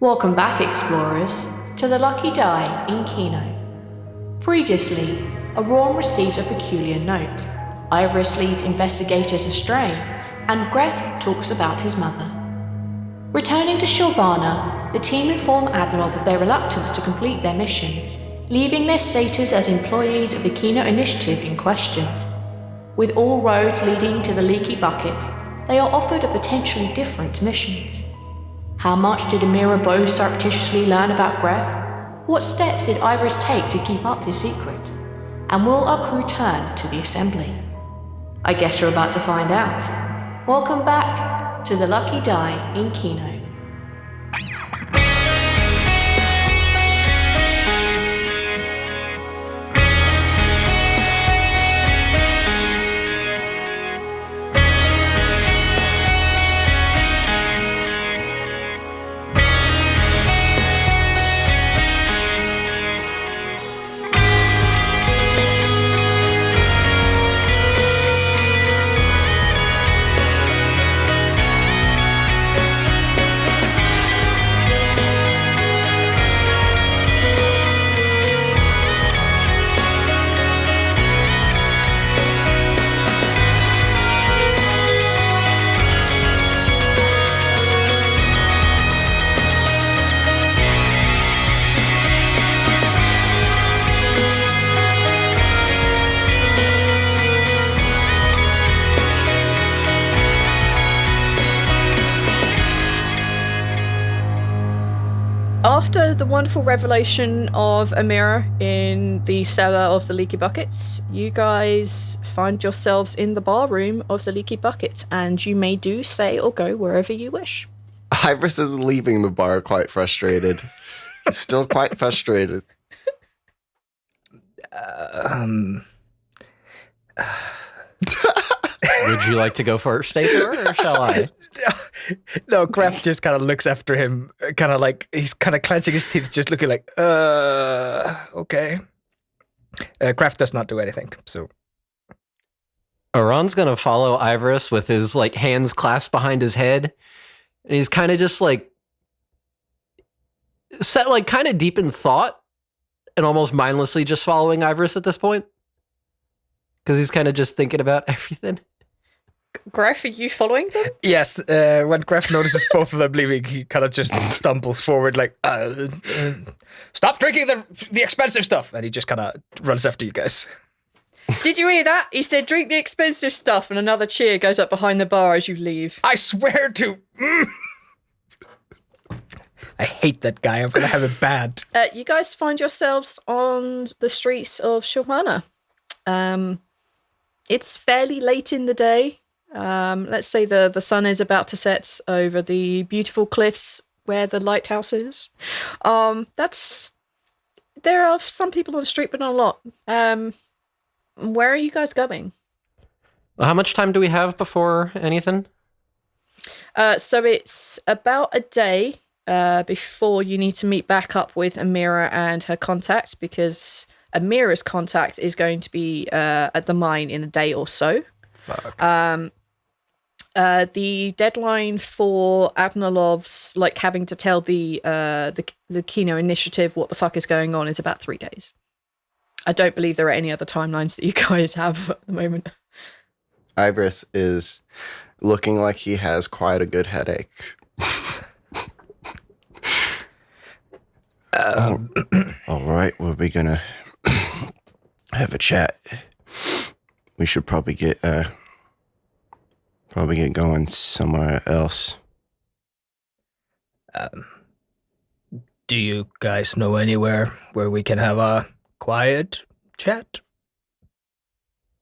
Welcome back, explorers, to the Lucky Die in Kino. Previously, Arawn received a peculiar note. Ivoris leads investigators astray, and Greff talks about his mother. Returning to Sylvana, the team inform Adlov of their reluctance to complete their mission, leaving their status as employees of the Kino initiative in question. With all roads leading to the Leaky Bucket, they are offered a potentially different mission. How much did Amira Bow surreptitiously learn about Greff? What steps did Ivoris take to keep up his secret? And will our crew turn to the assembly? I guess you're about to find out. Welcome back to the Lucky Die in Kino. After the wonderful revelation of Amira in the cellar of the Leaky Buckets, you guys find yourselves in the bar room of the Leaky Bucket, and you may do, say, or go wherever you wish. Ivoris is leaving the bar quite frustrated. He's still quite frustrated. Would you like to go first, Aether, or shall I? No, Greff just kind of looks after him, kind of like, he's kind of clenching his teeth, just looking like, okay. Greff does not do anything, so. Arawn's gonna follow Ivoris with his like hands clasped behind his head, and he's kind of just like set like kind of deep in thought, and almost mindlessly just following Ivoris at this point, because he's kind of just thinking about everything. Greff, are you following them? Yes, when Greff notices both of them leaving, he kind of just stumbles forward like, stop drinking the expensive stuff, and he just kind of runs after you guys. Did you hear that? He said, drink the expensive stuff, and another cheer goes up behind the bar as you leave. I swear to... I hate that guy. I'm going to have it bad. You guys find yourselves on the streets of Sylvana. It's fairly late in the day. Let's say the sun is about to set over the beautiful cliffs where the lighthouse is. There are some people on the street, but not a lot. Where are you guys going? Well, how much time do we have before anything? So it's about a day before you need to meet back up with Amira and her contact, because Amira's contact is going to be at the mine in a day or so. Fuck. The deadline for Adnalov's like having to tell the Kino initiative what the fuck is going on is about 3 days. I don't believe there are any other timelines that you guys have at the moment. Ivoris is looking like he has quite a good headache. All right, well, we're gonna have a chat. We should probably get going somewhere else. Do you guys know anywhere where we can have a quiet chat?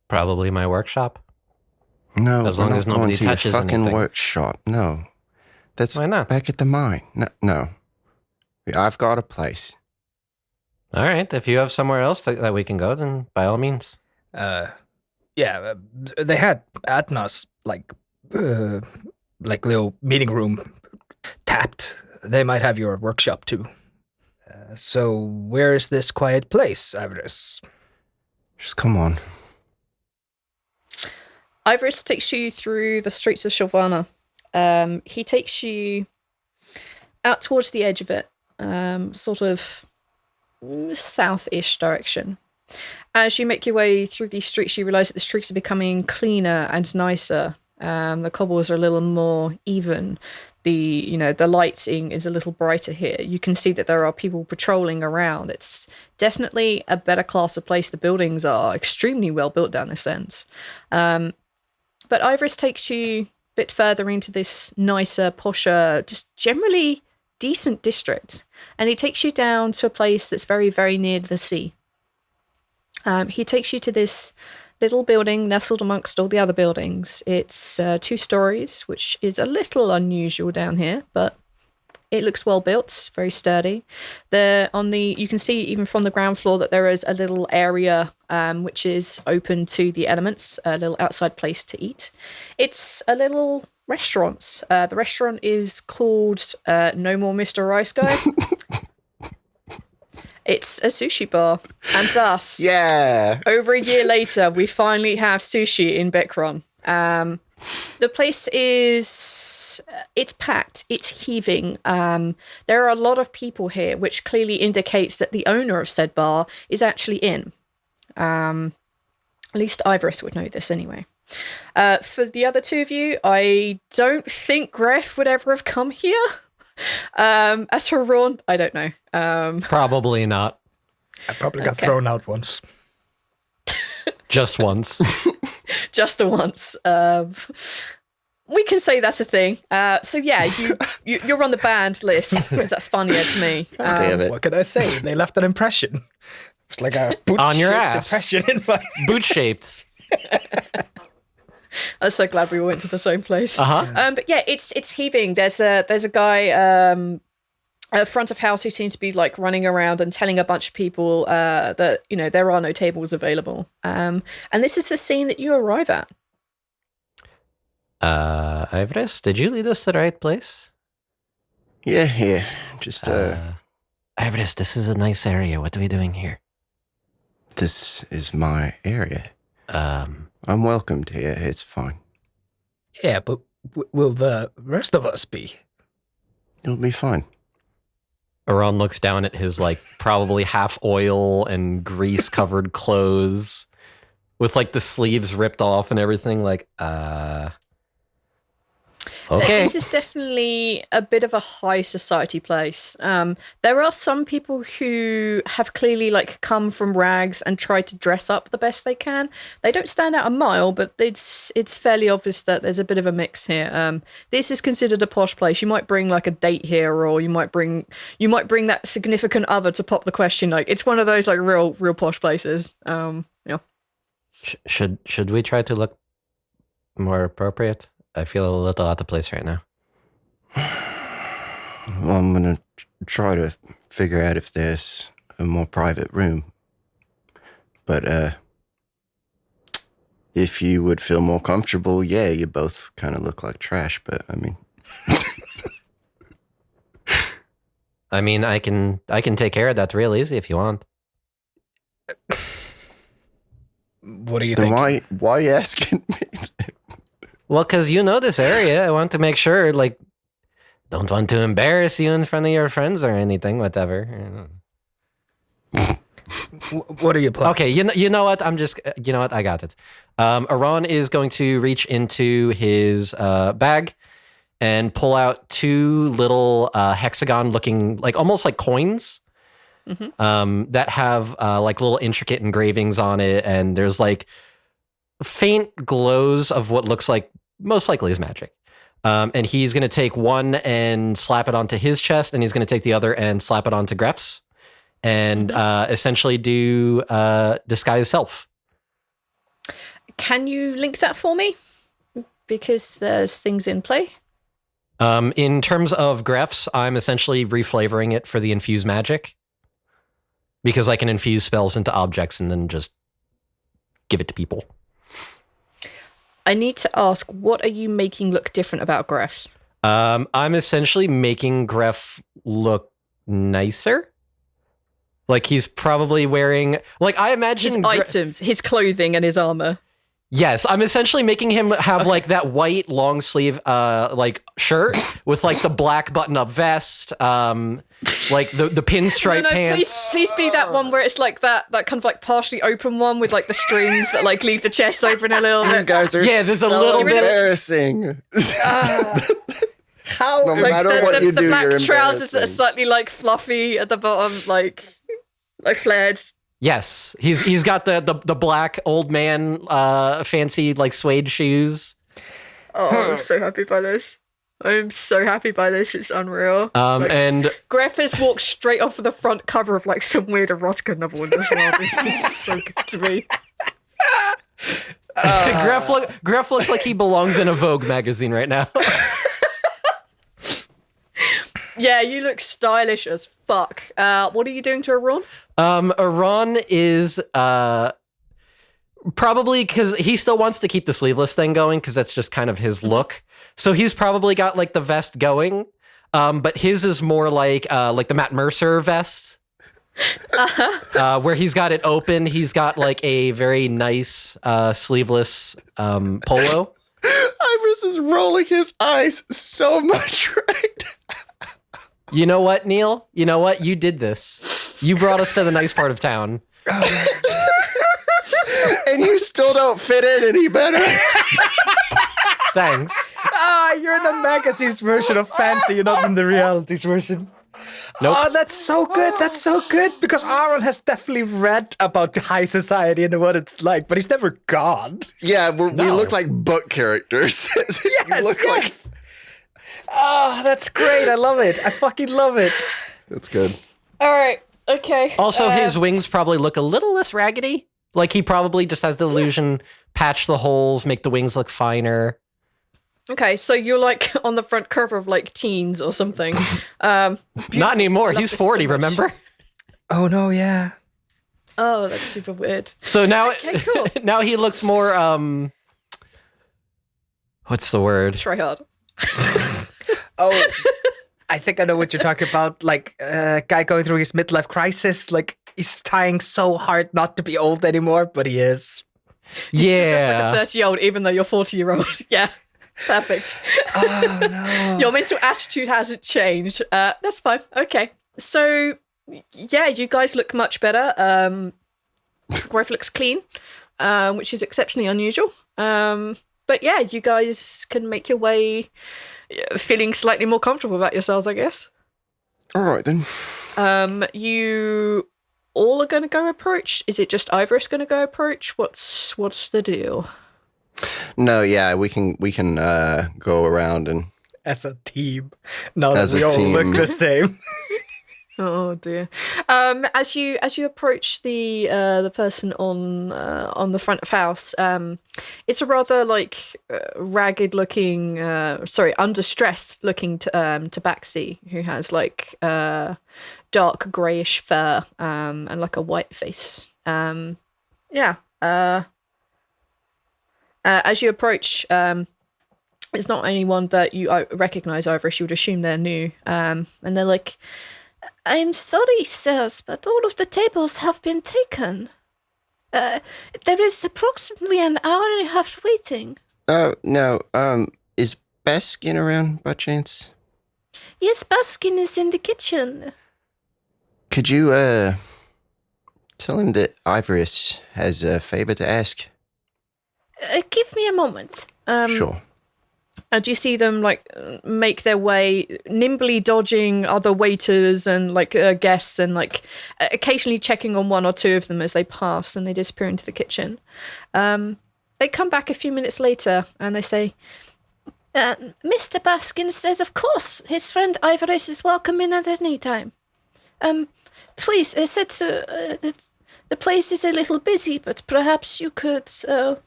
Probably my workshop. No, As long we're as not nobody going to your touches fucking anything. workshop. No, that's Why not? back at the mine. No. I've got a place. All right, if you have somewhere else that we can go, then by all means. Yeah, they had Adna's like little meeting room tapped. They might have your workshop too. So where is this quiet place, Ivoris? Just come on. Ivoris takes you through the streets of Sylvana. He takes you out towards the edge of it, sort of south-ish direction. As you make your way through these streets, you realise that the streets are becoming cleaner and nicer. The cobbles are a little more even. The lighting is a little brighter here. You can see that there are people patrolling around. It's definitely a better class of place. The buildings are extremely well built down this end. But Ivoris takes you a bit further into this nicer, posher, just generally decent district. And he takes you down to a place that's very, very near the sea. He takes you to this little building nestled amongst all the other buildings. It's 2 stories, which is a little unusual down here, but it looks well built, very sturdy. You can see even from the ground floor that there is a little area which is open to the elements, a little outside place to eat. It's a little restaurant. The restaurant is called No More Mr. Rice Guy. It's a sushi bar, and thus, over a year later, we finally have sushi in Bekron. The place it's packed, it's heaving. There are a lot of people here, which clearly indicates that the owner of said bar is actually in. At least Ivoris would know this anyway. For the other 2 of you, I don't think Greff would ever have come here. As for Arawn, I don't know. Probably not. I probably got thrown out once. Just once. Just the once. We can say that's a thing. So yeah, you're on the banned list because that's funnier to me. Damn it. What can I say? They left an impression. It's like a on your ass. impression in my Boot shaped. I'm so glad we went to the same place. But yeah, it's heaving. There's a guy at front of house who seems to be like running around and telling a bunch of people that there are no tables available. And this is the scene that you arrive at. Ivoris, did you lead us to the right place? Yeah. Just Ivoris, this is a nice area. What are we doing here? This is my area. I'm welcomed here. It's fine. Yeah, but will the rest of us be? It'll be fine. Arawn looks down at his like probably half oil and grease covered clothes with like the sleeves ripped off and everything. Like, okay. This is definitely a bit of a high society place. There are some people who have clearly like come from rags and tried to dress up the best they can. They don't stand out a mile, but it's fairly obvious that there's a bit of a mix here. This is considered a posh place. You might bring like a date here, or you might bring that significant other to pop the question. Like it's one of those like real posh places. Yeah. Should we try to look more appropriate? I feel a little out of place right now. Well, I'm going to try to figure out if there's a more private room. But if you would feel more comfortable, yeah, you both kind of look like trash, but I mean... I can take care of that real easy if you want. What do you then think? why are you asking me? Well, because you know this area. I want to make sure, like, don't want to embarrass you in front of your friends or anything, whatever. What are you planning? Okay, you know what? I got it. Arawn is going to reach into his bag and pull out 2 little hexagon-looking, like almost like coins, that have like little intricate engravings on it, and there's like faint glows of what looks like most likely is magic. And he's going to take one and slap it onto his chest, and he's going to take the other and slap it onto Greff's, and essentially do disguise self. Can you link that for me? Because there's things in play. In terms of Greff's, I'm essentially reflavoring it for the infuse magic, because I can infuse spells into objects and then just give it to people. I need to ask, what are you making look different about Greff? I'm essentially making Greff look nicer. Like he's probably wearing, like I imagine his items, his clothing and his armor. Yes, I'm essentially making him have like that white long sleeve like shirt with like the black button up vest, like the pinstripe pants. Please be that one where it's like that kind of like partially open one with like the strings that like leave the chest open a little You bit. guys are there's so a little bit embarrassing. How? No matter what you the do, black you're trousers that are embarrassing. slightly like fluffy at the bottom, like flared. Yes, he's got the black old man fancy like suede shoes. Oh, I'm so happy by this. I'm so happy by this. It's unreal. And Greff has walked straight off of the front cover of like some weird erotica novel in this world. This is so good to me. Greff looks like he belongs in a Vogue magazine right now. Yeah, you look stylish as fuck. What are you doing to Arawn? Arawn is probably because he still wants to keep the sleeveless thing going because that's just kind of his look. So he's probably got like the vest going, but his is more like the Matt Mercer vest, where he's got it open. He's got like a very nice sleeveless polo. Ivoris is rolling his eyes so much right now. You know what, Neil? You know what? You did this. You brought us to the nice part of town. And you still don't fit in any better. Thanks. You're in the magazine's version of fancy. You're not in the reality's version. Nope. Oh, that's so good. That's so good because Arawn has definitely read about high society and what it's like, but he's never gone. Yeah, we look like book characters. You look Yes. Oh, that's great. I love it. I fucking love it. That's good. All right. Okay. Also, his wings probably look a little less raggedy. Like he probably just has the illusion, patch the holes, make the wings look finer. Okay, so you're like on the front cover of like Teens or something. Not anymore. Love He's this 40, so much. remember? Oh, no, yeah. Oh, that's super weird. So now, Okay, cool. now he looks more, what's the word? Try hard. Oh, I think I know what you're talking about. Like a guy going through his midlife crisis. Like he's trying so hard not to be old anymore, but he is. Just like Yeah. a 30-year-old, even though you're 40-year-old. Yeah, perfect. Oh, no. Your mental attitude hasn't changed. That's fine. Okay. So, yeah, you guys look much better. Greff looks clean, which is exceptionally unusual. But yeah, you guys can make your way feeling slightly more comfortable about yourselves, I guess. All right, then. You all are going to go approach? Is it just Ivoris going to go approach? What's the deal? No, yeah, we can go around and As a team. Now As that we a all team. look the same. Oh dear. As you approach the person on the front of house, it's a rather like ragged looking, understressed looking tabaxi who has like dark greyish fur and like a white face. Yeah. As you approach, it's not anyone that you recognize, Ivoris. You would assume they're new, and they're like, "I'm sorry, sirs, but all of the tables have been taken. There is approximately an hour and a half waiting." Oh, no, is Baskin around by chance? Yes, Baskin is in the kitchen. Could you, tell him that Ivoris has a favor to ask? Give me a moment. Sure. And you see them like make their way, nimbly dodging other waiters and like guests, and like occasionally checking on one or two of them as they pass, and they disappear into the kitchen. They come back a few minutes later and they say, "Mr. Baskin says, of course, his friend Ivoris is welcome in at any time. Please, I said the place is a little busy, but perhaps you could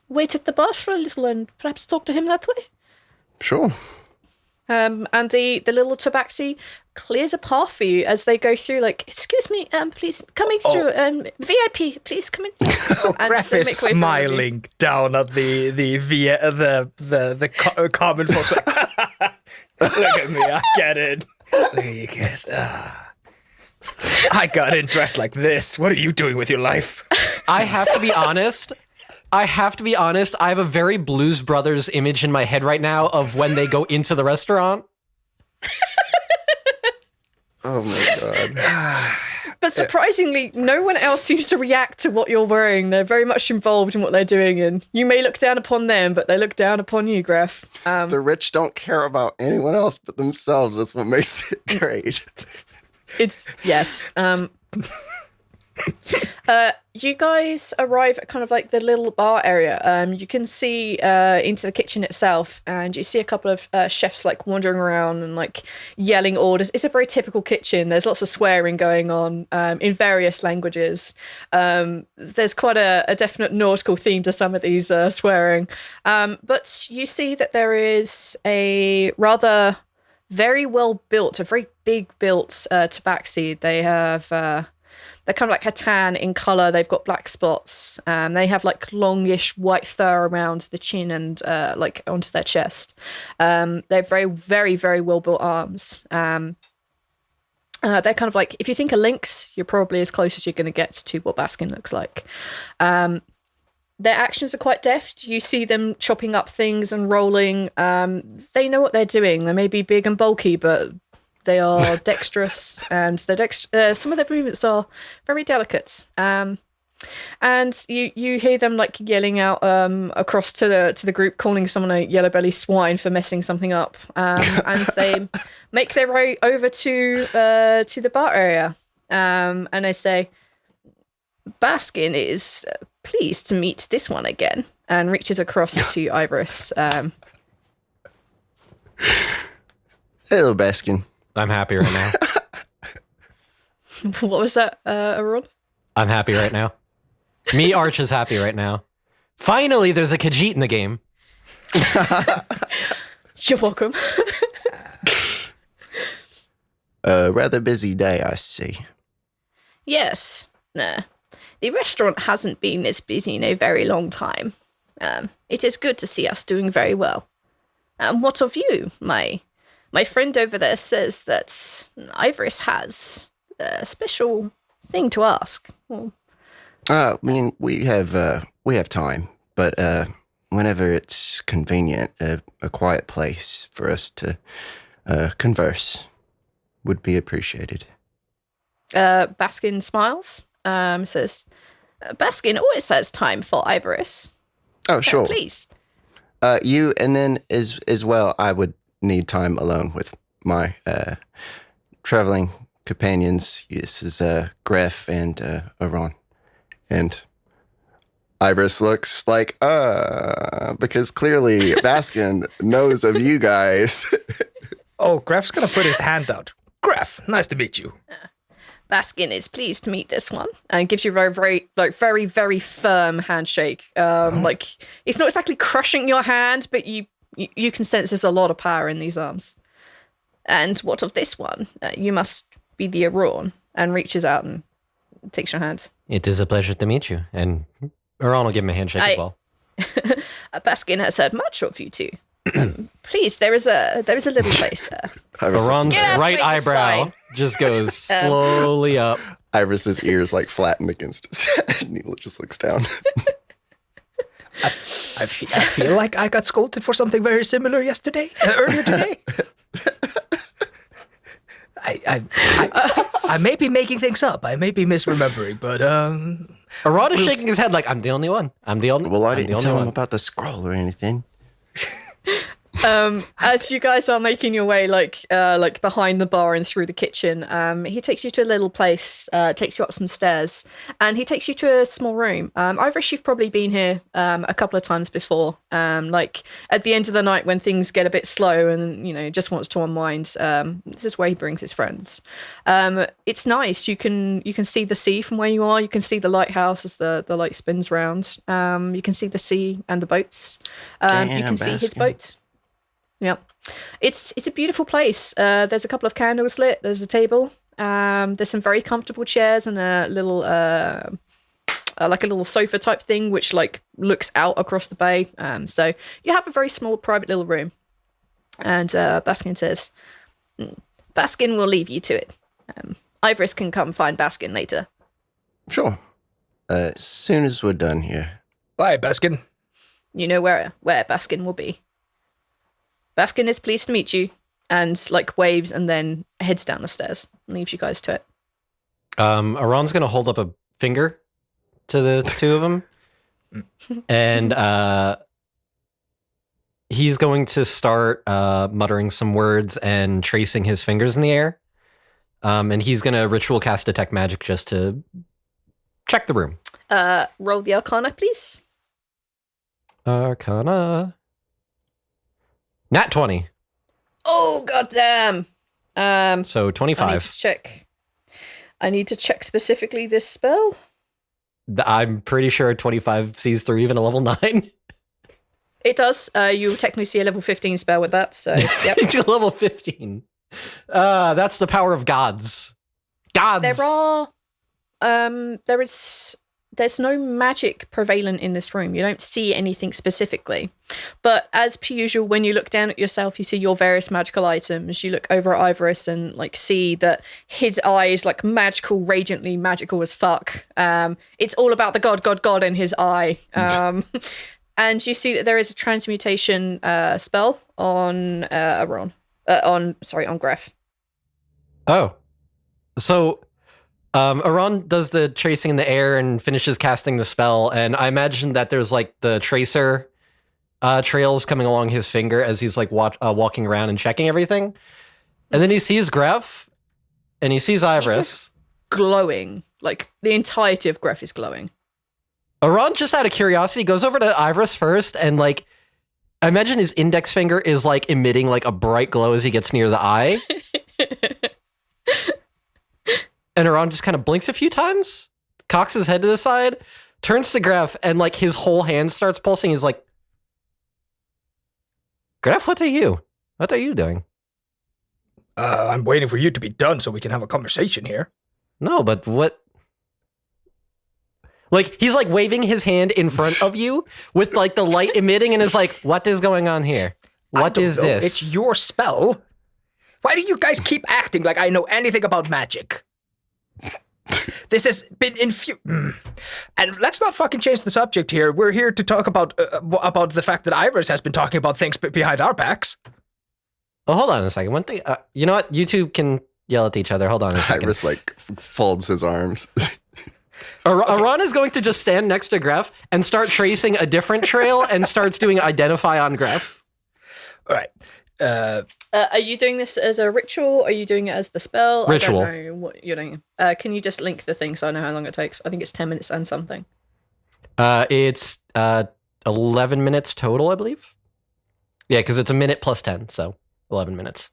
wait at the bar for a little and perhaps talk to him that way." Sure. And the little tabaxi clears a path for you as they go through, like, "Excuse me, please, coming through, VIP, please come in through." And Greff they is make way for you. smiling down at the common folks. Look at me, I get it. Look at you guys. I got in dressed like this. What are you doing with your life? I have to be honest. I have to be honest. I have a very Blues Brothers image in my head right now of when they go into the restaurant. Oh my god. But surprisingly, no one else seems to react to what you're wearing. They're very much involved in what they're doing, and you may look down upon them, but they look down upon you, Greff. The rich don't care about anyone else but themselves. That's what makes it great. It's yes. You guys arrive at kind of like the little bar area. You can see into the kitchen itself, and you see a couple of chefs like wandering around and like yelling orders. It's a very typical kitchen. There's lots of swearing going on in various languages. There's quite a definite nautical theme to some of these swearing. But you see that there is a rather very well built, a very big built tabaxi. They have. They're kind of like a tan in colour. They've got black spots. They have like longish white fur around the chin and like onto their chest. They're very, very, very well built arms. They're kind of like, if you think of lynx, you're probably as close as you're going to get to what Baskin looks like. Their actions are quite deft. You see them chopping up things and rolling. They know what they're doing. They may be big and bulky, but they are dexterous, and some of their movements are very delicate. And you hear them like yelling out across to the group, calling someone a yellow belly swine for messing something up. And they make their way over to the bar area, and they say, "Baskin is pleased to meet this one again," and reaches across to Ivoris. Hello, Baskin. I'm happy right now. What was that, Arawn? I'm happy right now. Me, Arch, is happy right now. Finally, there's a Khajiit in the game. You're welcome. Rather busy day, I see. Yes. Nah. The restaurant hasn't been this busy in a very long time. It is good to see us doing very well. What of you, My friend over there says that Ivoris has a special thing to ask. I mean, we have time, but whenever it's convenient, a quiet place for us to converse would be appreciated. Baskin smiles. Says, Baskin always has time for Ivoris. Oh, sure. Please. You, and then as well, I would need time alone with my traveling companions. This is Greff and Arawn. And Ivoris looks like, because clearly Baskin knows of you guys. Oh, Greff's gonna put his hand out. Greff, nice to meet you. Baskin is pleased to meet this one and gives you a very, very firm handshake. Like, it's not exactly crushing your hand, but you can sense there's a lot of power in these arms. And what of this one? You must be the Arawn, and reaches out and takes your hand. It is a pleasure to meet you. And Arawn will give him a handshake as well. Baskin has heard much of you two. Please, there is a little place. Arawn's right eyebrow just goes slowly up. Ivoris's ears like flatten against his head, and he just looks down. I feel like I got scolded for something very similar earlier today. I may be making things up. I may be misremembering, but Arawn is shaking his head like, I'm the only one. Well, I didn't tell him about the scroll or anything. As you guys are making your way like behind the bar and through the kitchen, he takes you to a little place, takes you up some stairs, and he takes you to a small room. Ivoris, you've probably been here a couple of times before. Like at the end of the night when things get a bit slow and just wants to unwind. This is where he brings his friends. It's nice. You can see the sea from where you are. You can see the lighthouse as the light spins round. You can see the sea and the boats. You can see his boat. Yeah, it's a beautiful place. There's a couple of candles lit. There's a table. There's some very comfortable chairs and a little like a little sofa type thing which like looks out across the bay. So you have a very small private little room. And Baskin says, Baskin will leave you to it. Ivoris can come find Baskin later. Sure. As soon as we're done here, Bye, Baskin. You know where Baskin will be. Baskin is pleased to meet you, and like waves and then heads down the stairs and leaves you guys to it. Arawn's gonna hold up a finger to the two of them, and he's going to start muttering some words and tracing his fingers in the air. And he's gonna ritual cast detect magic just to check the room. Roll the Arcana, please. Arcana. Nat 20. Oh goddamn! So 25. I need to check specifically this spell. I'm pretty sure 25 sees through even a level 9. It does. You technically see a level 15 spell with that, so yep. It's a level 15. That's the power of gods. Gods! There's no magic prevalent in this room. You don't see anything specifically. But as per usual, when you look down at yourself, you see your various magical items. You look over at Ivoris and like see that his eye is like magical, radiantly magical as fuck. It's all about the god in his eye. And you see that there is a transmutation spell on Arawn. On Greff. Oh. So Arawn does the tracing in the air and finishes casting the spell, and I imagine that there's like the tracer trails coming along his finger as he's like walking around and checking everything. And then he sees Greff and he sees Ivoris. Glowing. Like the entirety of Greff is glowing. Arawn, just out of curiosity, goes over to Ivoris first and like I imagine his index finger is like emitting like a bright glow as he gets near the eye. And Arawn just kind of blinks a few times, cocks his head to the side, turns to Greff, and like his whole hand starts pulsing. He's like, Greff, what are you? What are you doing? I'm waiting for you to be done so we can have a conversation here. No, but what? Like, he's like waving his hand in front of you with like the light emitting and is like, what is going on here? What is this? It's your spell. Why do you guys keep acting like I know anything about magic? This has been and let's not fucking change the subject here. We're here to talk about the fact that Ivoris has been talking about things behind our backs. Oh, hold on a second. One thing, you know what? You two can yell at each other. Hold on a second. Ivoris like folds his arms. Arawn is going to just stand next to Greff and start tracing a different trail and starts doing identify on Greff. All right. Are you doing this as a ritual? Are you doing it as the spell? Ritual. I don't know what you're doing. Can you just link the thing so I know how long it takes? I think it's 10 minutes and something. It's 11 minutes total, I believe. Yeah, because it's a minute plus 10, so 11 minutes.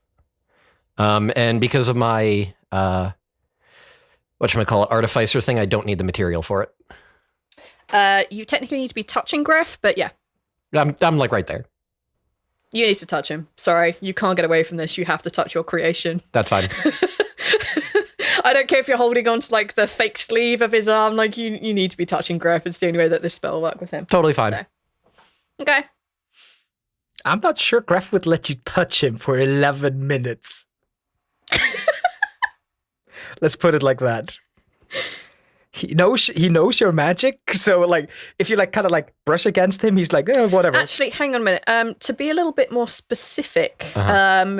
And because of my whatchamacallit, artificer thing, I don't need the material for it. You technically need to be touching Greff, but yeah. I'm like right there. You need to touch him. Sorry, you can't get away from this. You have to touch your creation. That's fine. I don't care if you're holding on to like the fake sleeve of his arm. Like you need to be touching Greff. It's the only way that this spell will work with him. Totally fine. So. Okay. I'm not sure Greff would let you touch him for 11 minutes. Let's put it like that. He knows your magic, so like if you like kind of like brush against him, he's like, whatever. Actually, hang on a minute. To be a little bit more specific, there's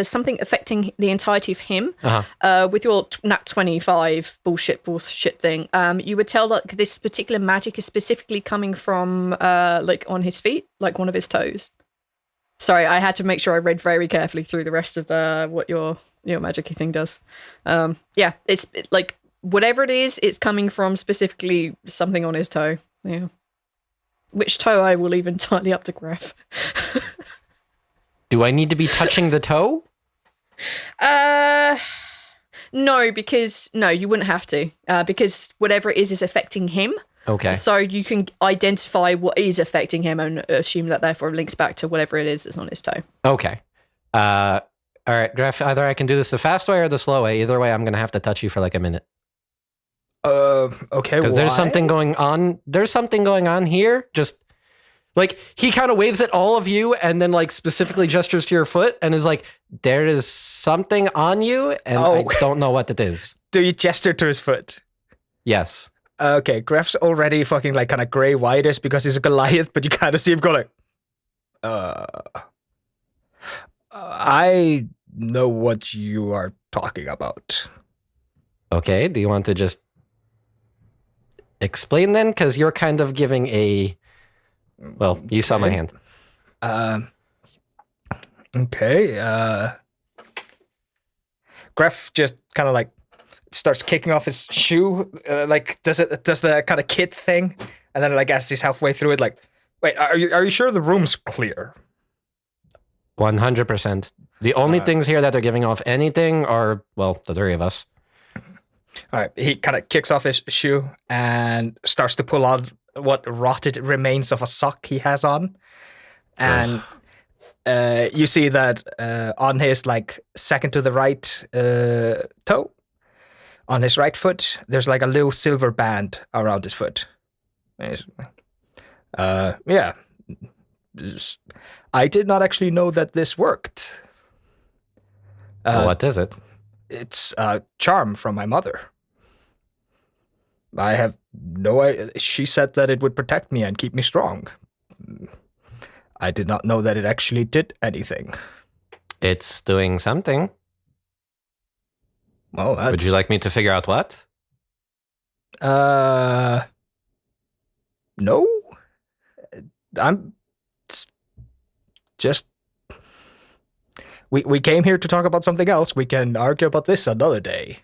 something affecting the entirety of him. With your nat 25 bullshit thing. You would tell like this particular magic is specifically coming from like on his feet, like one of his toes. Sorry, I had to make sure I read very carefully through the rest of what your magic-y thing does. Yeah, it's like. Whatever it is, it's coming from specifically something on his toe. Yeah. Which toe I will leave entirely up to Greff. Do I need to be touching the toe? No, because you wouldn't have to. Because whatever it is affecting him. Okay. So you can identify what is affecting him and assume that therefore links back to whatever it is that's on his toe. Okay. All right, Greff, either I can do this the fast way or the slow way. Either way, I'm going to have to touch you for like a minute. Okay, because there's something going on. There's something going on here. Just like he kind of waves at all of you and then like specifically gestures to your foot and is like, there is something on you and I don't know what it is. Do you gesture to his foot? Yes. Okay, Greff's already fucking like kind of gray whitish because he's a Goliath, but you kind of see him go like, I know what you are talking about. Okay, do you want to just explain then? Because you're kind of giving a... Well, you saw my hand. Okay. Greff just kind of like starts kicking off his shoe, like does the kind of kid thing, and then like as he's halfway through it, like, wait, are you sure the room's clear? 100%. The only things here that are giving off anything are, well, the three of us. All right, he kind of kicks off his shoe and starts to pull out what rotted remains of a sock he has on, and you see that on his like second to the right toe, on his right foot, there's like a little silver band around his foot. Yeah. I did not actually know that this worked. What is it? It's a charm from my mother. I have no idea. She said that it would protect me and keep me strong. I did not know that it actually did anything. It's doing something. Well, Would you like me to figure out what? No. I'm just... We came here to talk about something else. We can argue about this another day.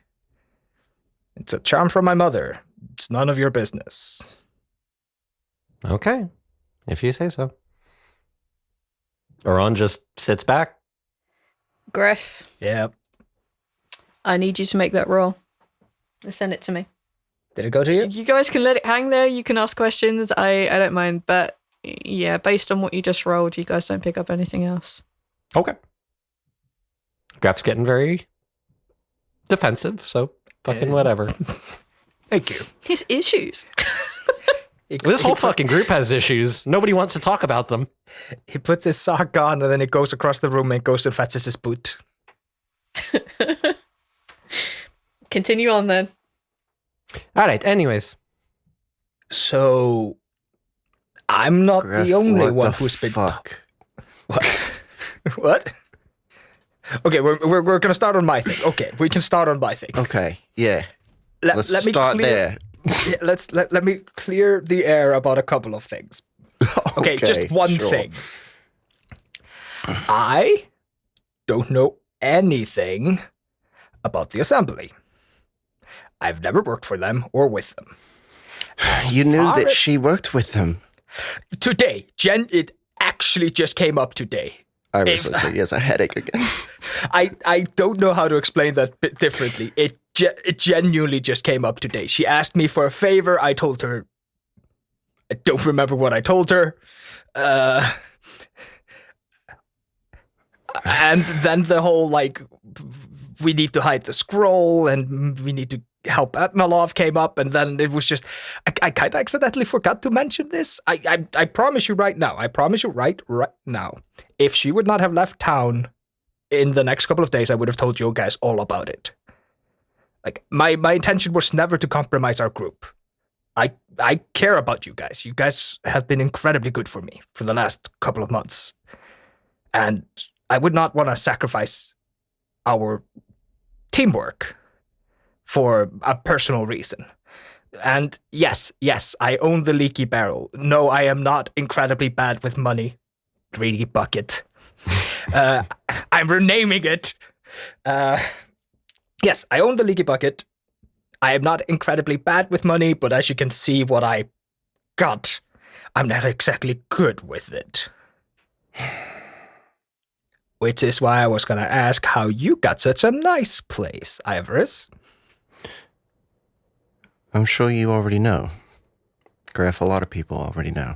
It's a charm from my mother. It's none of your business. Okay, if you say so. Arawn just sits back. Greff, Yeah. I need you to make that roll. Send it to me. Did it go to you? You guys can let it hang there. You can ask questions. I don't mind. But yeah, based on what you just rolled, you guys don't pick up anything else. Okay. Greff's getting very defensive, so fucking whatever. Thank you. His issues. This whole fucking group has issues. Nobody wants to talk about them. He puts his sock on and then it goes across the room and goes and fetches his boot. Continue on then. All right, anyways. So, I'm not Greff, the only what one the who's been... fuck? What? What? Okay, we're gonna start on my thing. Okay, we can start on my thing. Okay, yeah. Let's let me start clear- there. Yeah, let me clear the air about a couple of things. Okay, just one sure. thing. I don't know anything about the assembly. I've never worked for them or with them. You knew far that as- she worked with them. Today, it actually just came up today. Ivoris looks like he has a headache again. I don't know how to explain that bit differently. It genuinely just came up today. She asked me for a favor. I told her. I don't remember what I told her. And then the whole, like, we need to hide the scroll and we need to help Etnalov came up. And then it was just, I kind of accidentally forgot to mention this. I promise you right now. I promise you right now. If she would not have left town in the next couple of days, I would have told you guys all about it. Like, my intention was never to compromise our group. I care about you guys. You guys have been incredibly good for me for the last couple of months. And I would not want to sacrifice our teamwork for a personal reason. And yes, I own the leaky barrel. No, I am not incredibly bad with money. Greedy bucket. I'm renaming it. Yes, I own the leaky bucket. I am not incredibly bad with money, but as you can see what I got, I'm not exactly good with it. Which is why I was going to ask how you got such a nice place, Ivoris. I'm sure you already know. Greff, a lot of people already know.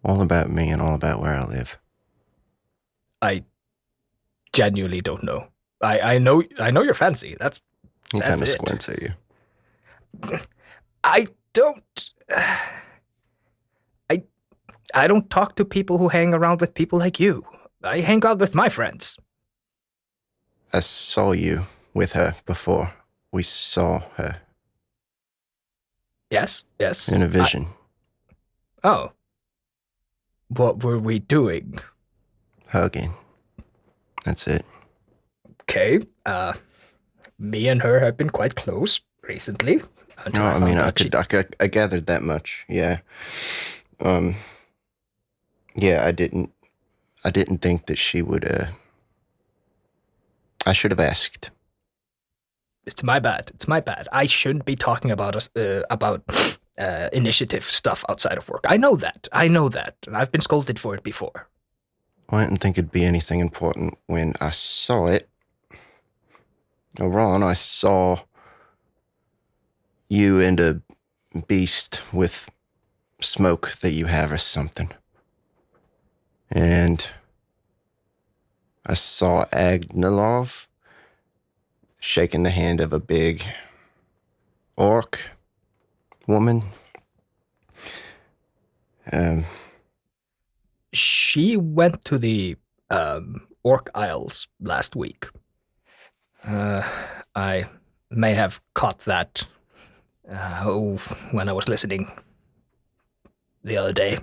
All about me and all about where I live. I genuinely don't know. I know you're fancy. That's He kind of it. squints at you. I don't. I don't talk to people who hang around with people like you. I hang out with my friends. I saw you with her before we saw her. Yes, yes. in a vision. Oh. What were we doing? Hugging. That's it. Okay. Me and her have been quite close recently. No, I mean, I gathered that much. Yeah. Yeah, I didn't think that she would, I should have asked. It's my bad. I shouldn't be talking about initiative stuff outside of work. I know that. And I've been scolded for it before. I didn't think it'd be anything important when I saw it. Arawn, I saw you and a beast with smoke that you have or something. And I saw Agnalov shaking the hand of a big orc woman. She went to the Orc Isles last week. I may have caught that when I was listening the other day.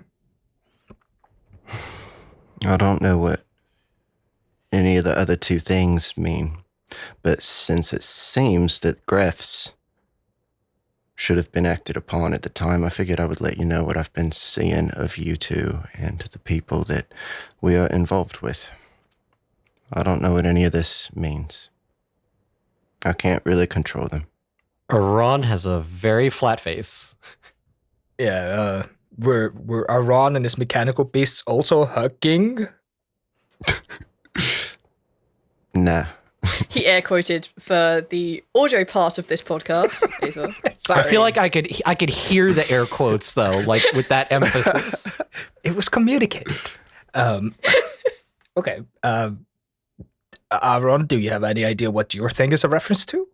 I don't know what any of the other two things mean, but since it seems that Greff's should have been acted upon at the time, I figured I would let you know what I've been seeing of you two and the people that we are involved with. I don't know what any of this means. I can't really control them. Arawn has a very flat face. Yeah, were Arawn and his mechanical beasts also hugging? Nah. He air quoted for the audio part of this podcast. Ava. I feel like I could hear the air quotes though, like with that emphasis. It was communicated. Okay. Arawn, do you have any idea what your thing is a reference to?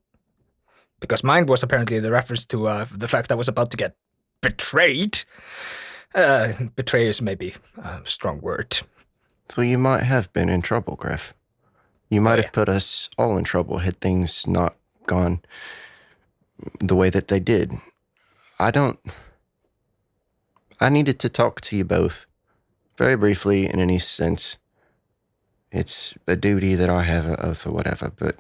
Because mine was apparently the reference to the fact I was about to get betrayed. Betray is maybe a strong word. Well, you might have been in trouble, Greff. You might have put us all in trouble had things not gone the way that they did. I needed to talk to you both very briefly in any sense. It's a duty that I have, an oath or whatever, but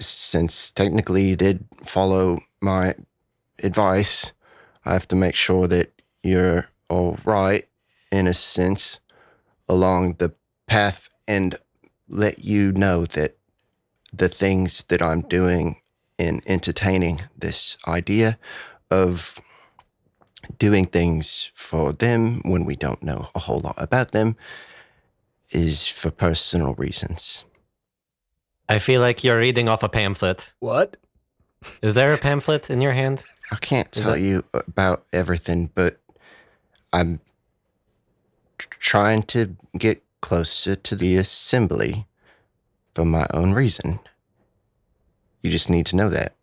since technically you did follow my advice, I have to make sure that you're all right, in a sense, along the path and let you know that the things that I'm doing in entertaining this idea of doing things for them when we don't know a whole lot about them is for personal reasons. I feel like you're reading off a pamphlet. What? Is there a pamphlet in your hand? I can't tell you about everything, but I'm trying to get closer to the assembly for my own reason. You just need to know that.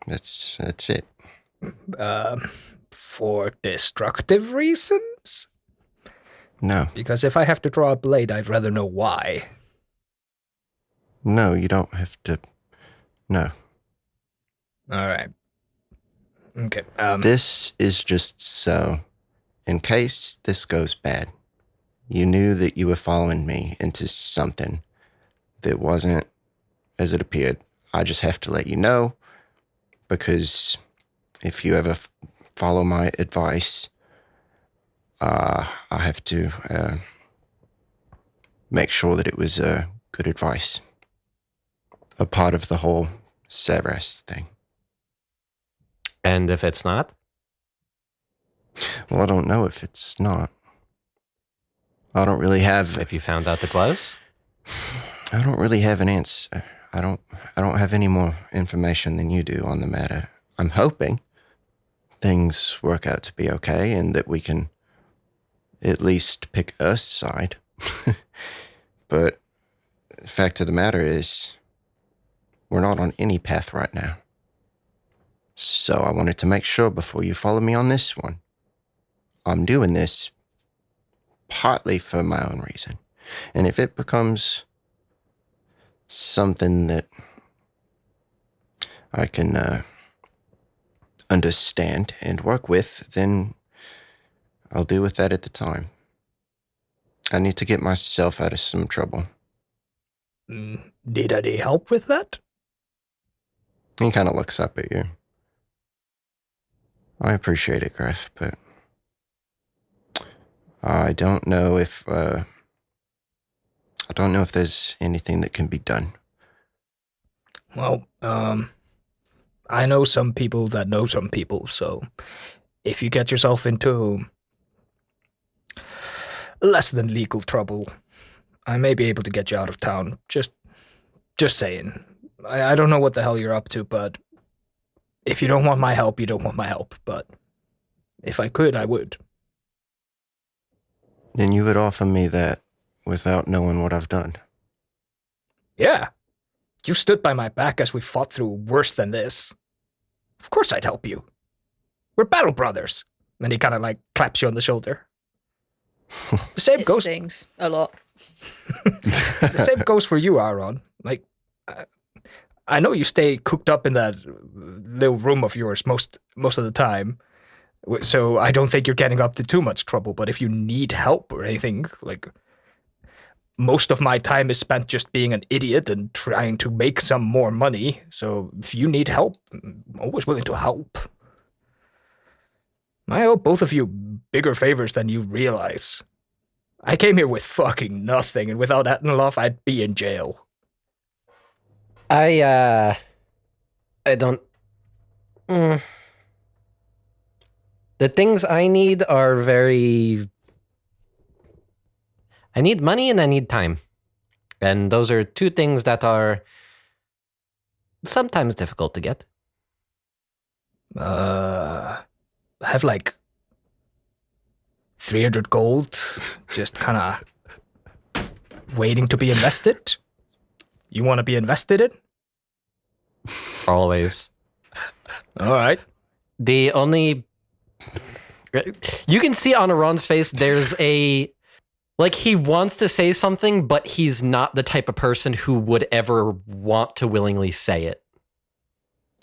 That's it. For destructive reasons? No. Because if I have to draw a blade, I'd rather know why. No, you don't have to. No. All right. Okay. This is just so, in case this goes bad, you knew that you were following me into something that wasn't as it appeared. I just have to let you know, because if you ever follow my advice, I have to make sure that it was good advice. A part of the whole Cerberus thing. And if it's not? Well, I don't know if it's not. I don't really have... If you found out the gloves? I don't really have an answer. I don't have any more information than you do on the matter. I'm hoping things work out to be okay and that we can at least pick a side. But the fact of the matter is, we're not on any path right now. So I wanted to make sure before you follow me on this one, I'm doing this partly for my own reason. And if it becomes something that I can understand and work with, then I'll deal with that at the time. I need to get myself out of some trouble. Need any help with that? He kind of looks up at you. I appreciate it, Greff, but I don't know if there's anything that can be done. Well, I know some people that know some people, so if you get yourself into less than legal trouble, I may be able to get you out of town. Just saying. I don't know what the hell you're up to, but if you don't want my help, you don't want my help. But if I could, I would. Then you would offer me that without knowing what I've done. Yeah. You stood by my back as we fought through worse than this. Of course I'd help you. We're battle brothers. And he kind of like claps you on the shoulder. The same It goes. stings a lot. The same goes for you, Arawn. Like, I know you stay cooped up in that little room of yours most of the time, so I don't think you're getting up to too much trouble. But if you need help or anything, like, most of my time is spent just being an idiot and trying to make some more money. So if you need help, I'm always willing to help. I owe both of you bigger favors than you realize. I came here with fucking nothing, and without Atnaloff, I'd be in jail. I don't. The things I need are very. I need money and I need time. And those are two things that are sometimes difficult to get. I have like 300 gold, just kind of waiting to be invested. You want to be invested in? Always. All right. The only. You can see on Arawn's face, there's a. Like, he wants to say something, but he's not the type of person who would ever want to willingly say it.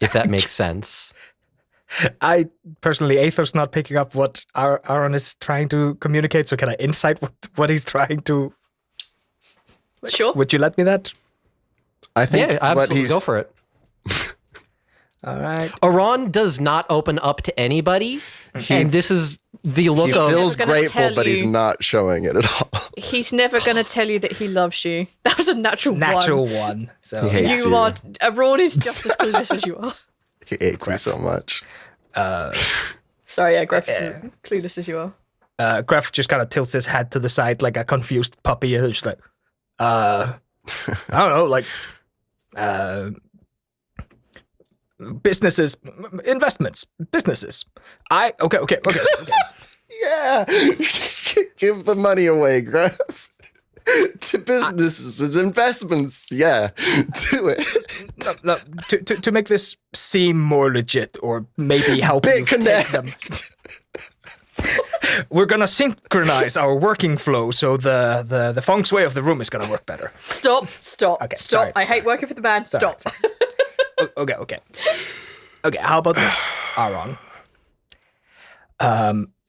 If that makes sense. I personally, Aether's not picking up what Arawn is trying to communicate, so can I insight what he's trying to... Sure. Would you let me that? I think Yeah, absolutely. Go for it. All right. Arawn does not open up to anybody, and this is the look He of... feels gonna grateful, tell but he's you. not showing it at all. He's never going to tell you that he loves you. That was a natural Natural one. one. So He hates You you. are... Arawn is just as clueless as you are. He hates you so much. Sorry, yeah, Greff is as clueless as you are. Greff just kind of tilts his head to the side like a confused puppy, and just like, I don't know, like, businesses, investments, businesses. Okay. Yeah. Give the money away, Greff. To businesses, investments. Yeah. Do it. No, to make this seem more legit, or maybe help Big you take connect. them. We're gonna synchronize our working flow, so the feng shui of the room is gonna work better. Stop. Okay, Stop. sorry, I hate working for the band. Sorry. Stop. Okay. How about this, Arawn?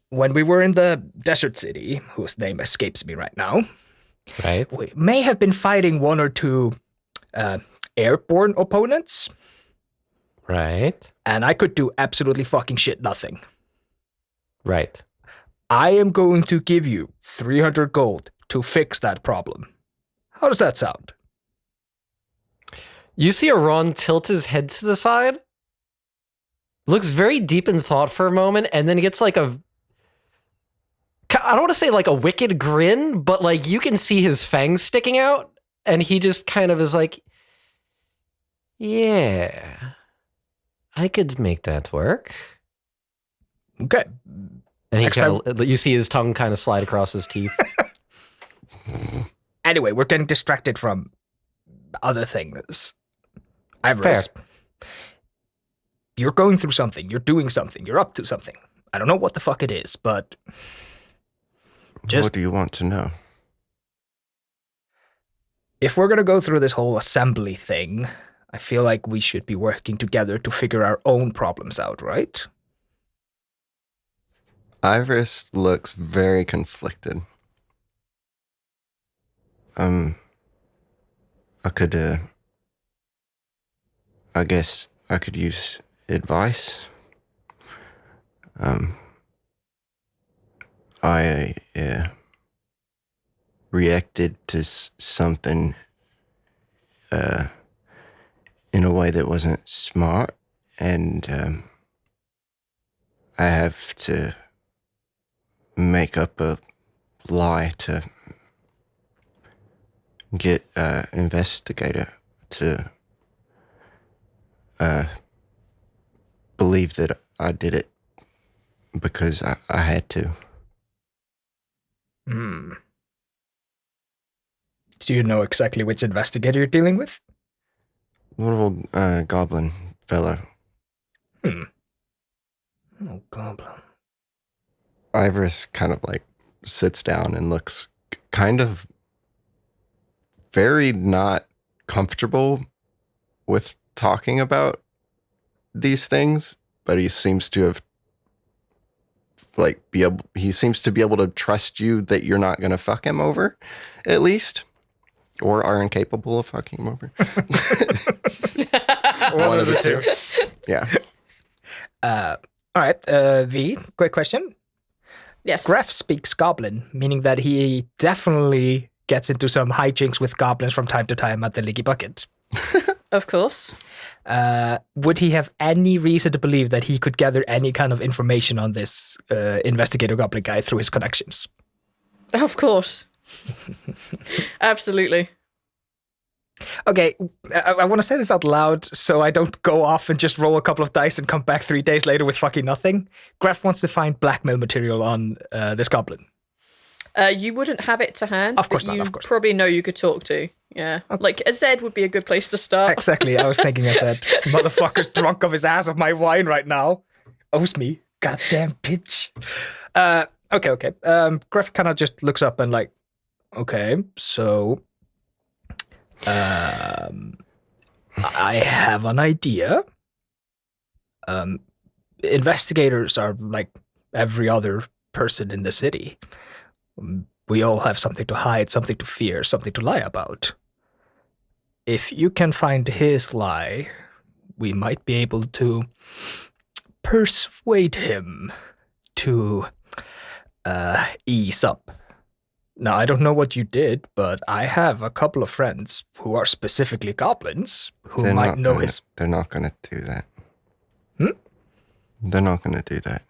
When we were in the desert city, whose name escapes me right now, Right. we may have been fighting one or two airborne opponents, Right. and I could do absolutely fucking shit nothing. Right. I am going to give you 300 gold to fix that problem. How does that sound? You see Arawn tilt his head to the side, looks very deep in thought for a moment, and then gets like a... I don't want to say like a wicked grin, but like you can see his fangs sticking out, and he just kind of is like, yeah, I could make that work. Okay. And he Next kind of, you see his tongue kind of slide across his teeth. Anyway, we're getting distracted from other things. Ivoris, you're going through something. You're doing something. You're up to something. I don't know what the fuck it is, but just What do you want to know? if we're going to go through this whole assembly thing, I feel like we should be working together to figure our own problems out, right? Ivoris looks very conflicted. I could, I guess I could use advice. I reacted to something in a way that wasn't smart, and I have to make up a lie to get investigator to believe that I did it because I had to. Do you know exactly which investigator you're dealing with? Little goblin fellow. Oh, goblin. Ivoris kind of like sits down and looks kind of very not comfortable with talking about these things, but he seems to have he seems to be able to trust you that you're not going to fuck him over, at least, or are incapable of fucking him over. One of the two. Yeah. All right, V, quick question. Yes. Greff speaks goblin, meaning that he definitely gets into some hijinks with goblins from time to time at the Leaky Bucket. Of course. Would he have any reason to believe that he could gather any kind of information on this investigator goblin guy through his connections? Of course. Absolutely. Okay, I want to say this out loud so I don't go off and just roll a couple of dice and come back 3 days later with fucking nothing. Greff wants to find blackmail material on this goblin. You wouldn't have it to hand. Of course but not, you of course. probably know you could talk to. Yeah. Like, a Zed would be a good place to start. Exactly, I was thinking I said, motherfucker's drunk of his ass of my wine right now. Owes me. Goddamn bitch. Okay. Greff kind of just looks up and like, okay, so... I have an idea. Investigators are like every other person in the city. We all have something to hide, something to fear, something to lie about. If you can find his lie, we might be able to persuade him to ease up. Now, I don't know what you did, but I have a couple of friends who are specifically goblins who might know his... They're not going to do that. Hmm? They're not going to do that.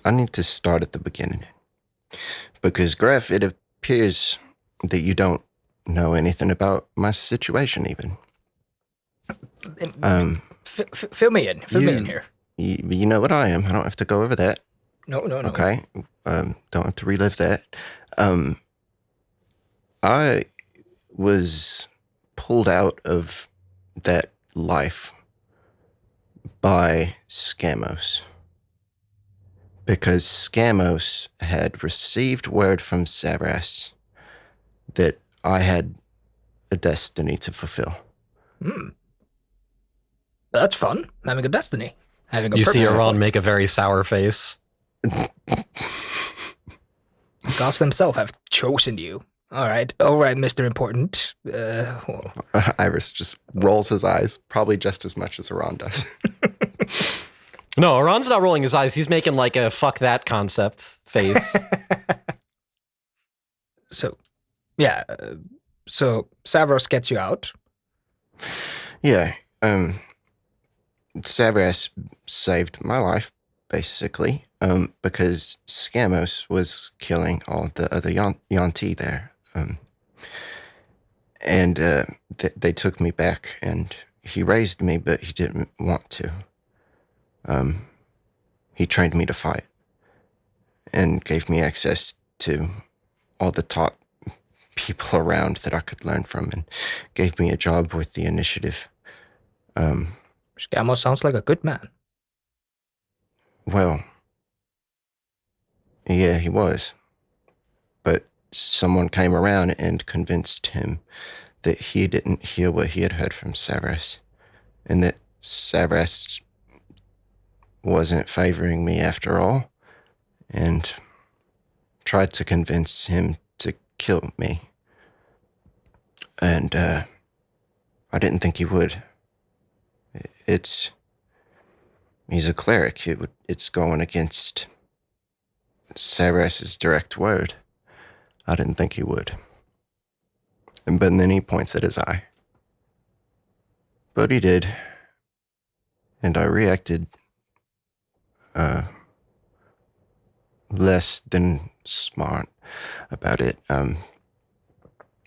I need to start at the beginning. Because, Greff, it appears that you don't know anything about my situation, even. Fill me in. Fill me in here. You know what I am. I don't have to go over that. No. Okay. Don't have to relive that. I was pulled out of that life by Scamos. Because Scamos had received word from Sabras that I had a destiny to fulfill. That's fun. Having a destiny. Having a You see purpose. Arawn make a very sour face. Gods themselves have chosen you. All right, Mr. Important. Iris just rolls his eyes, probably just as much as Arawn does. No, Arawn's not rolling his eyes. He's making like a fuck that concept face. So Savros gets you out. Yeah, Sabras saved my life, basically, because Scamos was killing all the other Yanti there. They took me back, and he raised me, but he didn't want to. He trained me to fight and gave me access to all the top people around that I could learn from, and gave me a job with the initiative. Scamos sounds like a good man. Well, yeah, he was. But someone came around and convinced him that he didn't hear what he had heard from Severus, and that Severus wasn't favoring me after all, and tried to convince him to kill me. And I didn't think he would. He's a cleric. It's going against Severus's direct word. I didn't think he would. But then he points at his eye. But he did. And I reacted less than smart about it. And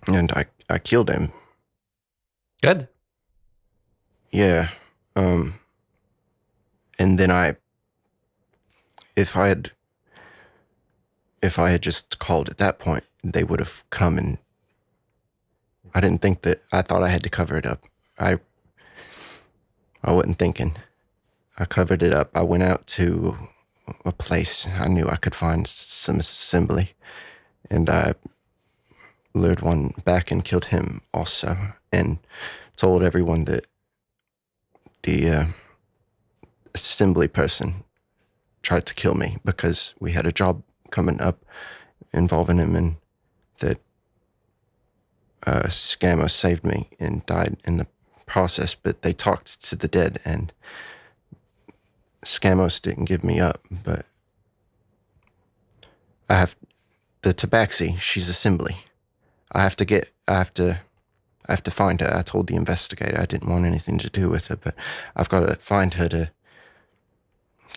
I killed him. Good. Yeah. And then if I had just called at that point, they would have come, and I thought I had to cover it up. I wasn't thinking. I covered it up. I went out to a place I knew I could find some assembly, and I lured one back and killed him also, and told everyone that the assembly person tried to kill me because we had a job coming up involving him, and that Scammer saved me and died in the process, but they talked to the dead, and Scamos didn't give me up, but I have the Tabaxi, she's assembly. I have to find her. I told the investigator I didn't want anything to do with her, but I've got to find her to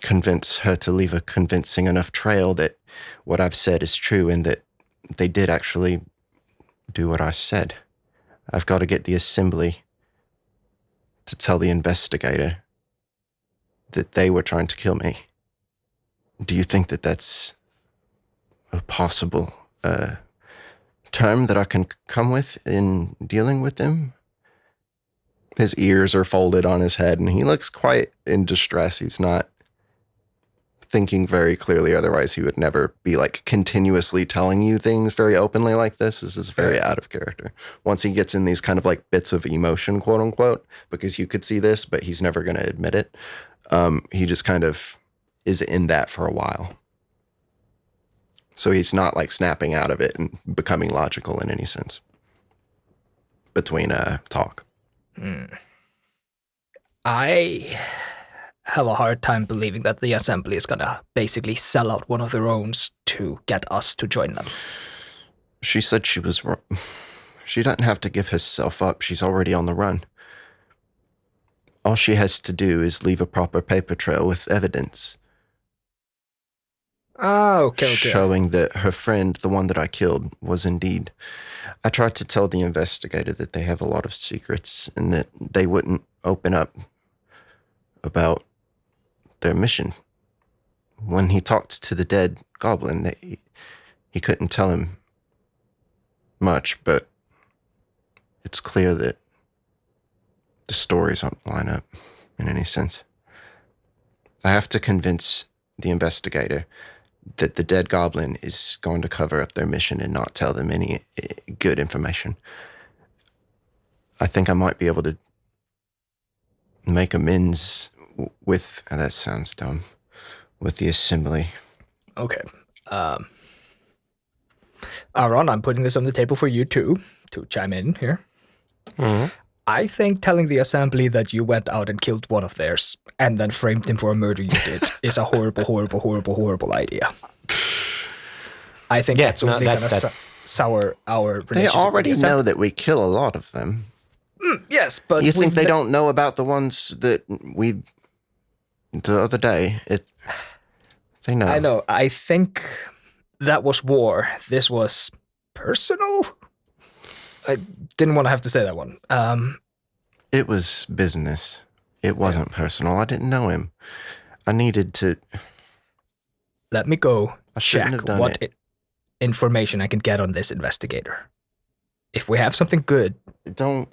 convince her to leave a convincing enough trail that what I've said is true and that they did actually do what I said. I've got to get the assembly to tell the investigator that they were trying to kill me. Do you think that that's a possible term that I can come with in dealing with them? His ears are folded on his head, and he looks quite in distress. He's not thinking very clearly, otherwise he would never be like continuously telling you things very openly like this. This is very out of character. Once he gets in these kind of like bits of emotion, quote unquote, because you could see this, but he's never going to admit it. He just kind of is in that for a while. So he's not like snapping out of it and becoming logical in any sense between talk. I have a hard time believing that the assembly is gonna basically sell out one of their own to get us to join them. She said she was wrong. She doesn't have to give herself up. She's already on the run. All she has to do is leave a proper paper trail with evidence. Okay. Showing that her friend, the one that I killed, was indeed. I tried to tell the investigator that they have a lot of secrets and that they wouldn't open up about their mission. When he talked to the dead goblin, he couldn't tell him much, but it's clear that the stories don't line up in any sense. I have to convince the investigator that the dead goblin is going to cover up their mission and not tell them any good information. I think I might be able to make amends with, that sounds dumb, with the assembly. Okay. Arawn, I'm putting this on the table for you too, to chime in here. Mm-hmm. I think telling the assembly that you went out and killed one of theirs and then framed him for a murder you did is a horrible idea. I think that's only going to sour our relationship. They already know that we kill a lot of them. Yes, but you think they don't know about the ones that we the other day? They know. I know. I think that was war. This was personal. I didn't want to have to say that one. It was business. It wasn't personal. I didn't know him. I needed to. Let me go shouldn't check have done what it. Information I can get on this investigator. If we have something good, Don't.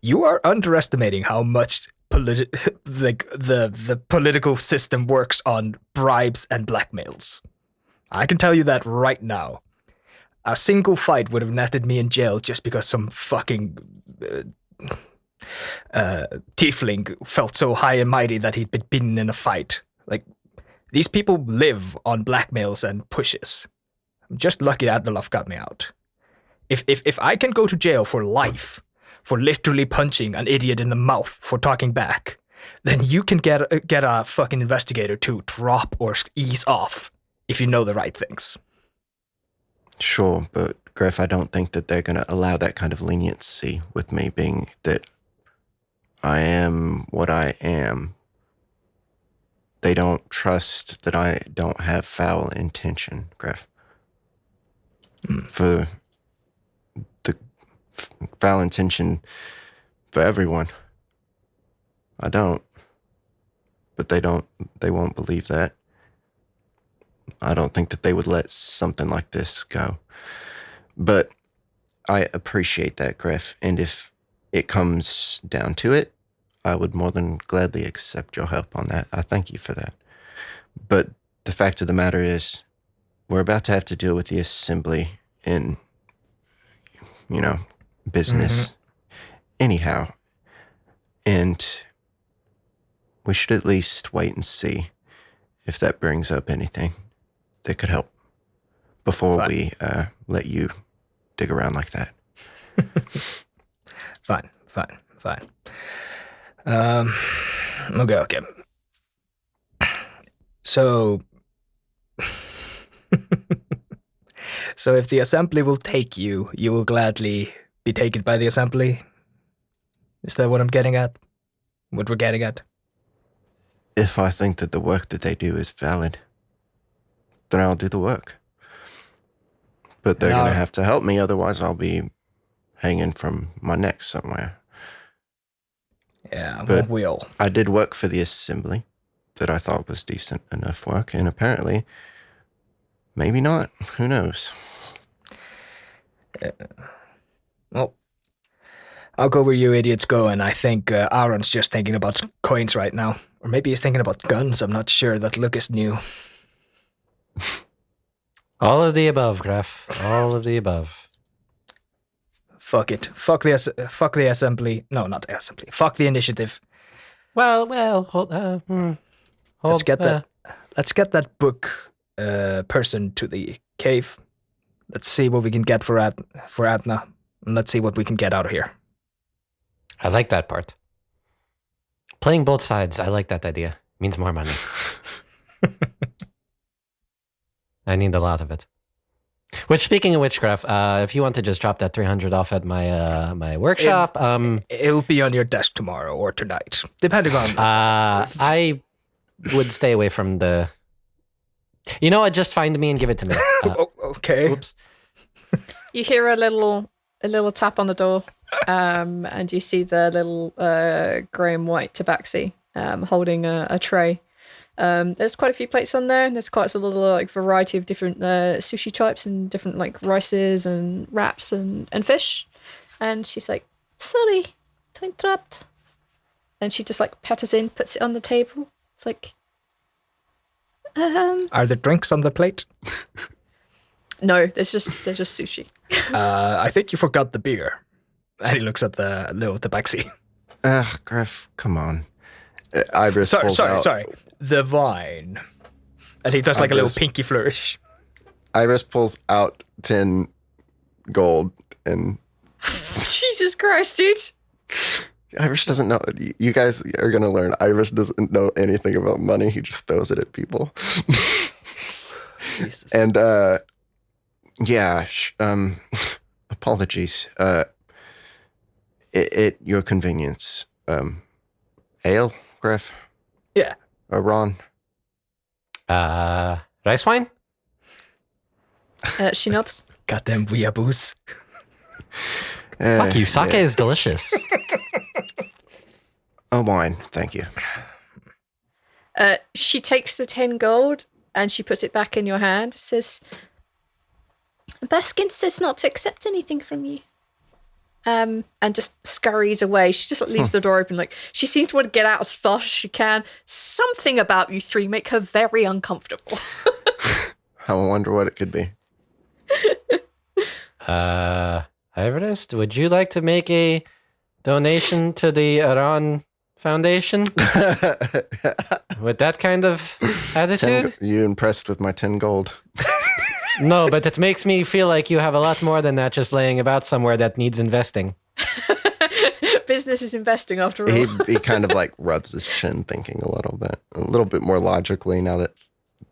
you are underestimating how much the political system works on bribes and blackmails. I can tell you that right now. A single fight would have netted me in jail just because some fucking tiefling felt so high and mighty that he'd been beaten in a fight. Like, these people live on blackmails and pushes. I'm just lucky Adnalov got me out. If I can go to jail for life, for literally punching an idiot in the mouth for talking back, then you can get a fucking investigator to drop or ease off if you know the right things. Sure, but Greff, I don't think that they're going to allow that kind of leniency with me being that I am what I am. They don't trust that I don't have foul intention, Greff. For the foul intention for everyone. I don't. But they won't believe that. I don't think that they would let something like this go. But I appreciate that, Greff, and if it comes down to it, I would more than gladly accept your help on that. I thank you for that. But the fact of the matter is, we're about to have to deal with the assembly in, business anyhow. And we should at least wait and see if that brings up anything that could help before we let you dig around like that. Fine. Okay. So if the assembly will take you, you will gladly be taken by the assembly? Is that what I'm getting at? What we're getting at? If I think that the work that they do is valid, then I'll do the work. But they're going to have to help me, otherwise I'll be hanging from my neck somewhere. Yeah, but we'll. I did work for the assembly that I thought was decent enough work, and apparently, maybe not. Who knows? Well, I'll go where you idiots go, and I think Arawn's just thinking about coins right now. Or maybe he's thinking about guns, I'm not sure. That Lucas knew. All of the above, Greff. All of the above. Fuck it. Fuck the assembly. No, not the assembly. Fuck the initiative. Well, hold, Let's get that book person to the cave. Let's see what we can get for Adna, and let's see what we can get out of here. I like that part. Playing both sides, I like that idea. Means more money. I need a lot of it. Which, speaking of witchcraft, if you want to just drop that 300 off at my my workshop, it'll be on your desk tomorrow or tonight, depending on. I would stay away from the. You know what? Just find me and give it to me. Okay. Oops. You hear a little tap on the door, and you see the little grey and white tabaxi holding a tray. There's quite a few plates on there. There's quite a little variety of different sushi types and different rices and wraps and fish. And she's like, "Sorry to interrupt." And she just patters in, puts it on the table. It's like, Are there drinks on the plate? No, there's just sushi. I think you forgot the beer. And he looks at the little tabaxi. Greff, come on. Ivoris pulls out. Sorry. The wine. And he does a little pinky flourish. Ivoris pulls out 10 gold and... Jesus Christ, dude. Ivoris doesn't know. You guys are going to learn. Ivoris doesn't know anything about money. He just throws it at people. Jesus. And, apologies. At your convenience. Ale, Greff? Yeah. Arawn? Rice wine? She nods. Goddamn weeaboos. Fuck you, sake is delicious. A wine, thank you. She takes the 10 gold and she puts it back in your hand. Says, "Baskin says not to accept anything from you." And just scurries away. She just leaves the door open. She seems to want to get out as fast as she can. Something about you three make her very uncomfortable. I wonder what it could be. Ivoris, would you like to make a donation to the Arawn Foundation with that kind of attitude? You impressed with my 10 gold? No, but it makes me feel like you have a lot more than that just laying about somewhere that needs investing. Business is investing after all. He kind of like rubs his chin, thinking a little bit more logically now that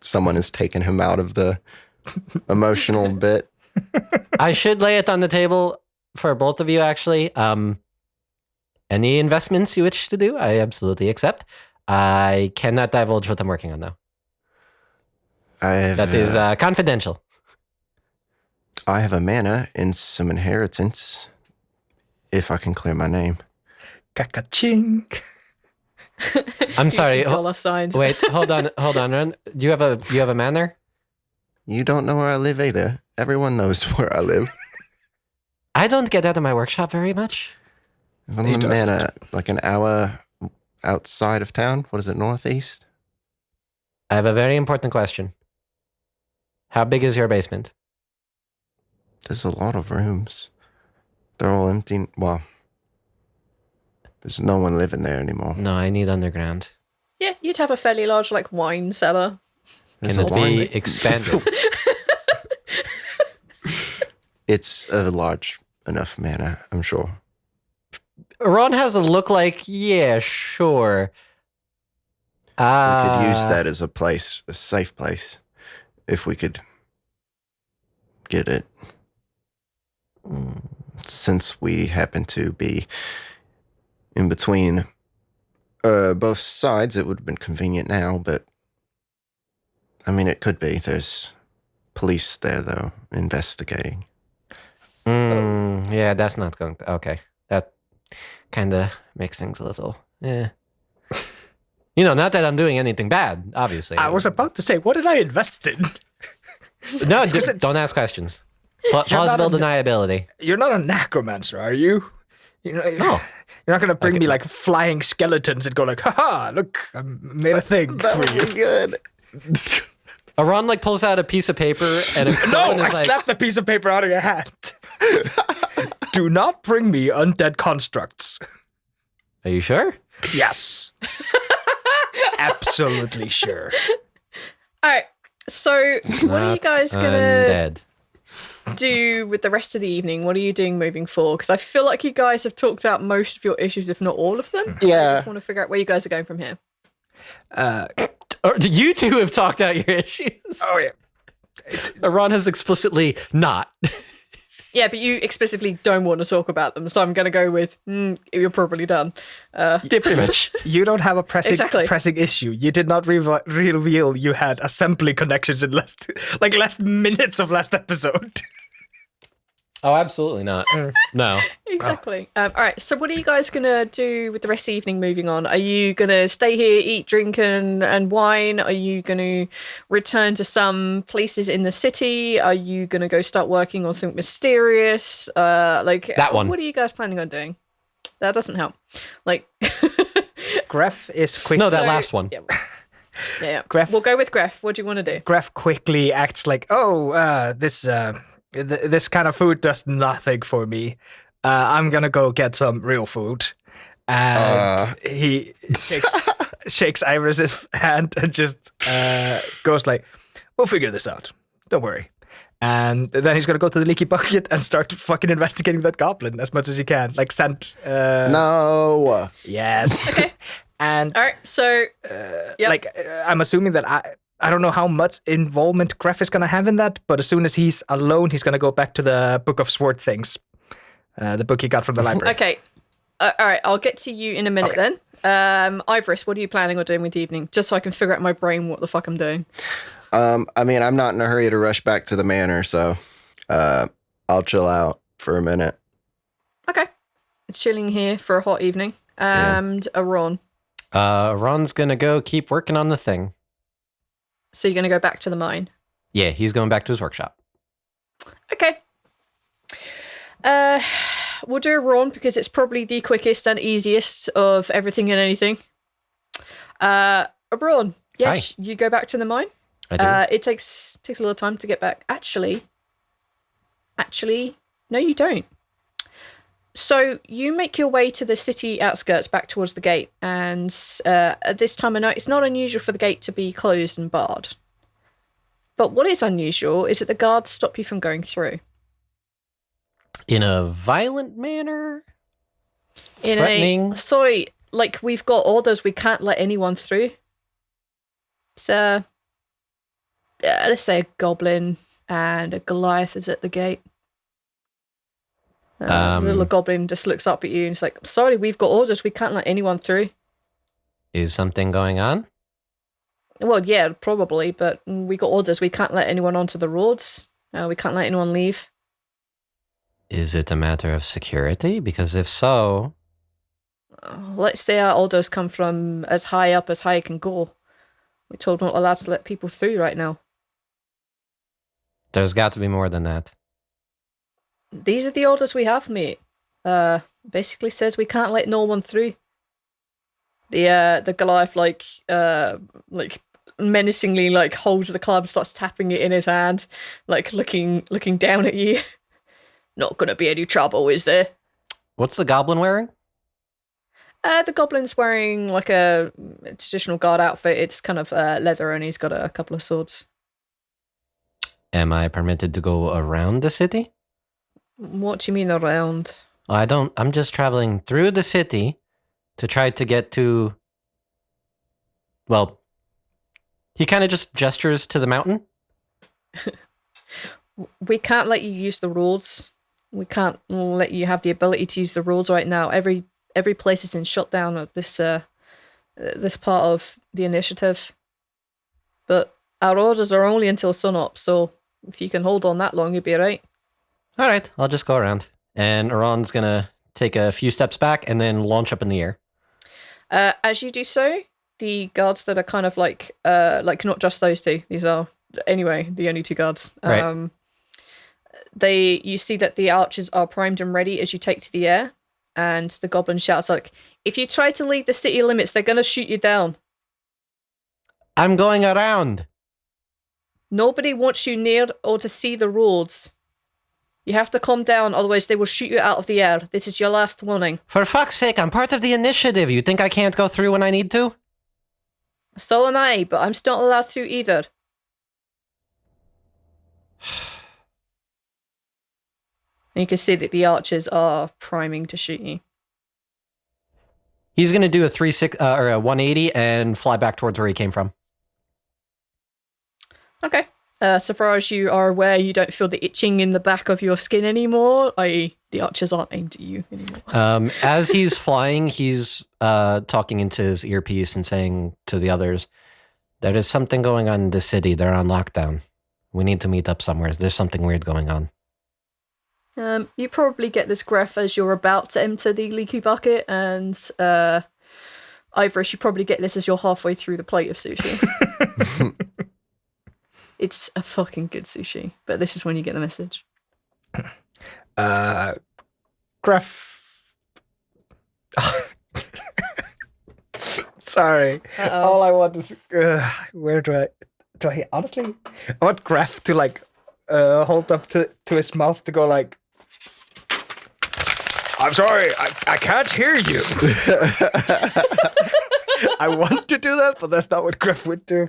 someone has taken him out of the emotional bit. I should lay it on the table for both of you, actually. Any investments you wish to do, I absolutely accept. I cannot divulge what I'm working on, though. That is confidential. I have a manor and some inheritance, if I can clear my name. Ka-ka-ching. I'm sorry. Dollar signs. Wait, hold on, Ron. Do you have a manor? You don't know where I live either. Everyone knows where I live. I don't get out of my workshop very much. I'm on the manor, like an hour outside of town. What is it, northeast? I have a very important question. How big is your basement? There's a lot of rooms. They're all empty. Well, there's no one living there anymore. No, I need underground. Yeah, you'd have a fairly large like wine cellar. There's Can a it be wine- expanded? It's a large enough manor, I'm sure. Ron has a look like, yeah, sure. We could use that as a safe place, if we could get it. Since we happen to be in between both sides, it would have been convenient now, but I mean, it could be. There's police there, though, investigating. Yeah, that's not going to... Okay. That kind of makes things a little... Yeah. Not that I'm doing anything bad, obviously. I was about to say, what did I invest in? No, Because don't ask questions. not Plausible a- deniability. You're not a necromancer, are you? No. You're not going to bring Okay. me like flying skeletons and go like, haha, look, I made a thing That for would you. be good. Ron like pulls out a piece of paper and a No, and I is like, slapped the piece of paper out of your hand. Do not bring me undead constructs. Are you sure? Yes. Absolutely sure. All right. So, what are you Not guys gonna undead. do with the rest of the evening? What are you doing moving forward? Because I feel like you guys have talked out most of your issues, if not all of them. I Yeah. just want to figure out where you guys are going from here. Or you two have talked out your issues. Oh, yeah. Ron has explicitly not. Yeah, but you explicitly don't want to talk about them, so I'm going to go with you're probably done. Yeah, pretty much. You don't have a Exactly. pressing issue. You did not reveal you had assembly connections in last minutes of last episode. Oh, absolutely not. No. Exactly. All right. So, what are you guys gonna do with the rest of the evening? Moving on, are you gonna stay here, eat, drink, and wine? Are you gonna return to some places in the city? Are you gonna go start working on something mysterious? That one. What are you guys planning on doing? That doesn't help. Like, Greff is quick. No, that last one. yeah. Yeah. Greff- We'll go with Greff. What do you want to do? Greff quickly acts like, this kind of food does nothing for me. I'm gonna go get some real food. And he shakes Ivoris's hand and just goes like, we'll figure this out. Don't worry. And then he's gonna go to the leaky bucket and start fucking investigating that goblin as much as he can. Like send No. Yes. Okay. And All right. So, yep. I'm assuming that I don't know how much involvement Greff is going to have in that, but as soon as he's alone, he's going to go back to the Book of Sword things, the book he got from the library. Okay. All right. I'll get to you in a minute then. Ivoris, what are you planning on doing with the evening? Just so I can figure out in my brain what the fuck I'm doing. I mean, I'm not in a hurry to rush back to the manor, so I'll chill out for a minute. Okay. Chilling here for a hot evening. And Arawn. Ron's gonna go keep working on the thing. So you're going to go back to the mine? Yeah, he's going back to his workshop. Okay. We'll do Arawn because it's probably the quickest and easiest of everything and anything. Arawn, yes, Hi. you go back to the mine. I do. It takes a little time to get back. Actually, No, you don't. So you make your way to the city outskirts back towards the gate, and at this time of night, it's not unusual for the gate to be closed and barred. But what is unusual is that the guards stop you from going through. In a violent manner? Threatening? Sorry, like, we've got orders, we can't let anyone through. It's, let's say a goblin and a Goliath is at the gate. The little goblin just looks up at you and it's like, sorry, we've got orders, we can't let anyone through. Is something going on? Well, yeah, probably, but we got orders, we can't let anyone onto the roads. We can't let anyone leave. Is it a matter of security? Because if so... let's say our orders come from as high up as high can go. We're told we're not allowed to let people through right now. There's got to be more than that. These are the orders we have, mate. Basically says we can't let no one through. The Goliath like menacingly like holds the club, starts tapping it in his hand, like looking down at you. Not gonna be any trouble, is there? What's the goblin wearing? The goblin's wearing like a traditional guard outfit. It's kind of leather, and he's got a couple of swords. Am I permitted to go around the city? What do you mean around? I'm just traveling through the city to try to get to... Well, he kind of just gestures to the mountain. We can't let you use the roads. We can't let you have the ability to use the roads right now. Every place is in shutdown at this part of the initiative. But our orders are only until sunup, so if you can hold on that long, you'll be right. All right, I'll just go around. And Arawn's going to take a few steps back and then launch up in the air. As you do so, the guards that are kind of like not just those two, these are, anyway, the only two guards. Right. You see that the archers are primed and ready as you take to the air, and the goblin shouts like, if you try to leave the city limits, they're going to shoot you down. I'm going around. Nobody wants you near or to see the roads. You have to calm down, otherwise they will shoot you out of the air. This is your last warning. For fuck's sake, I'm part of the initiative. You think I can't go through when I need to? So am I, but I'm still not allowed to either. And you can see that the archers are priming to shoot you. He's going to do a 180 and fly back towards where he came from. Okay. So far as you are aware, you don't feel the itching in the back of your skin anymore, i.e. the archers aren't aimed at you anymore. As he's flying, he's talking into his earpiece and saying to the others, there is something going on in the city. They're on lockdown. We need to meet up somewhere. There's something weird going on. You probably get this, Greff, as you're about to enter the leaky bucket, and Ivoris, you probably get this as you're halfway through the plate of sushi. It's a fucking good sushi, but this is when you get the message. Greff. Sorry. Uh-oh. All I want is where do I honestly? I want Greff to like hold up to his mouth to go like, I'm sorry, I can't hear you. I want to do that, but that's not what Greff would do.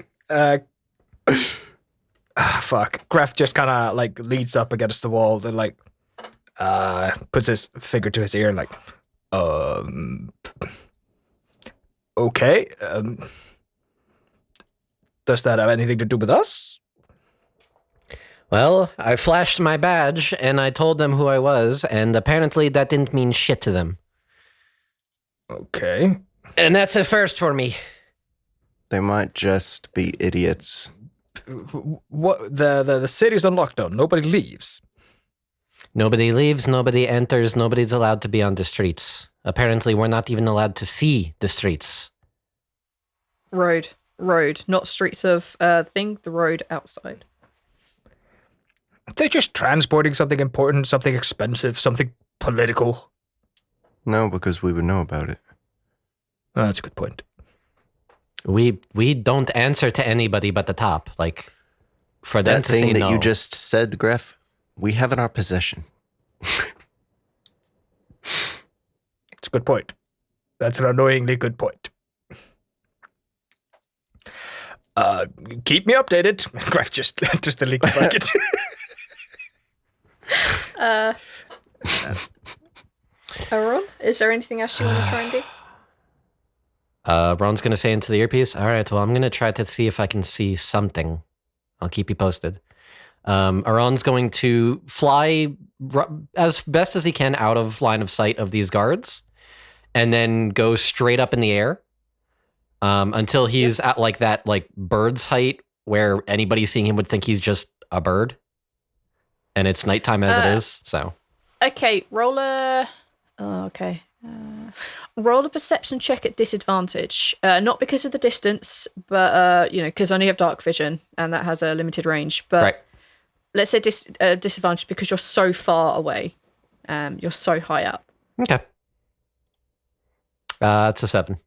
Fuck. Greff just kind of like leans up against the wall and like puts his finger to his ear and like, okay. Does that have anything to do with us? Well, I flashed my badge and I told them who I was, and apparently that didn't mean shit to them. Okay. And that's a first for me. They might just be idiots. What the city's on lockdown. Nobody leaves. Nobody leaves, nobody enters, nobody's allowed to be on the streets. Apparently, we're not even allowed to see the streets. Road, not streets of thing. The road outside. They're just transporting something important, something expensive, something political. No, because we would know about it. Oh, that's a good point. We don't answer to anybody but the top. Like, for them That to say thing that no. you just said, Greff, we have in our possession. It's a good point. That's an annoyingly good point. Keep me updated. Greff just the leaky bucket. Arawn, is there anything else you want to try and do? Ron's going to say into the earpiece, all right, well, I'm going to try to see if I can see something. I'll keep you posted. Arawn's going to fly as best as he can out of line of sight of these guards and then go straight up in the air until he's at like that like bird's height where anybody seeing him would think he's just a bird. And it's nighttime as it is, so. Okay, roll a perception check at disadvantage. Not because of the distance, but because I only have dark vision and that has a limited range. But Right. let's say disadvantage because you're so far away. You're so high up. Okay. It's a 7.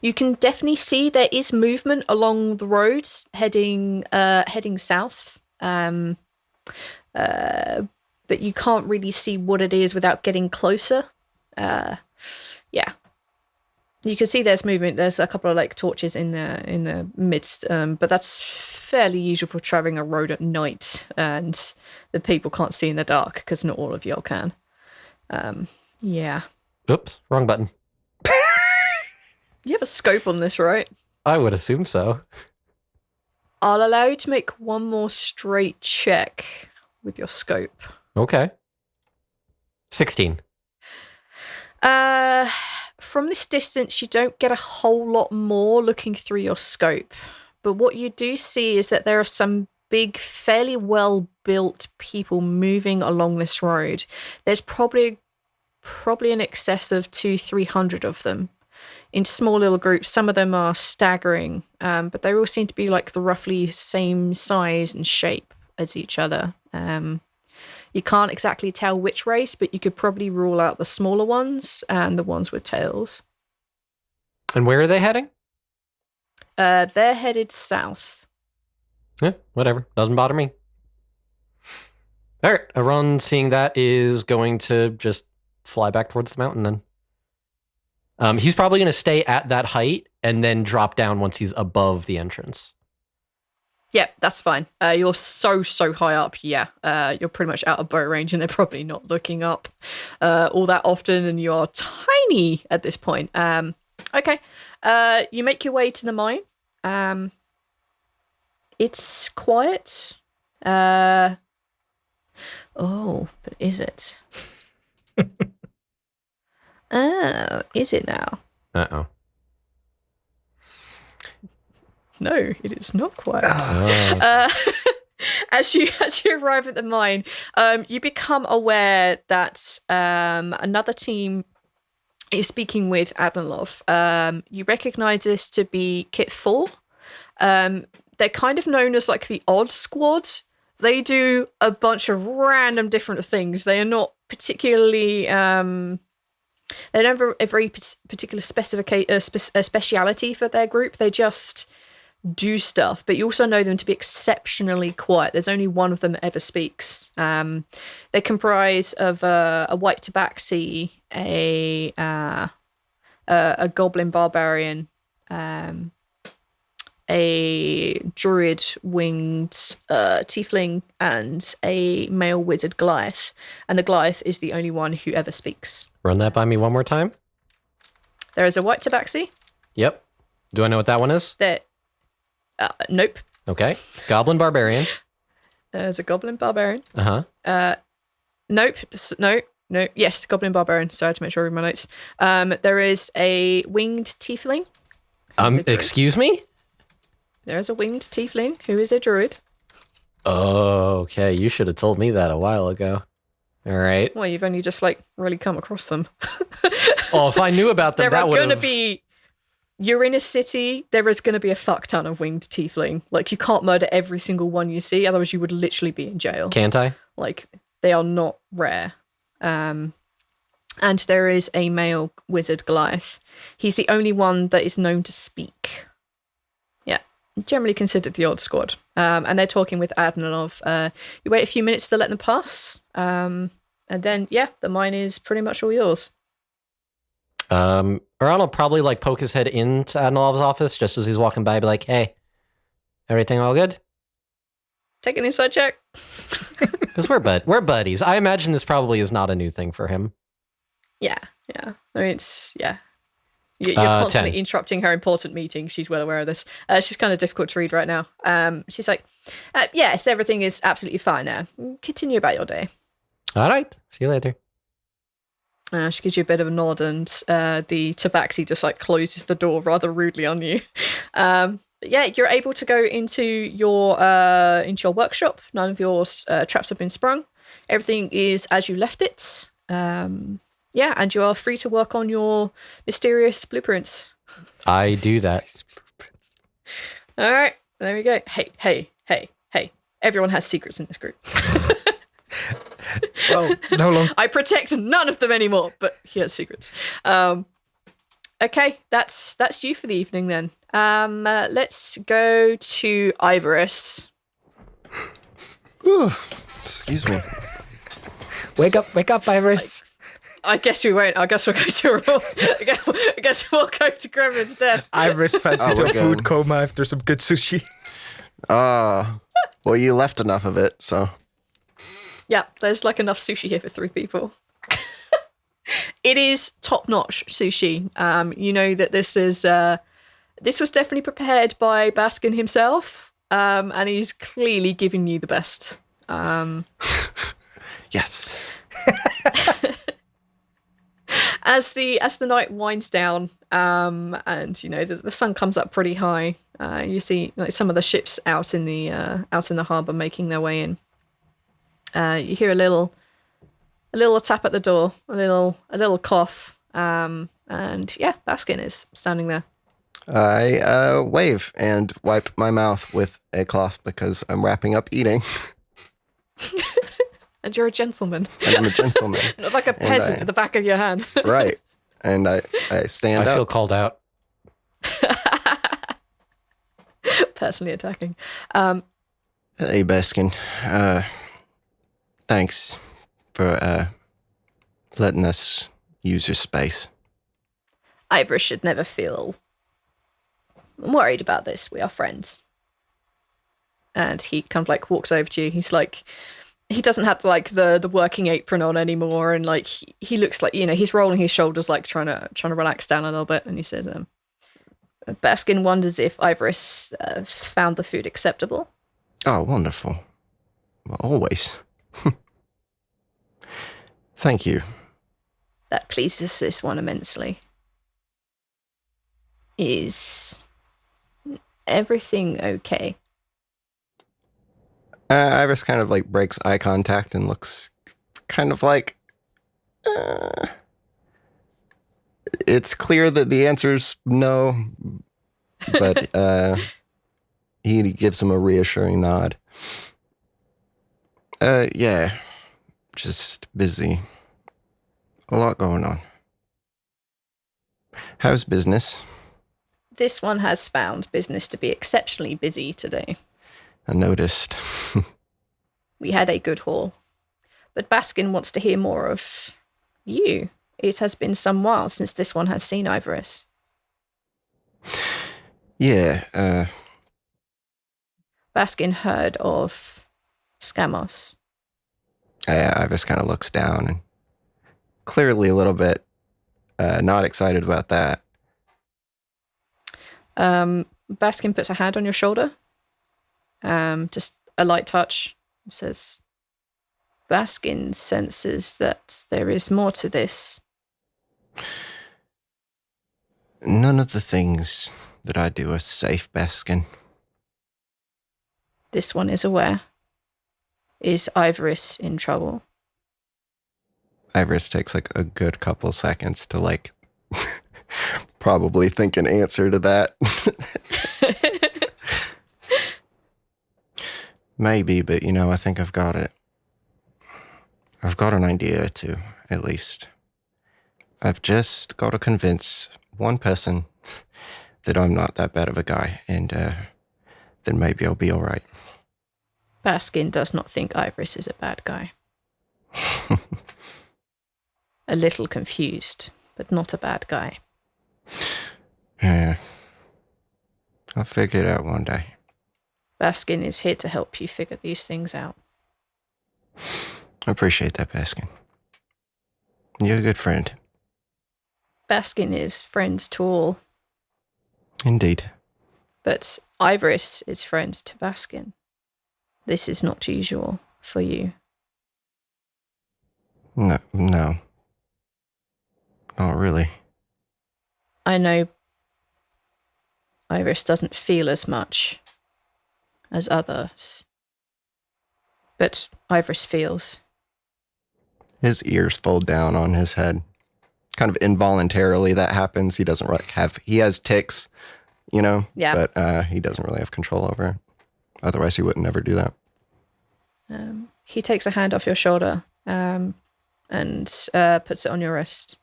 You can definitely see there is movement along the roads heading south. But you can't really see what it is without getting closer. Yeah. You can see there's movement. There's a couple of like torches in the midst, but that's fairly usual for traveling a road at night, and the people can't see in the dark because not all of y'all can. Yeah. Oops, wrong button. You have a scope on this, right? I would assume so. I'll allow you to make one more straight check with your scope. Okay. 16. From this distance, you don't get a whole lot more looking through your scope. But what you do see is that there are some big, fairly well-built people moving along this road. There's probably in excess of 200-300 of them in small little groups. Some of them are staggering, but they all seem to be like the roughly same size and shape as each other. You can't exactly tell which race, but you could probably rule out the smaller ones and the ones with tails. And where are they heading? They're headed south. Yeah, whatever. Doesn't bother me. All right. Arawn, seeing that, is going to just fly back towards the mountain then. He's probably going to stay at that height and then drop down once he's above the entrance. Yeah, that's fine. You're so high up. Yeah, you're pretty much out of bow range, and they're probably not looking up all that often. And you are tiny at this point. Okay, you make your way to the mine. It's quiet. Oh, but is it? Oh, is it now? Uh-oh. No, it is not quiet. Oh. As you arrive at the mine, you become aware that another team is speaking with Adnalov. You recognize this to be Kit 4. They're kind of known as like the odd squad. They do a bunch of random different things. They are not particularly... they don't have a very particular speciality for their group. They just do stuff, but you also know them to be exceptionally quiet. There's only one of them that ever speaks. They comprise of a white tabaxi, a goblin barbarian, a druid winged tiefling, and a male wizard Goliath. And the Goliath is the only one who ever speaks. Run that by me one more time. There is a white tabaxi. Yep. Do I know what that one is? Nope. Okay. Goblin barbarian. There's a goblin barbarian. Uh-huh. Nope. No. Yes, goblin barbarian. Sorry, I had to make sure I read my notes. There is a winged tiefling. Excuse me? There is a winged tiefling who is a druid. Oh, okay. You should have told me that a while ago. All right. Well, you've only just like really come across them. Oh, if I knew about them, that would have... There are going to be... You're in a city, there is going to be a fuck ton of winged tiefling. Like, you can't murder every single one you see, otherwise you would literally be in jail. Can't I? Like, they are not rare. And there is a male wizard Goliath. He's the only one that is known to speak. Yeah. generally considered the odd squad. And they're talking with Adnanov. You wait a few minutes to let them pass. And then, the mine is pretty much all yours. Arawn will probably like poke his head into Adnalov's office just as he's walking by, be like, "Hey, everything all good?" Take an inside check. Because we're buddies. I imagine this probably is not a new thing for him. Yeah. I mean, it's, You're constantly 10. interrupting her important meetings. She's well aware of this. She's kind of difficult to read right now. She's like, yes, everything is absolutely fine now. Continue about your day. All right. See you later. She gives you a bit of a nod, and the tabaxi just like closes the door rather rudely on you. You're able to go into your workshop. None of your traps have been sprung. Everything is as you left it. And you are free to work on your mysterious blueprints. I do that. All right, there we go. Hey. Everyone has secrets in this group. Well, no longer. I protect none of them anymore, but he has secrets. Okay, that's you for the evening then. Let's go to Ivoris. Excuse me. Wake up, Ivoris. I guess we won't. I guess we'll go to Arawn. I guess we'll go to Greff instead. Ivoris fell into we're a food going. coma after some good sushi. Well, you left enough of it, so. Yeah, there's like enough sushi here for 3 people. It is top-notch sushi. You know that this was definitely prepared by Baskin himself, and he's clearly giving you the best. Yes. As the night winds down, and you know the sun comes up pretty high, you see like some of the ships out in the harbour making their way in. You hear a little tap at the door, a little cough, and Baskin is standing there. I wave and wipe my mouth with a cloth because I'm wrapping up eating. And you're a gentleman. And I'm a gentleman. Not like a peasant at the back of your hand. Right. And I stand I up. feel called out. Personally attacking. Hey, Baskin. Thanks for letting us use your space. Ivoris should never feel worried about this. We are friends. And he kind of like walks over to you. He's like, he doesn't have like the working apron on anymore, and like he looks like, you know, he's rolling his shoulders, like trying to relax down a little bit. And he says, Baskin wonders if Ivoris found the food acceptable. Oh, wonderful. Well, always. Thank you. That pleases this one immensely. Is everything okay? Iris kind of like breaks eye contact and looks kind of like, it's clear that the answer's no, but he gives him a reassuring nod. Yeah, just busy. A lot going on. How's business? This one has found business to be exceptionally busy today. I noticed. We had a good haul. But Baskin wants to hear more of you. It has been some while since this one has seen Ivoris. Yeah, Baskin heard of Scamos. Iris kind of looks down and clearly a little bit not excited about that. Baskin puts a hand on your shoulder. Just a light touch. Says, Baskin senses that there is more to this. None of the things that I do are safe, Baskin. This one is aware. Is Ivoris in trouble? Iris takes like a good couple seconds to like probably think an answer to that. Maybe, but you know, I think I've got it. I've got an idea or two, at least. I've just got to convince one person that I'm not that bad of a guy, and then maybe I'll be all right. Baskin does not think Ivoris is a bad guy. A little confused, but not a bad guy. Yeah. I'll figure it out one day. Baskin is here to help you figure these things out. I appreciate that, Baskin. You're a good friend. Baskin is friend to all, Indeed. but Ivoris is friend to Baskin. This is not usual for you. No. Not really. I know Ivoris doesn't feel as much as others, but Ivoris feels. His ears fold down on his head. Kind of involuntarily that happens. He doesn't he has tics, Yeah. but he doesn't really have control over it. Otherwise, he would never do that. He takes a hand off your shoulder and puts it on your wrist.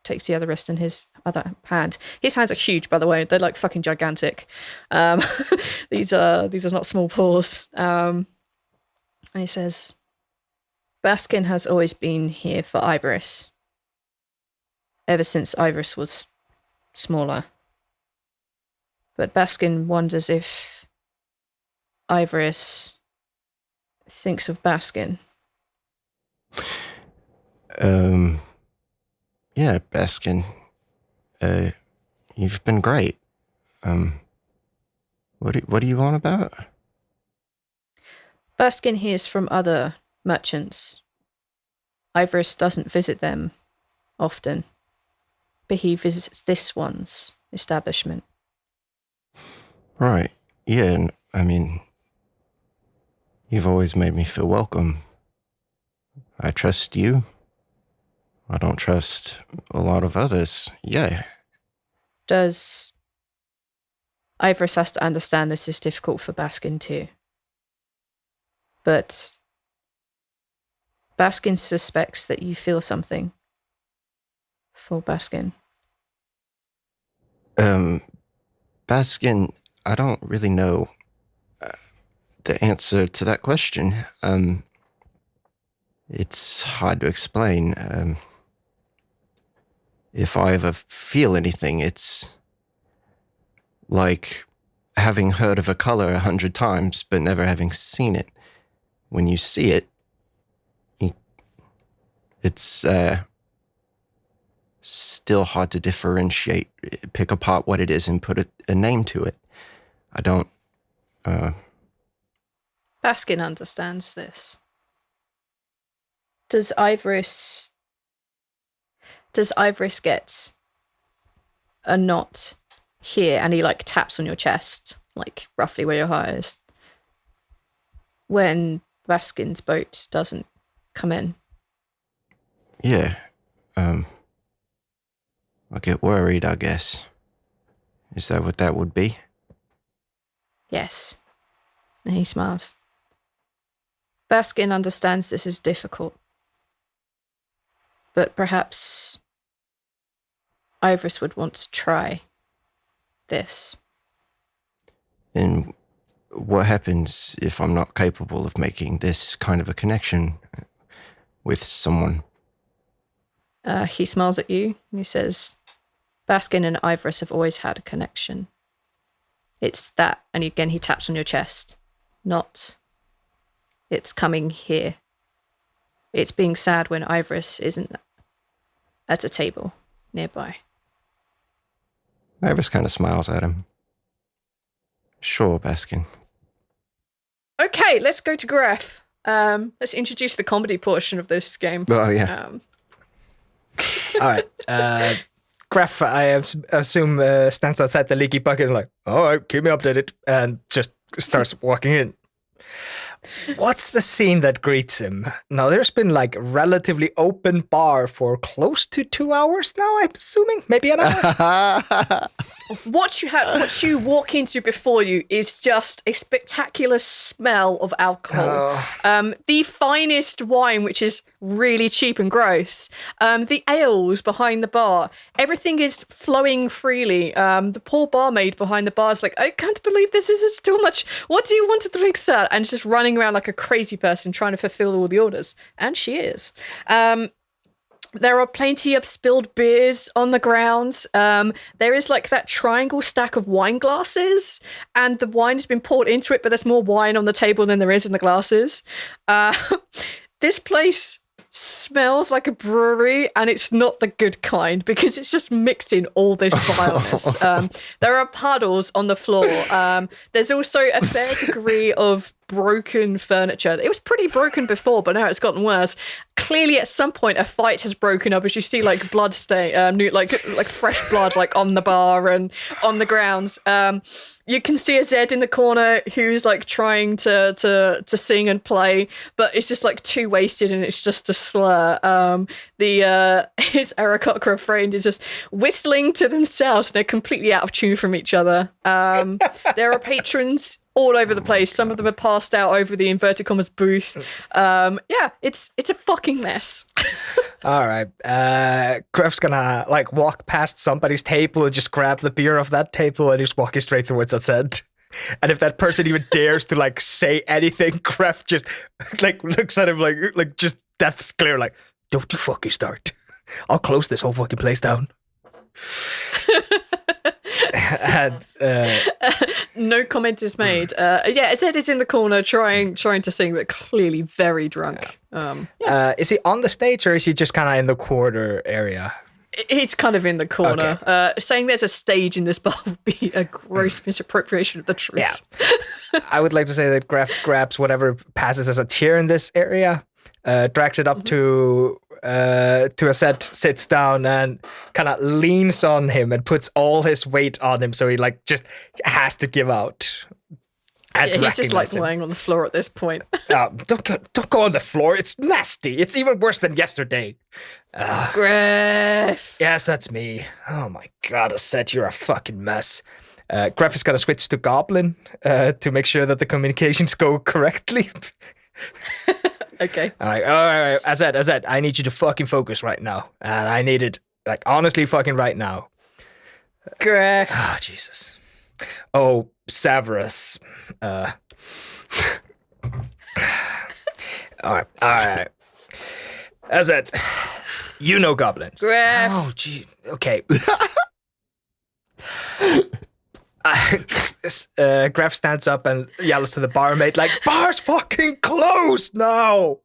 Takes the other wrist in his other hand. His hands are huge, by the way. They're like fucking gigantic. These are not small paws. And he says, Baskin has always been here for Ivoris. Ever since Ivoris was smaller. But Baskin wonders if Ivoris thinks of Baskin. Yeah, Baskin. You've been great. What do you want about? Baskin hears from other merchants. Ivoris doesn't visit them often, but he visits this one's establishment. Right. Yeah, and I mean, you've always made me feel welcome. I trust you. I don't trust a lot of others. Yeah. Does Ivoris has to understand this is difficult for Baskin too. But Baskin suspects that you feel something for Baskin. Baskin, I don't really know the answer to that question. It's hard to explain. If I ever feel anything, it's like having heard of a color 100 times, but never having seen it. When you see it, it's still hard to differentiate, pick apart what it is and put a name to it. I don't... Baskin understands this. Does Ivoris get a knot here? And he like taps on your chest, like roughly where your heart is, when Baskin's boat doesn't come in. Yeah. I get worried, I guess. Is that what that would be? Yes. And he smiles. Baskin understands this is difficult. But perhaps Ivoris would want to try this. And what happens if I'm not capable of making this kind of a connection with someone? He smiles at you and he says, Baskin and Ivoris have always had a connection. It's that, and again he taps on your chest. Not, it's coming here. It's being sad when Ivoris isn't at a table nearby. Iris kind of smiles at him. Sure, Baskin. Okay, let's go to Greff. Let's introduce the comedy portion of this game. Oh, yeah. All right. Greff, I assume, stands outside the leaky bucket and like, all right, keep me updated, and just starts walking in. What's the scene that greets him? Now, there's been like relatively open bar for close to 2 hours now, I'm assuming. Maybe an hour? What you walk into before you is just a spectacular smell of alcohol. The finest wine, which is really cheap and gross. The ales behind the bar. Everything is flowing freely. The poor barmaid behind the bar is like, I can't believe this is too much. What do you want to drink, sir? And just running around like a crazy person trying to fulfill all the orders. And she is. There are plenty of spilled beers on the ground. There is like that triangle stack of wine glasses, and the wine has been poured into it, but there's more wine on the table than there is in the glasses. This place smells like a brewery, and it's not the good kind because it's just mixed in all this vileness. There are puddles on the floor. There's also a fair degree of broken furniture. It was pretty broken before, but now it's gotten worse. Clearly, at some point, a fight has broken up as you see like blood stain, like fresh blood, like on the bar and on the grounds. You can see a Zed in the corner who's like trying to sing and play, but it's just like too wasted and it's just a slur. His Aarakocra friend is just whistling to themselves and they're completely out of tune from each other. There are patrons all over the place. Some of them are passed out over the inverted commas booth. It's a fucking mess. All right. Greff's gonna like walk past somebody's table and just grab the beer off that table and just walking straight towards that set. And if that person even dares to like say anything, Greff just like looks at him like just death's glare, like, don't you fucking start. I'll close this whole fucking place down. And, no comment is made. Zed is in the corner trying to sing, but clearly very drunk. Is he on the stage or is he just kind of in the corner area? He's kind of in the corner. Okay. Saying there's a stage in this bar would be a gross misappropriation of the truth. Yeah. I would like to say that Greff grabs whatever passes as a chair in this area, drags it up to a set, sits down and kind of leans on him and puts all his weight on him, so he like just has to give out. He's just like lying on the floor at this point. Don't go on the floor. It's nasty. It's even worse than yesterday. Greff. Yes, that's me. Oh my god, Aset, you're a fucking mess. Greff is gonna switch to Goblin to make sure that the communications go correctly. Okay. All right. Azet, I need you to fucking focus right now. And I need it, like, honestly fucking right now. Greff. Oh, Jesus. Oh, Severus. All right. Azet, you know goblins. Greff. Oh, gee. Okay. Greff stands up and yells to the barmaid, like, bar's fucking closed now!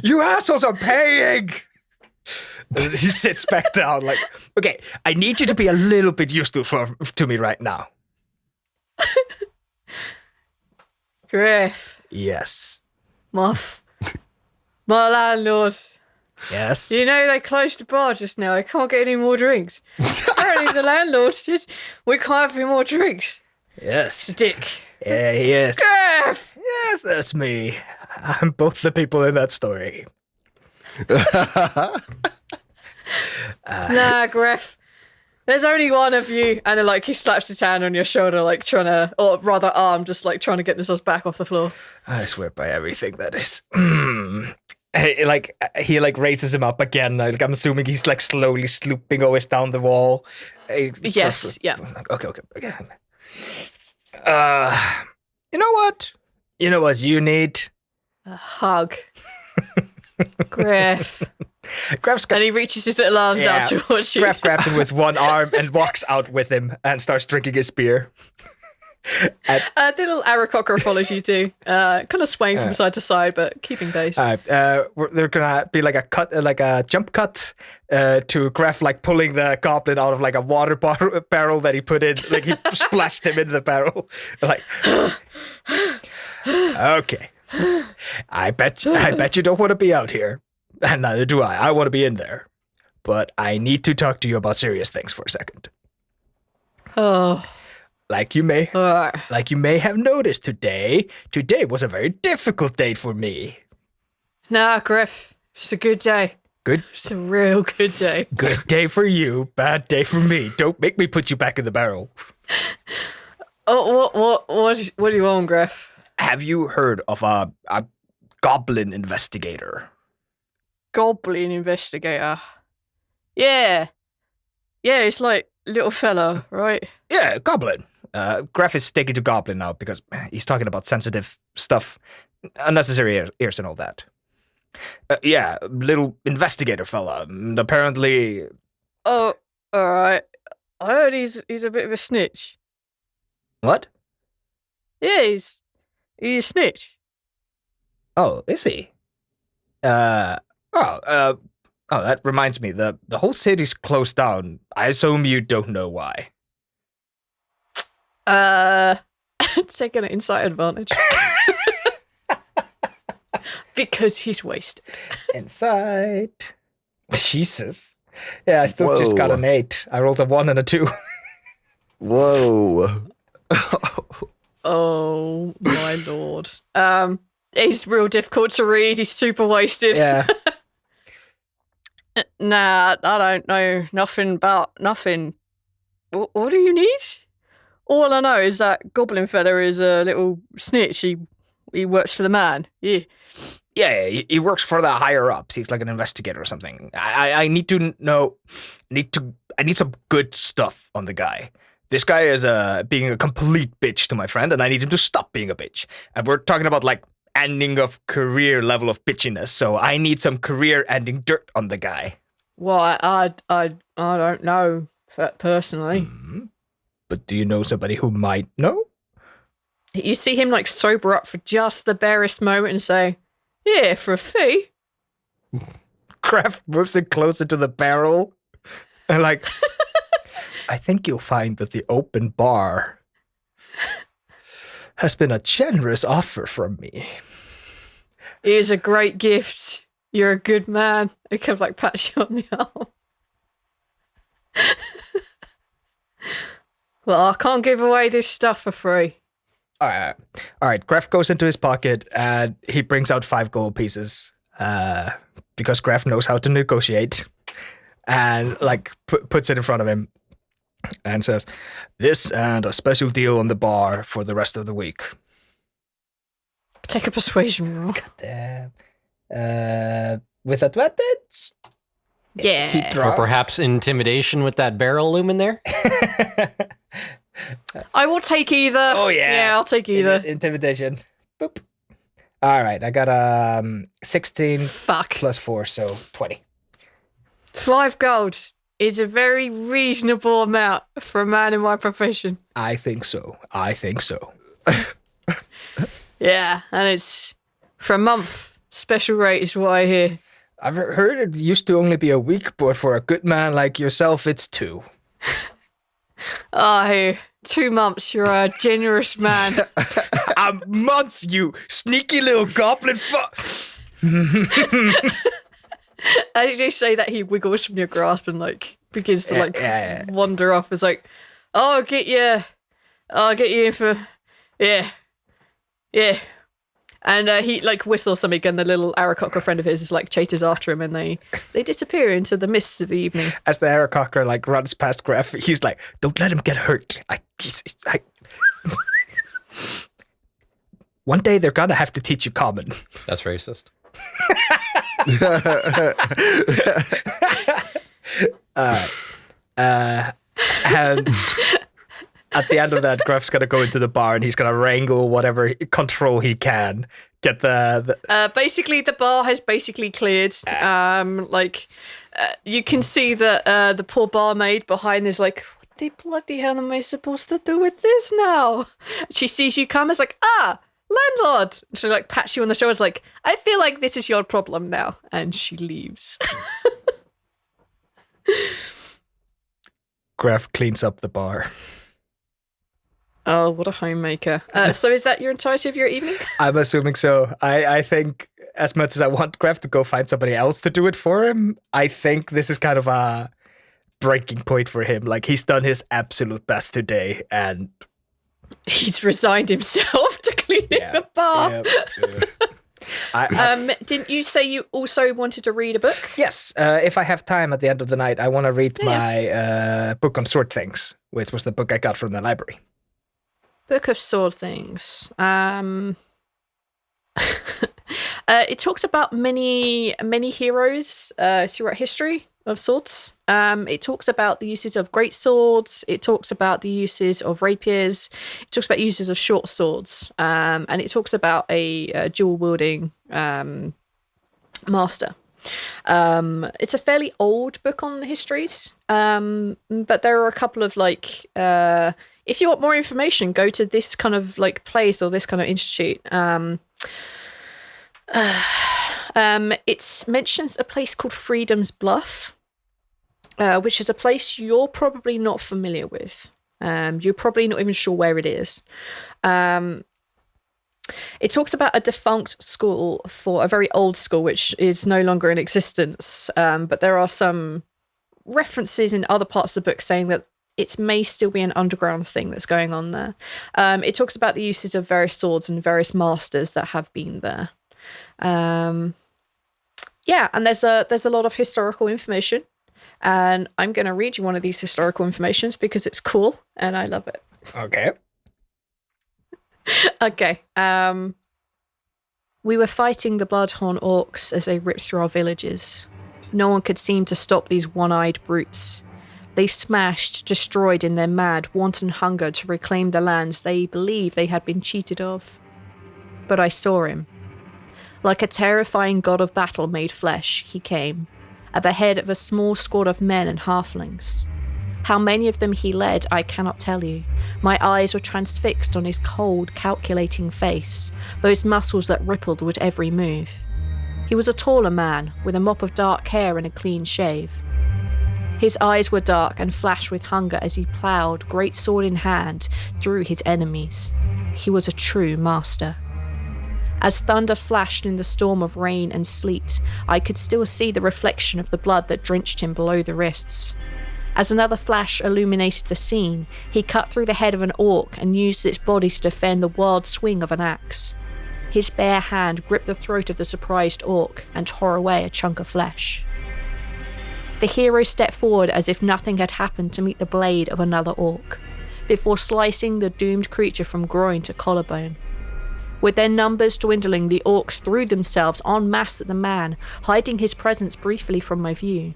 You assholes are paying! He sits back down, like, okay, I need you to be a little bit useful to me right now. Greff. Yes. My landlord. Yes. You know they closed the bar just now. I can't get any more drinks. Apparently the landlord said we can't have any more drinks. Yes. Dick. Yeah, he is. Greff! Yes, that's me. I'm both the people in that story. Nah, Greff. There's only one of you. And then, like, he slaps his hand on your shoulder, like, trying to, or rather arm, just, like, trying to get themselves back off the floor. I swear by everything that is. He raises him up again. Like, I'm assuming he's like slowly slooping always down the wall. Yes, yeah. Okay. You know what? You know what you need? A hug. Greff. And he reaches his little arms out towards you. Greff grabs him with one arm and walks out with him and starts drinking his beer. The little Aarakocra follows you too, kind of swaying from side to side, but keeping base. They're gonna be like a cut, like a jump cut to Greff, like pulling the goblin out of like a water barrel that he put in, like he splashed him into the barrel. Like, okay, I bet you don't want to be out here, and neither do I. I want to be in there, but I need to talk to you about serious things for a second. Oh. like you may have noticed today was a very difficult day for me. Nah, Greff, it's a good day. Good. It's a real good day. Good day for you, bad day for me. Don't make me put you back in the barrel. Oh, what do you want, Greff? Have you heard of a goblin investigator? Goblin investigator. Yeah, it's like little fella, right? Yeah, goblin. Greff is sticking to goblin now because he's talking about sensitive stuff, unnecessary ears and all that. Yeah, little investigator fella. Apparently. Oh, all right. I heard he's a bit of a snitch. What? Yeah, he's a snitch. Oh, is he? That reminds me. The whole city's closed down. I assume you don't know why. Take an insight advantage. Because he's wasted. Insight. Jesus. Yeah, I still just got an 8. I rolled a 1 and a 2. Whoa. Oh my lord. He's real difficult to read. He's super wasted. Yeah. Nah, I don't know nothing about nothing. What do you need? All I know is that Goblin fella is a little snitch. He works for the man. Yeah. Yeah, he works for the higher ups. He's like an investigator or something. I need to know. I need some good stuff on the guy. This guy is being a complete bitch to my friend, and I need him to stop being a bitch. And we're talking about like ending of career level of bitchiness. So I need some career ending dirt on the guy. Well, I don't know personally. But do you know somebody who might know? You see him like sober up for just the barest moment and say, "Yeah, for a fee." Greff moves it closer to the barrel, and like, I think you'll find that the open bar has been a generous offer from me. It is a great gift. You're a good man. I kind of like pat you on the arm. Well, I can't give away this stuff for free. All right. Greff goes into his pocket and he brings out 5 gold pieces because Greff knows how to negotiate, and like puts it in front of him and says, "This and a special deal on the bar for the rest of the week." Take a persuasion roll. Damn. With advantage? Yeah. Or perhaps intimidation with that barrel loom in there? I will take either. Oh, yeah. Yeah, I'll take either. Intimidation. Boop. All right, I got 16 Fuck. plus 4, so 20. 5 gold is a very reasonable amount for a man in my profession. I think so. Yeah, and it's for a month. Special rate is what I hear. I've heard it used to only be a week, but for a good man like yourself, it's 2. I hear 2 months. You're a generous man. A month, you sneaky little goblin fuck. As you say that, he wiggles from your grasp and like begins to wander off. It's like, oh, I'll get you in for, yeah. And he like whistles something, and the little Aarakocra friend of his is like chases after him, and they disappear into the mists of the evening. As the Aarakocra like runs past Greff, he's like, "Don't let him get hurt." One day they're gonna have to teach you common. That's racist. And at the end of that, Greff's gonna go into the bar and he's gonna wrangle whatever control he can. Get basically the bar has basically cleared. You can see that the poor barmaid behind is like, what the bloody hell am I supposed to do with this now? She sees you come, is like, landlord. She like pats you on the shoulder, is like, I feel like this is your problem now, and she leaves. Greff cleans up the bar. Oh, what a homemaker. So is that your entirety of your evening? I'm assuming so. I think as much as I want Greff to go find somebody else to do it for him, I think this is kind of a breaking point for him. Like, he's done his absolute best today, and He's resigned himself to cleaning the bar. Didn't you say you also wanted to read a book? Yes, if I have time at the end of the night, I want to read my book on sword things, which was the book I got from the library. Book of Sword Things. It talks about many heroes throughout history of swords. It talks about the uses of great swords. It talks about the uses of rapiers. It talks about uses of short swords. And it talks about a dual wielding master. It's a fairly old book on histories, but there are a couple of if you want more information, go to this kind of place or this kind of institute. It mentions a place called Freedom's Bluff, which is a place you're probably not familiar with. You're probably not even sure where it is. It talks about a defunct school for a very old school, which is no longer in existence. But there are some references in other parts of the book saying that it may still be an underground thing that's going on there. It talks about the uses of various swords and various masters that have been there. And there's a lot of historical information, and I'm going to read you one of these historical informations because it's cool and I love it. Okay. Okay. We were fighting the bloodhorn orcs as they ripped through our villages. No one could seem to stop these one-eyed brutes. They smashed, destroyed in their mad, wanton hunger to reclaim the lands they believed they had been cheated of. But I saw him. Like a terrifying god of battle made flesh, he came, at the head of a small squad of men and halflings. How many of them he led, I cannot tell you. My eyes were transfixed on his cold, calculating face, those muscles that rippled with every move. He was a taller man, with a mop of dark hair and a clean shave. His eyes were dark and flashed with hunger as he ploughed, great sword in hand, through his enemies. He was a true master. As thunder flashed in the storm of rain and sleet, I could still see the reflection of the blood that drenched him below the wrists. As another flash illuminated the scene, he cut through the head of an orc and used its body to defend the wild swing of an axe. His bare hand gripped the throat of the surprised orc and tore away a chunk of flesh. The hero stepped forward as if nothing had happened to meet the blade of another orc, before slicing the doomed creature from groin to collarbone. With their numbers dwindling, the orcs threw themselves en masse at the man, hiding his presence briefly from my view.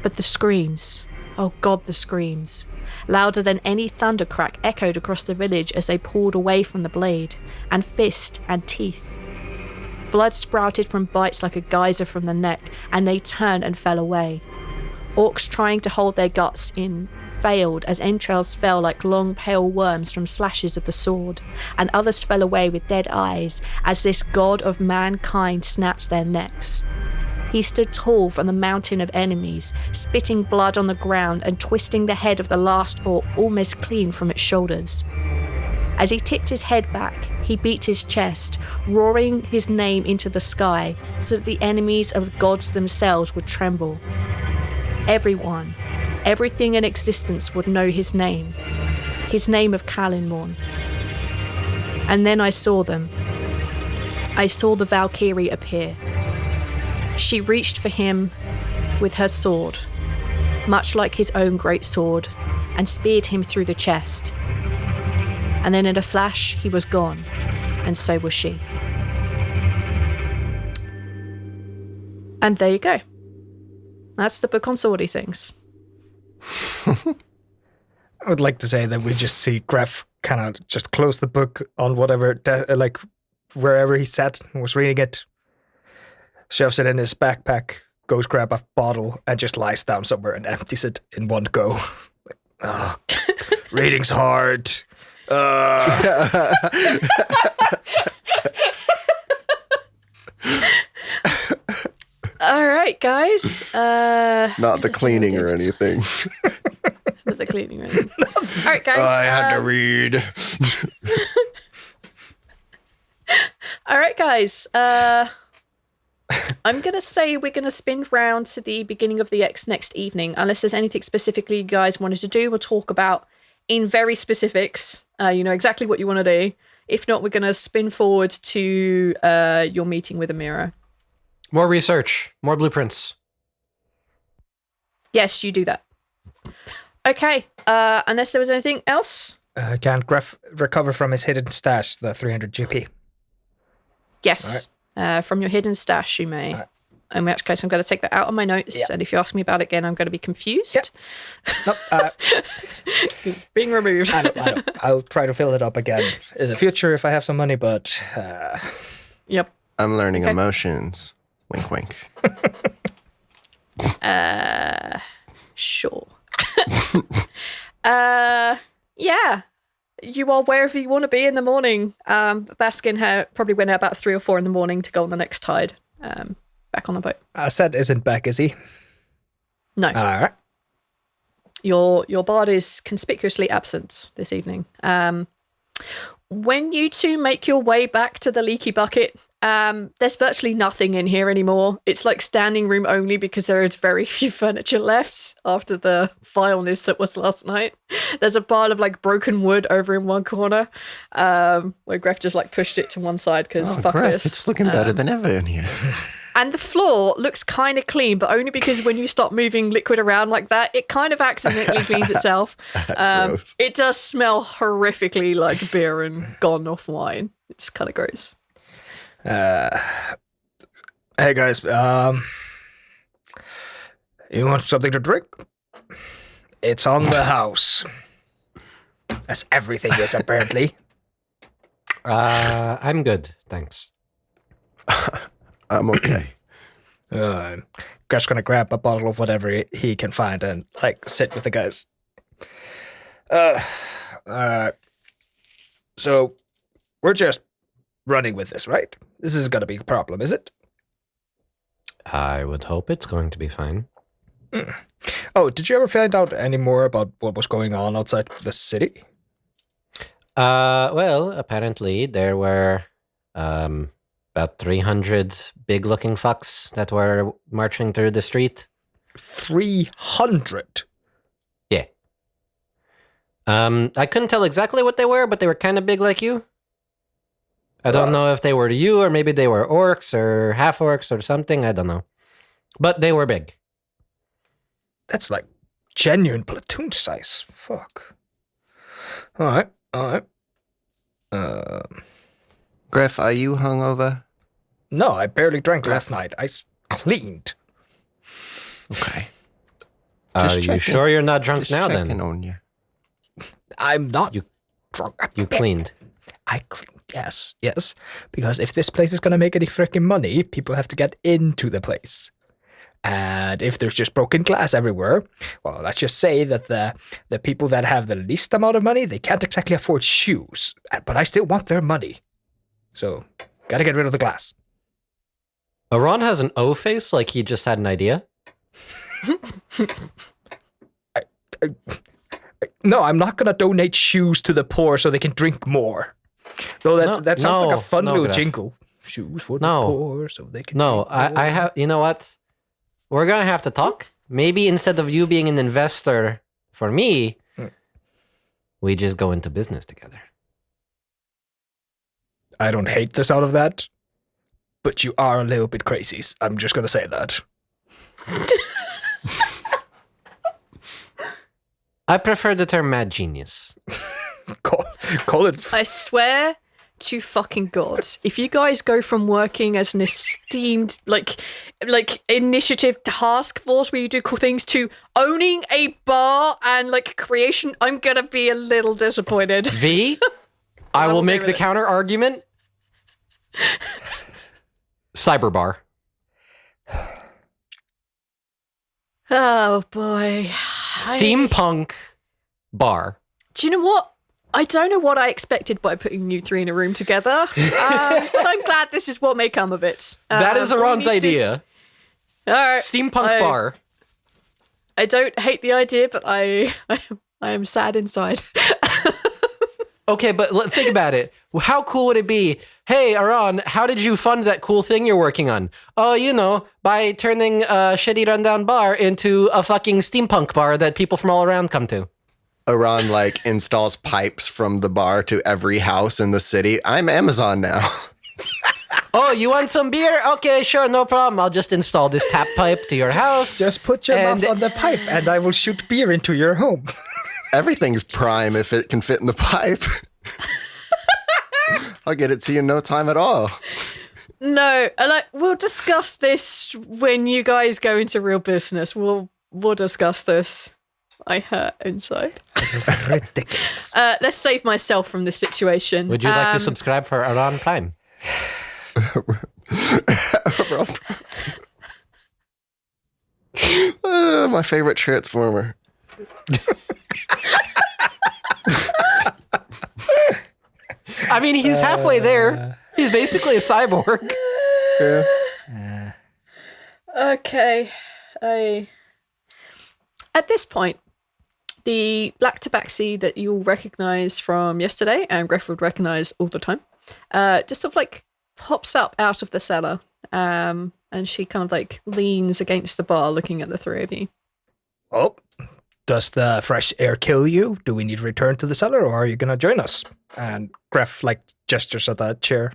But the screams, oh God, the screams, louder than any thunder crack, echoed across the village as they pulled away from the blade, and fist and teeth. Blood sprouted from bites like a geyser from the neck, and they turned and fell away. Orcs trying to hold their guts in failed as entrails fell like long pale worms from slashes of the sword, and others fell away with dead eyes as this god of mankind snapped their necks. He stood tall from the mountain of enemies, spitting blood on the ground and twisting the head of the last orc almost clean from its shoulders. As he tipped his head back, he beat his chest, roaring his name into the sky so that the enemies of the gods themselves would tremble. Everyone, everything in existence would know his name of Kalinmorn. And then I saw them. I saw the Valkyrie appear. She reached for him with her sword, much like his own great sword, and speared him through the chest. And then in a flash, he was gone, and so was she. And there you go. That's the book on swordy things. I would like to say that we just see Greff kind of just close the book on whatever, wherever he sat and was reading it, shoves it in his backpack, goes grab a bottle, and just lies down somewhere and empties it in one go. Reading's hard. All right, guys. Not the cleaning or anything. Not the cleaning or anything. All right, guys. I had to read. All right, guys. I'm going to say we're going to spin round to the beginning of the next evening, unless there's anything specifically you guys wanted to do or talk about in very specifics. You know exactly what you want to do. If not, we're going to spin forward to your meeting with Amira. More research, more blueprints. Yes, you do that. Okay, unless there was anything else? Can Greff recover from his hidden stash, the 300 GP? Yes, from your hidden stash, you may. Right. In which case, I'm going to take that out of my notes, and if you ask me about it again, I'm going to be confused. Nope. It's being removed. I know. I'll try to fill it up again in the future if I have some money, but... Yep. I'm learning emotions. Wink, wink. Sure. Yeah. You are wherever you want to be in the morning. Baskin probably went out about 3 or 4 in the morning to go on the next tide. Back on the boat. Seth isn't back, is he? No. All right. Your bard is conspicuously absent this evening. When you two make your way back to the leaky bucket, there's virtually nothing in here anymore. It's like standing room only because there is very few furniture left after the vileness that was last night. There's a pile of like broken wood over in one corner, where Greff just like pushed it to one side because fuck Greff, this. it's looking better than ever in here. And the floor looks kind of clean, but only because when you stop moving liquid around like that, it kind of accidentally cleans itself. It does smell horrifically like beer and gone off wine. It's kind of gross. Hey guys, you want something to drink? It's on the house. As everything is, apparently. I'm good, thanks. I'm okay. Greff's gonna grab a bottle of whatever he can find and, like, sit with the guys. So, we're just running with this, right? This is gonna be a problem, is it? I would hope it's going to be fine. Oh, did you ever find out any more about what was going on outside the city? Well, apparently there were about 300 big-looking fucks that were marching through the street. 300? Yeah. I couldn't tell exactly what they were, but they were kind of big like you. I don't know if they were you or maybe they were orcs or half-orcs or something. I don't know. But they were big. That's like genuine platoon size. Fuck. All right. Greff, are you hungover? No, I barely drank last night. I cleaned. Okay. Are you sure you're not drunk Just now checking then? on you. I'm not drunk. You cleaned. I cleaned. Yes. Because if this place is going to make any freaking money, people have to get into the place. And if there's just broken glass everywhere, well, let's just say that the people that have the least amount of money, they can't exactly afford shoes. But I still want their money. So, gotta get rid of the glass. Arawn has an O face like he just had an idea. No, I'm not gonna donate shoes to the poor so they can drink more. Though that sounds like a fun little Greff. jingle. Shoes for the poor so they can drink more. I have, you know what? We're going to have to talk. Maybe instead of you being an investor for me, we just go into business together. I don't hate the sound of that, but you are a little bit crazy. I'm just going to say that. I prefer the term mad genius. Call it. I swear to fucking God, if you guys go from working as an esteemed like initiative task force where you do cool things to owning a bar and like creation, I'm gonna be a little disappointed. V, I will make the counter argument. Cyberbar. Oh boy. Steampunk bar. Do you know what? I don't know what I expected by putting you three in a room together, but I'm glad this is what may come of it. That is Arawn's idea. All right. Steampunk bar. I don't hate the idea, but I am sad inside. Okay, but think about it. How cool would it be? Hey, Arawn, how did you fund that cool thing you're working on? Oh, you know, by turning a shitty rundown bar into a fucking steampunk bar that people from all around come to. Arawn like installs pipes from the bar to every house in the city. I'm Amazon now. Oh, you want some beer? Okay, sure, no problem. I'll just install this tap pipe to your house. Just put your mouth on the pipe and I will shoot beer into your home. Everything's prime if it can fit in the pipe. I'll get it to you in no time at all. No, we'll discuss this when you guys go into real business. We'll discuss this. I hurt inside. Ridiculous. Let's save myself from this situation. Would you like to subscribe for Arawn Prime? My favorite Transformer. I mean, he's halfway there. He's basically a cyborg. Yeah. Okay. At this point, the black tabaxi that you'll recognize from yesterday and Greff would recognize all the time, just sort of like pops up out of the cellar. And she kind of like leans against the bar looking at the three of you. Oh, does the fresh air kill you? Do we need to return to the cellar or are you going to join us? And Greff like gestures at that chair.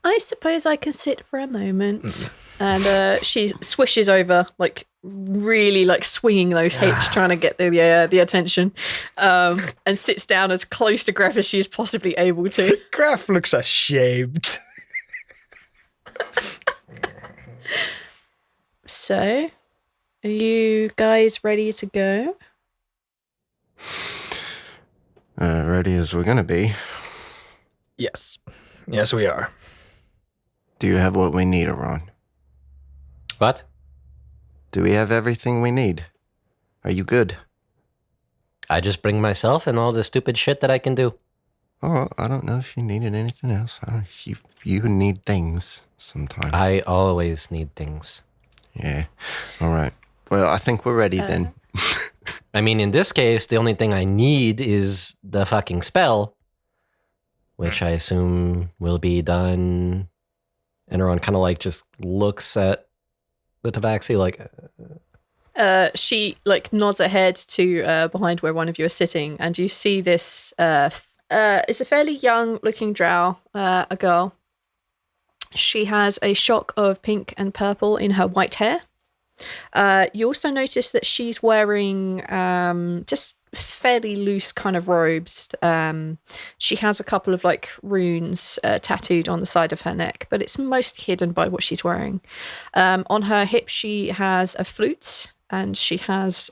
I suppose I can sit for a moment. And she swishes over, like really like swinging those hips, trying to get the attention, and sits down as close to Greff as she is possibly able to. Greff looks ashamed. So, are you guys ready to go? Ready as we're gonna be. Yes. Yes, we are. Do you have what we need, Arawn? What? Do we have everything we need? Are you good? I just bring myself and all the stupid shit that I can do. Oh, I don't know if you needed anything else. You need things sometimes. I always need things. Yeah. All right. Well, I think we're ready then. I mean, in this case, the only thing I need is the fucking spell, which I assume will be done. And everyone kind of like just looks at the tabaxi like... She like nods her head to behind where one of you are sitting, and you see this. It's a fairly young looking drow, a girl. She has a shock of pink and purple in her white hair. You also notice that she's wearing just fairly loose kind of robes. She has a couple of like runes tattooed on the side of her neck, but it's most hidden by what she's wearing. On her hip, she has a flute, and she has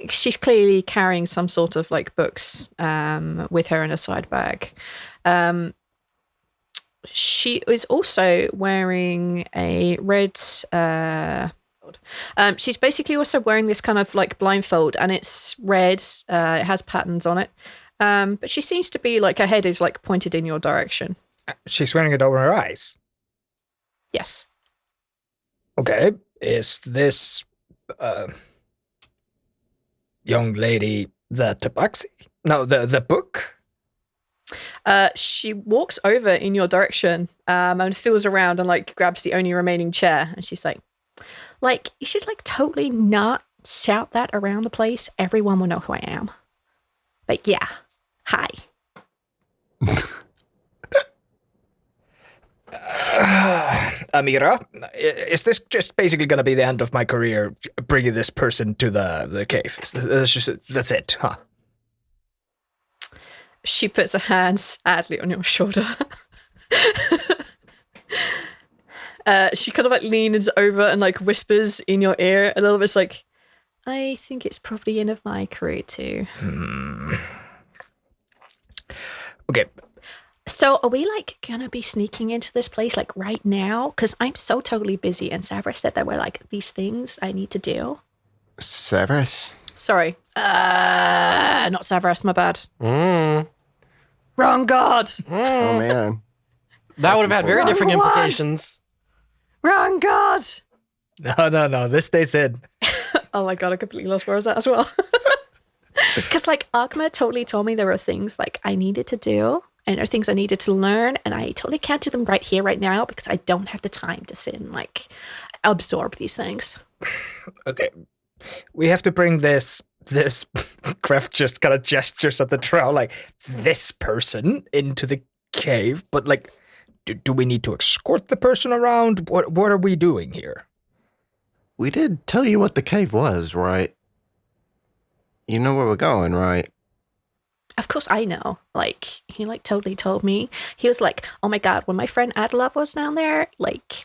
she's clearly carrying some sort of like books with her in a side bag. She is also wearing a red she's basically also wearing this kind of like blindfold, and it's red. It has patterns on it. But she seems to be like, her head is like pointed in your direction. She's wearing it over her eyes. Yes. Okay. Is this young lady the tabaxi? No, the book? She walks over in your direction and feels around and like grabs the only remaining chair, and she's like, you should like totally not shout that around the place. Everyone will know who I am. But yeah, hi. Amira, is this just basically going to be the end of my career, bringing this person to the cave? That's it, huh? She puts her hands sadly on your shoulder. She kind of like leans over and like whispers in your ear a little bit. It's like, I think it's probably the end of my career too. Okay. So are we like gonna be sneaking into this place like right now? Because I'm so totally busy, and Severus said there were like these things I need to do. Severus? Sorry. Not Severus, my bad. Wrong god. Oh, man. That would have had very different Wrong one. implications. Wrong god. No. This stays in. Oh my god, I completely lost where I was at as well. Because like Agma totally told me there were things like I needed to do, and there are things I needed to learn, and I totally can't do them right here, right now, because I don't have the time to sit and like absorb these things. Okay. We have to bring this this Greff just kind of gestures at the drow, like, this person into the cave, but like, do we need to escort the person around? What are we doing here? We did tell you what the cave was, right? You know where we're going, right? Of course I know. Like, he like totally told me. He was like, oh my god, when my friend Adela was down there, like,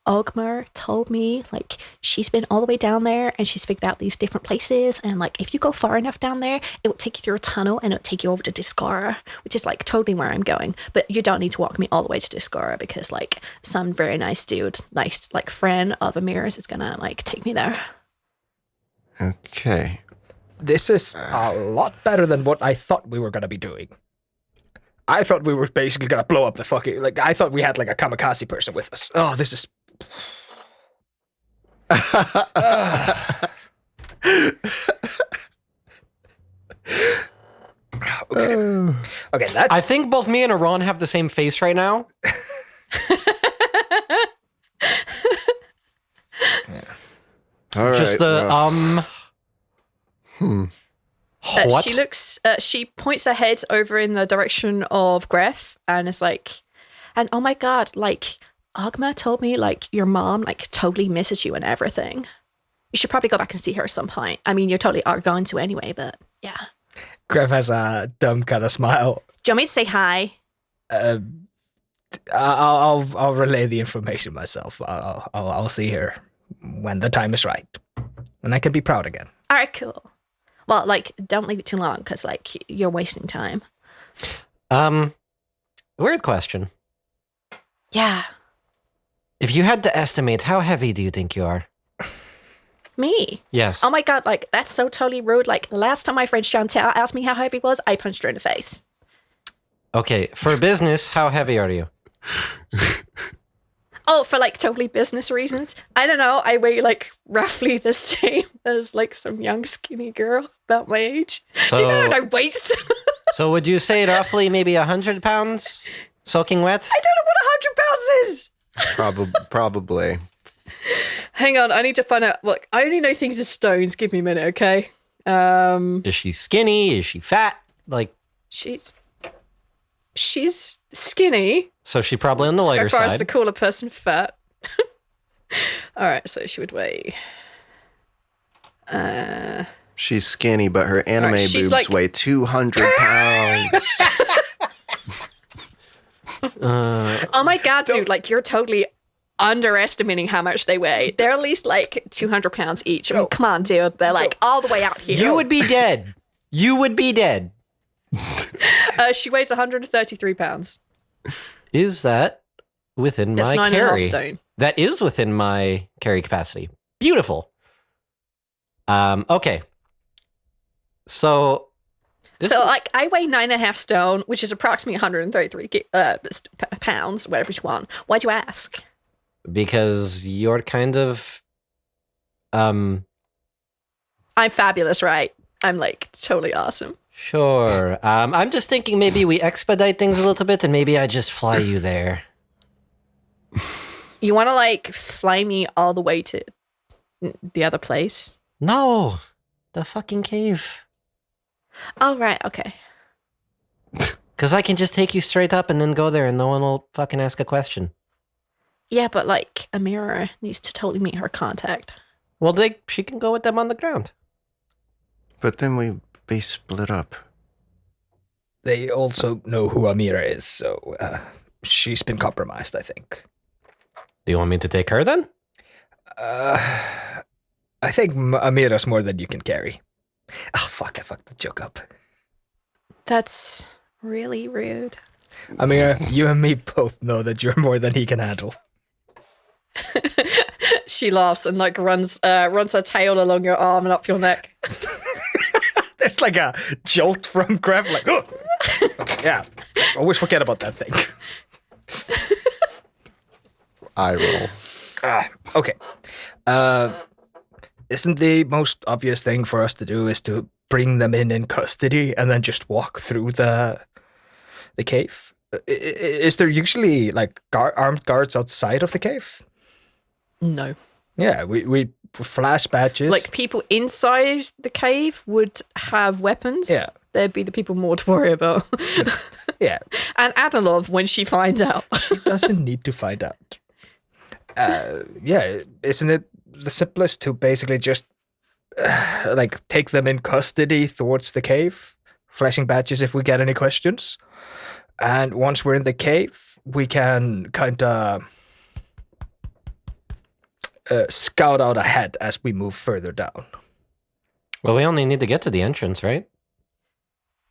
Ogmar told me, like, she's been all the way down there and she's figured out these different places, and like, if you go far enough down there, it will take you through a tunnel and it'll take you over to Discara, which is like totally where I'm going. But you don't need to walk me all the way to Discara because like some very nice dude, nice like friend of Amira's is gonna like take me there. Okay. This is a lot better than what I thought we were going to be doing. I thought we were basically going to blow up the fucking... Like, I thought we had, like, a kamikaze person with us. Oh, this is... Okay. Okay, that's... I think both me and Arawn have the same face right now. All right. Just the, what? She looks, she points her head over in the direction of Greff and is like, and oh my god, like, Ogma told me, like, your mom, like, totally misses you and everything. You should probably go back and see her at some point. I mean, you totally are going to anyway, but yeah. Greff has a dumb kind of smile. Do you want me to say hi? I'll relay the information myself. I'll see her when the time is right. And I can be proud again. All right, cool. Well, like, don't leave it too long, because, like, you're wasting time. Weird question. Yeah. If you had to estimate, how heavy do you think you are? Me? Yes. Oh my god, like, that's so totally rude. Like, last time my friend Chantel asked me how heavy I was, I punched her in the face. Okay, for business, how heavy are you? Oh, for, like, totally business reasons? I don't know. I weigh, like, roughly the same as, like, some young skinny girl about my age. So, do you know what I weigh? So would you say roughly maybe 100 pounds soaking wet? I don't know what 100 pounds is! Probably. Hang on, I need to find out. Look, I only know things as stones. Give me a minute, okay? Is she skinny? Is she fat? Like, She's skinny. so she probably on the lighter Go far as to side. call a person fat. All right, so she would weigh. She's skinny, but her anime she's boobs like- weigh 200 pounds. Oh my god, dude! Like, you're totally underestimating how much they weigh. They're at least like 200 pounds each. I mean, come on, dude. They're like all the way out here. You would be dead. You would be dead. She weighs 133 pounds. Is that within That's my 9.5 carry? stone. That is within my carry capacity. Beautiful. Okay. So Like, I weigh 9.5 stone, which is approximately 133 pounds, whatever you want. Why'd you ask? because you're kind of I'm fabulous, right? I'm like totally awesome. sure. I'm just thinking maybe we expedite things a little bit and maybe I just fly you there. You want to like fly me all the way to the other place? No. The fucking cave. Oh, right. Okay. Because I can just take you straight up and then go there and no one will fucking ask a question. Yeah, but like Amira needs to totally meet her contact. Well, she can go with them on the ground. But then we'd be split up. They also know who Amira is, so she's been compromised, I think. Do you want me to take her then? I think Amira's more than you can carry. Oh, fuck, I fucked the joke up. That's really rude. Amira, you and me both know that you're more than he can handle. She laughs and like runs her tail along your arm and up your neck. There's like a jolt from Greff, like, oh! Okay, yeah, always forget about that thing. I roll. Okay. Isn't the most obvious thing for us to do is to bring them in custody and then just walk through the cave? Is there usually like armed guards outside of the cave? No. Yeah, we flash badges. Like people inside the cave would have weapons. Yeah. They'd be the people more to worry about. Yeah. And Adalov, when she finds out. She doesn't need to find out. Yeah, isn't it the simplest to basically just like take them in custody towards the cave, flashing badges if we get any questions, and once we're in the cave, we can kind of scout out ahead as we move further down. Well, we only need to get to the entrance, right?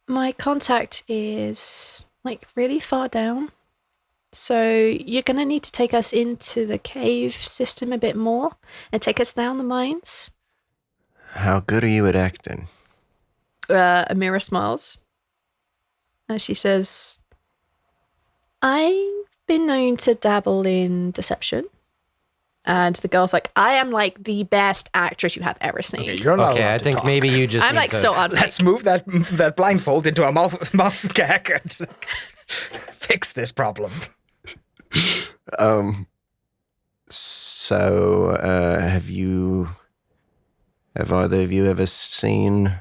My contact is like really far down. So you're going to need to take us into the cave system a bit more and take us down the mines. How good are you at acting? Amira smiles. And she says, I've been known to dabble in deception. And the girl's like, I am like the best actress you have ever seen. Okay, you're not Okay, allowed I to think talk. maybe you just I'm need like to- so odd. Let's move that blindfold into a mouth gag and like, fix this problem. So, have either of you ever seen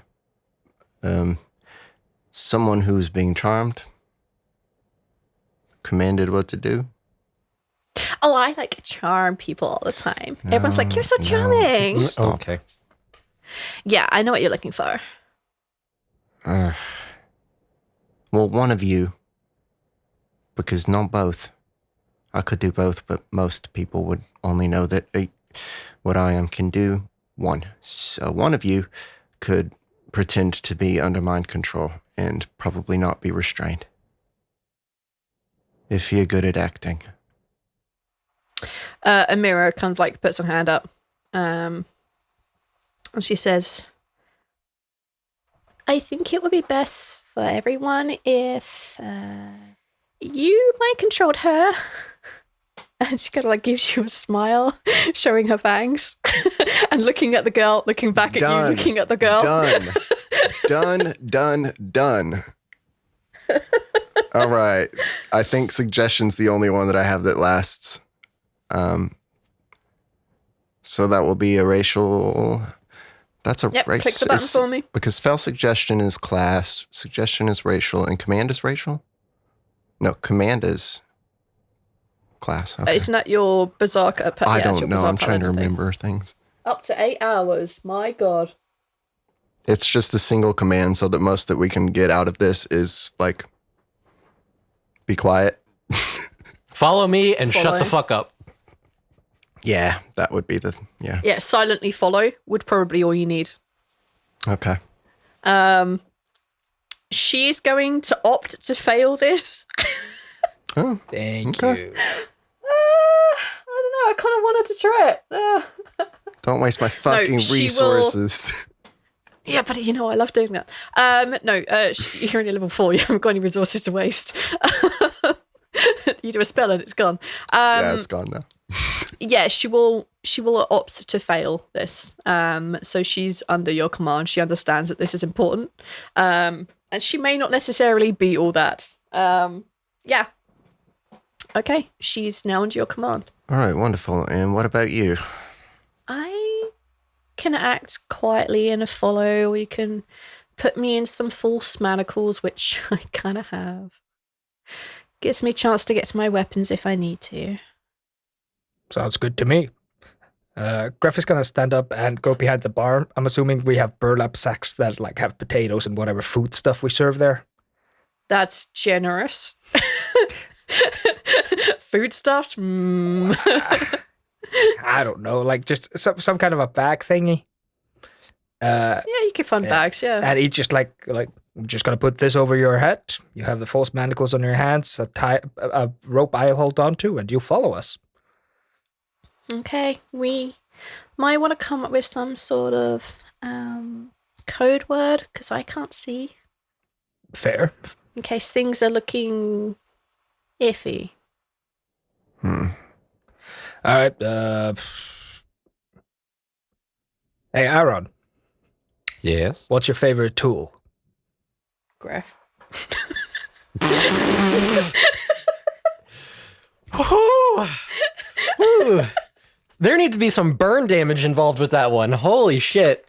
someone who's being charmed? Commanded what to do? Oh, I like charm people all the time. Everyone's like, you're so No. charming. Stop. Okay. Yeah, I know what you're looking for. Well, one of you, because not both. I could do both, but most people would only know that what I am can do one. So one of you could pretend to be under mind control and probably not be restrained. If you're good at acting. Amira kind of like puts her hand up. And she says, I think it would be best for everyone if you mind controlled her. And she kind of like gives you a smile, showing her fangs, and looking at the girl, looking back at you, looking at the girl. Done. All right. I think suggestion's the only one that I have that lasts. So that will be a racial. That's a Yep, racial. click the button for me. Because spell suggestion is class, suggestion is racial, and command is racial? No, command is class. Okay. It's not your berserker. I don't know. I'm trying to remember things. Up to 8 hours. My God. It's just a single command, so that most that we can get out of this is like, be quiet. Follow me and shut the Follow. fuck up. Yeah, that would be yeah. Yeah, silently follow would probably all you need. Okay. She's going to opt to fail this. Oh, Thank Okay. you. I don't know. I kind of wanted to try it. don't waste my fucking she will- resources. Yeah, but you know, I love doing that. You're only level 4. You haven't got any resources to waste. You do a spell and it's gone. Yeah, it's gone now. Yeah, she will opt to fail this. So she's under your command. She understands that this is important. And she may not necessarily be all that. Yeah. Okay, she's now under your command. All right, wonderful. And what about you? I can act quietly in a follow, or you can put me in some false manacles, which I kind of have. Gives me a chance to get to my weapons if I need to. Sounds good to me. Greff is gonna stand up and go behind the bar. I'm assuming we have burlap sacks that like have potatoes and whatever food stuff we serve there. That's generous. Food stuff? I don't know, like just some kind of a bag thingy. Yeah, you can fund bags, yeah. And he's just like I'm just gonna put this over your head. You have the false manacles on your hands, a rope I'll hold on to, and you follow us. Okay, we might want to come up with some sort of code word, because I can't see, Fair. in case things are looking iffy. All right. Hey, Arawn, Yes. what's your favorite tool? Greff. Ooh. There needs to be some burn damage involved with that one. Holy shit.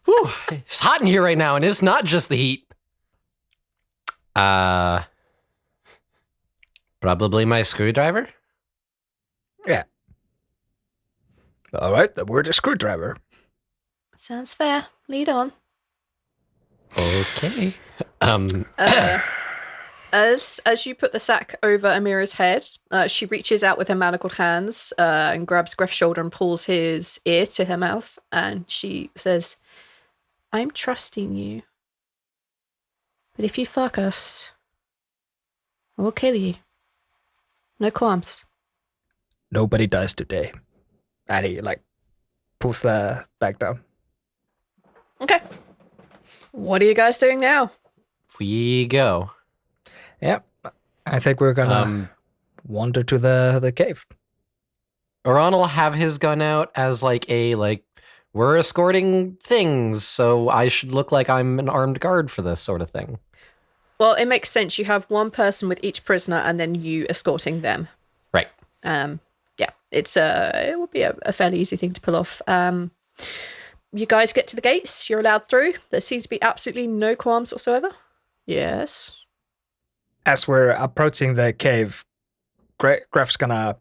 Whew. It's hot in here right now, and it's not just the heat. Probably my screwdriver? Yeah. All right, then we're the screwdriver. Sounds fair. Lead on. Okay. As you put the sack over Amira's head, she reaches out with her manacled hands and grabs Greff's shoulder and pulls his ear to her mouth, and she says, "I'm trusting you. But if you fuck us, I will kill you. No qualms." Nobody dies today. And he, pulls the bag down. Okay. What are you guys doing now? We go. Yep. I think we're gonna wander to the cave. Arawn will have his gun out as we're escorting things, so I should look like I'm an armed guard for this sort of thing. Well, it makes sense. You have one person with each prisoner and then you escorting them. Right. Yeah, it will be a fairly easy thing to pull off. You guys get to the gates. You're allowed through. There seems to be absolutely no qualms whatsoever. Yes. As we're approaching the cave, Greff's gonna,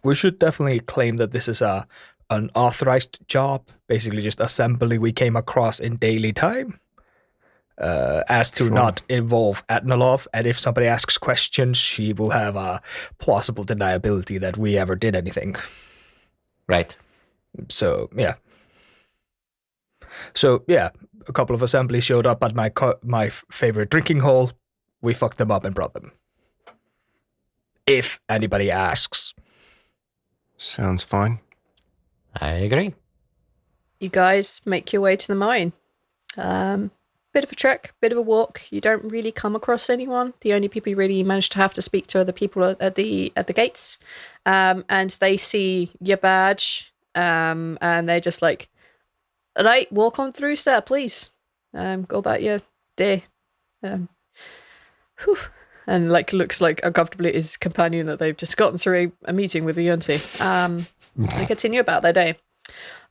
we should definitely claim that this is an authorized job, basically just assembly we came across in daily time, as to not involve Adnalov, and if somebody asks questions, she will have a plausible deniability that we ever did anything. Right. So, yeah. A couple of assemblies showed up at my favorite drinking hole. We fucked them up and brought them. If anybody asks. Sounds fine. I agree. You guys make your way to the mine. Bit of a trek, bit of a walk. You don't really come across anyone. The only people you really manage to have to speak to are the people at the gates. And they see your badge. And they're just like, "All right, walk on through, sir, please. Go about your day." And looks like uncomfortably at his companion that they've just gotten through a meeting with the Yunti. They continue about their day.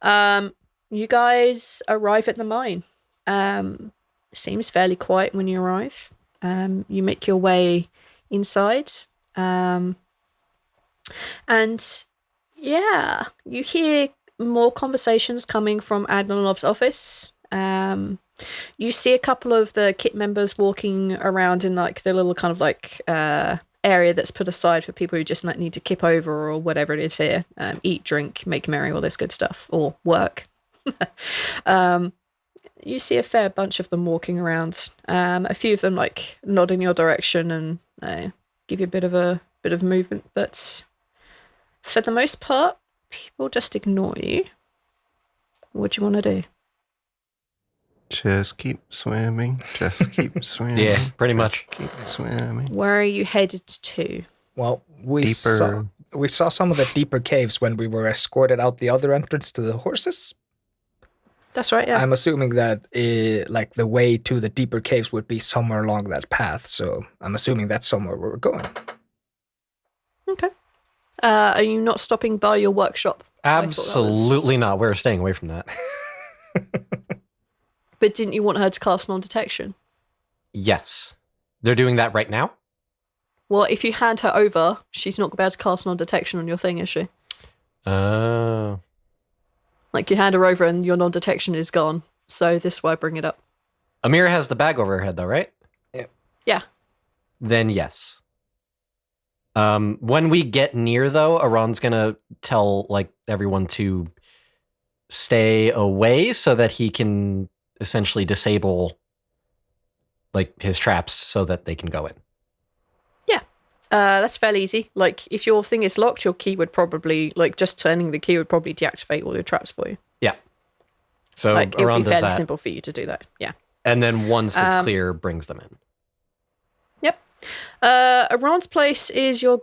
You guys arrive at the mine. Seems fairly quiet when you arrive. You make your way inside. And yeah, you hear more conversations coming from Adnalov's office. You see a couple of the kit members walking around in the little kind of area that's put aside for people who just need to kip over or whatever it is here. Eat, drink, make merry, all this good stuff, or work. You see a fair bunch of them walking around. A few of them nod in your direction and give you a bit of movement, but for the most part, people just ignore you. What do you want to do? Just keep swimming. Just keep swimming. Yeah, pretty much. Keep swimming. Where are you headed to? Well, we saw some of the deeper caves when we were escorted out the other entrance to the horses. That's right, yeah. I'm assuming that the way to the deeper caves would be somewhere along that path, so I'm assuming that's somewhere we're going. Okay. Are you not stopping by your workshop? Absolutely not. We're staying away from that. But didn't you want her to cast non-detection? Yes. They're doing that right now? Well, if you hand her over, she's not going to be able to cast non-detection on your thing, is she? Oh. You hand her over and your non-detection is gone. So this is why I bring it up. Amira has the bag over her head, though, right? Yeah. Then yes. When we get near, though, Arawn's going to tell, everyone to stay away so that he can essentially disable, his traps so that they can go in. Yeah. That's fairly easy. If your thing is locked, your key would probably, just turning the key would probably deactivate all your traps for you. Yeah. So it Arawn would be does fairly that. simple for you to do that. Yeah. And then once it's clear, brings them in. Yep. Arawn's place is your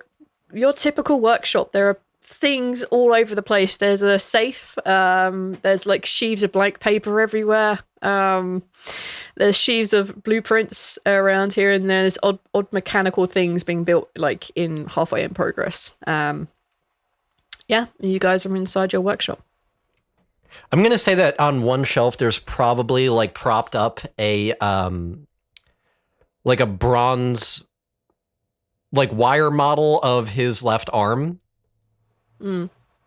typical workshop. There are things all over the place. There's a safe. There's sheaves of blank paper everywhere. There's sheaves of blueprints around here, and there's odd mechanical things being built in halfway in progress. Yeah, you guys are inside your workshop. I'm going to say that on one shelf, there's probably like propped up a bronze, like wire model of his left arm.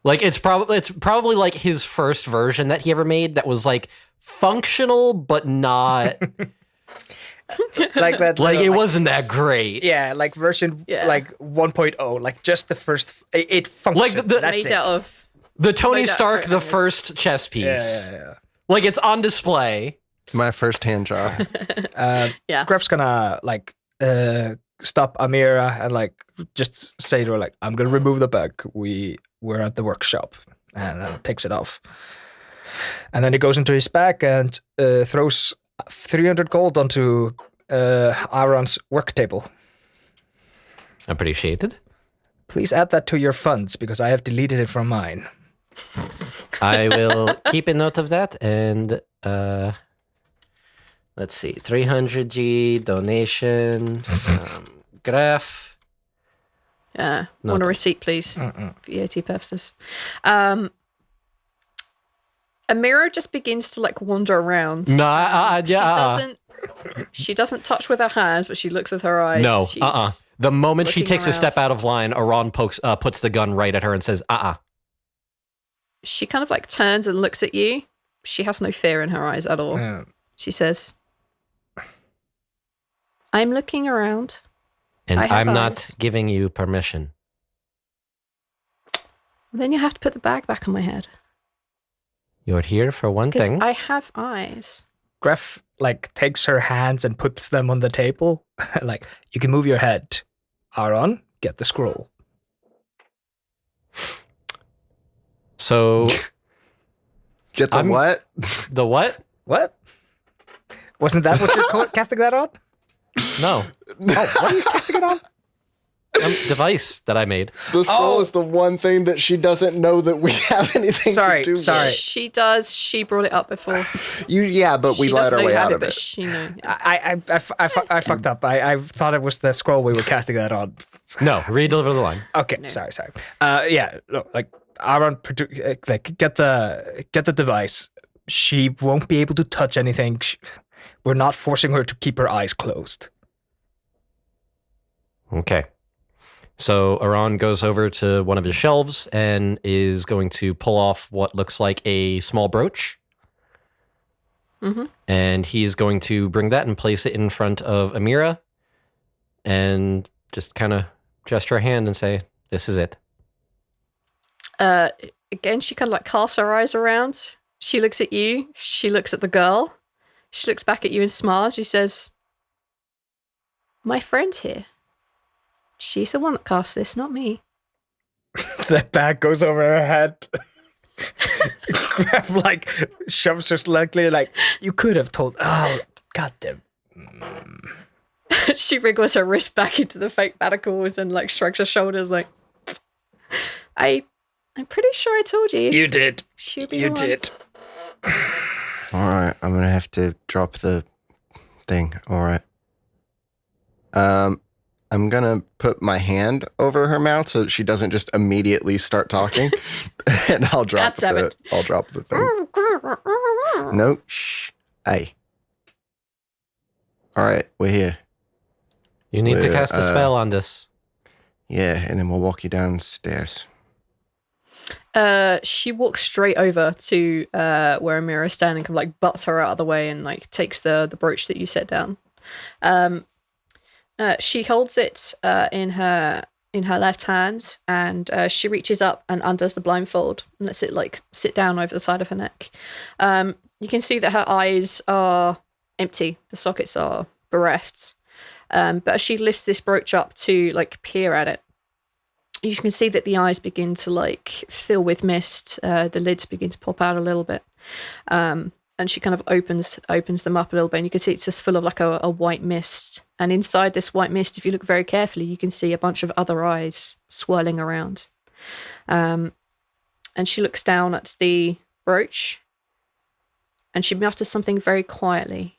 Like it's probably like his first version that he ever made that was like functional, but not Like that. like it wasn't that great. Yeah, like version Yeah. like 1.0, like just the first. It functioned. Like the- That's Made it. out of. The Tony Made out of Stark, the hangers. first chess piece. Yeah. Like it's on display. My first hand job. Yeah. Greff's gonna like stop Amira and like just say to her like, "I'm gonna remove the bug. We're at the workshop," and then takes it off. And then he goes into his bag and throws 300 gold onto Arawn's work table. Appreciated. Please add that to your funds because I have deleted it from mine. I will keep a note of that and let's see, 300G donation, Greff. Yeah. No. Want a receipt, please, for VAT purposes. Amira just begins to like wander around. No, She doesn't touch with her hands, but she looks with her eyes. No, She's- The moment she looking takes a step around. out of line, Arawn puts the gun right at her and says, She kind of like turns and looks at you. She has no fear in her eyes at all. She says, "I'm looking around." And I have I'm not eyes. giving you permission. Then you have to put the bag back on my head. You're here for one Because thing. I have eyes. Greff like takes her hands and puts them on the table. Like, you can move your head. Arawn, get the scroll. So Get the I'm- what? the what? What? Wasn't that what you're casting that on? No. Oh, what are you casting it on? Device that I made. The scroll Oh. is the one thing that she doesn't know that we have anything Sorry, to do sorry. with. She does. She brought it up before. Yeah, but we she lied doesn't our know way you have out it, of but it. she knows. I fucked up. I thought it was the scroll we were casting that on. No, re-deliver the line. Okay, sorry. Yeah, look, like Arawn, like get the device. She won't be able to touch anything. We're not forcing her to keep her eyes closed. Okay. So Arawn goes over to one of his shelves and is going to pull off what looks like a small brooch. Mhm. And he's going to bring that and place it in front of Amira and just kind of gesture a hand and say, "This is it." Again, she kind of like casts her eyes around. She looks at you. She looks at the girl. She looks back at you and smiles. She says, "My friend here. She's the one that cast this, not me." That bag goes over her head. Greff like shoves her slightly like, you could have told. Oh, goddamn. She wriggles her wrist back into the fake manacles and like shrugs her shoulders like, I'm pretty sure I told you. You did. She'll be You the one." did. All right, I'm gonna have to drop the thing. All right. I'm gonna put my hand over her mouth so that she doesn't just immediately start talking, and I'll drop God damn the. it. I'll drop the thing. No, shh. Hey. All right, we're here. You need to Well, cast a spell on this. Yeah, and then we'll walk you downstairs. She walks straight over to where Amira's standing, kind of like butts her out of the way and like takes the brooch that you set down. She holds it in her left hand, and she reaches up and undoes the blindfold and lets it like sit down over the side of her neck. You can see that her eyes are empty; the sockets are bereft. But as she lifts this brooch up to like peer at it, you can see that the eyes begin to like fill with mist. The lids begin to pop out a little bit. And she kind of opens them up a little bit, and you can see it's just full of like a white mist. And inside this white mist, if you look very carefully, you can see a bunch of other eyes swirling around. And she looks down at the brooch, and she mutters something very quietly.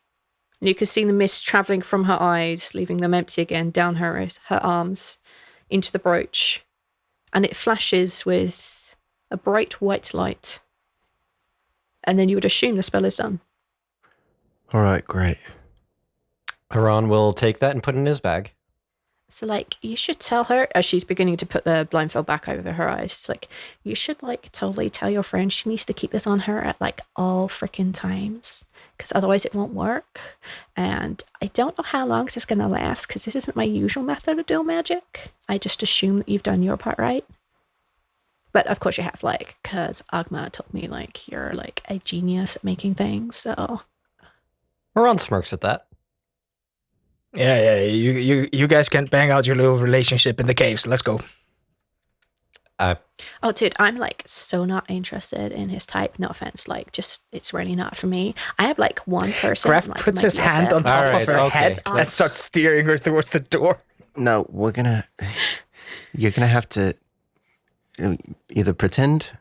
And you can see the mist traveling from her eyes, leaving them empty again, down her arms, into the brooch. And it flashes with a bright white light. And then you would assume the spell is done. All right, great. Arawn will take that and put it in his bag. So, like, you should tell her, as she's beginning to put the blindfold back over her eyes, like, you should, like, totally tell your friend she needs to keep this on her at, like, all freaking times. Because otherwise it won't work. And I don't know how long this is going to last, because this isn't my usual method of doing magic. I just assume that you've done your part right. But, of course, you have, like, because Agma told me, like, you're, like, a genius at making things, so... Arawn smirks at that. Yeah. You guys can bang out your little relationship in the caves. Let's go. Oh, dude, I'm like so not interested in his type. No offense, like just it's really not for me. I have like one person. Greff like, puts my his hand on BFF. top of her okay. head and starts steering her towards the door. No, you're gonna have to either pretend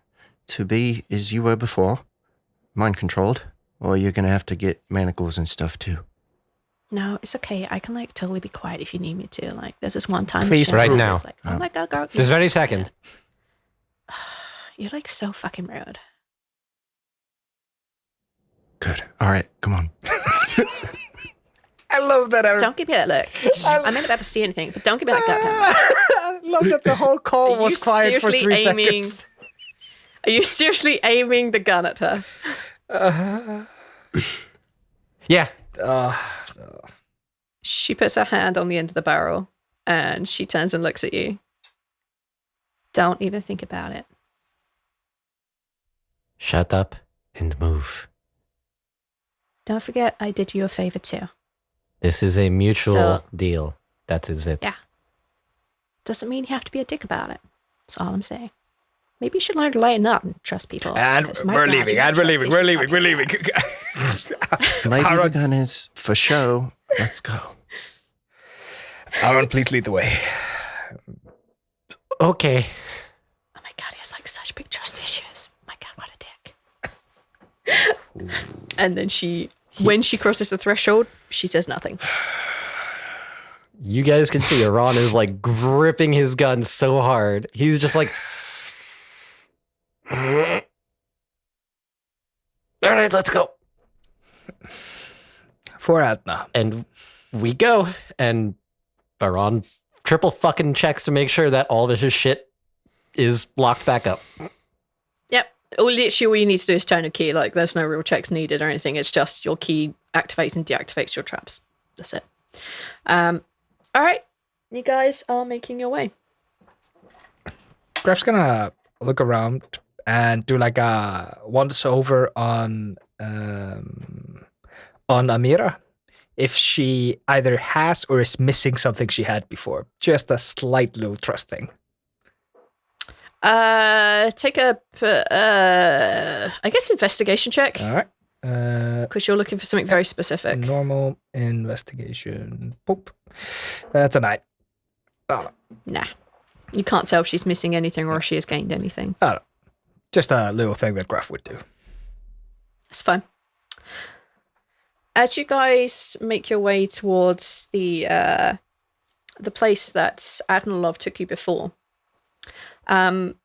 to be as you were before, mind controlled, or you're gonna have to get manacles and stuff too. No, it's okay. I can like totally be quiet if you need me to. Like, there's this one time. Please, Michelle right now. was like, oh my god, girl. This very second. You're like so fucking rude. Good. All right, come on. I love that. Don't give me that look. I'm not about to see anything, but don't give me that goddamn look. I love that the whole call Are was you quiet for 3 seriously seconds. Are you seriously aiming the gun at her? Yeah. She puts her hand on the end of the barrel and she turns and looks at you. Don't even think about it. Shut up and move. Don't forget, I did you a favor too. This is a mutual So- deal. That is it. Yeah. Doesn't mean you have to be a dick about it. That's all I'm saying. Maybe you should learn to lighten up and trust people. And 'cause my we're God, leaving. you And don't we're trust leaving. these We're leaving. fucking We're leaving. idiots. Maybe the Arawn, gun is for show. Let's go. Arawn, please lead the way. Okay. Oh my God, he has like such big trust issues. My God, what a dick. And then when she crosses the threshold, she says nothing. You guys can see Arawn is like gripping his gun so hard. He's just like, all right, let's go. For Adna. And we go. And Arawn triple fucking checks to make sure that all of his shit is locked back up. Yep. Literally, all you need to do is turn a key. Like, there's no real checks needed or anything. It's just your key activates and deactivates your traps. That's it. All right. You guys are making your way. Greff's gonna look around and do like a once over on Amira. If she either has or is missing something she had before. Just a slight little trust thing. Take a, I guess, investigation check. All right. Because you're looking for something very specific. Normal investigation. Boop. That's a 9. Oh, Nah. You can't tell if she's missing anything or if she has gained anything. no. Just a little thing that Greff would do. That's fine. As you guys make your way towards the place that Adnalov took you before, the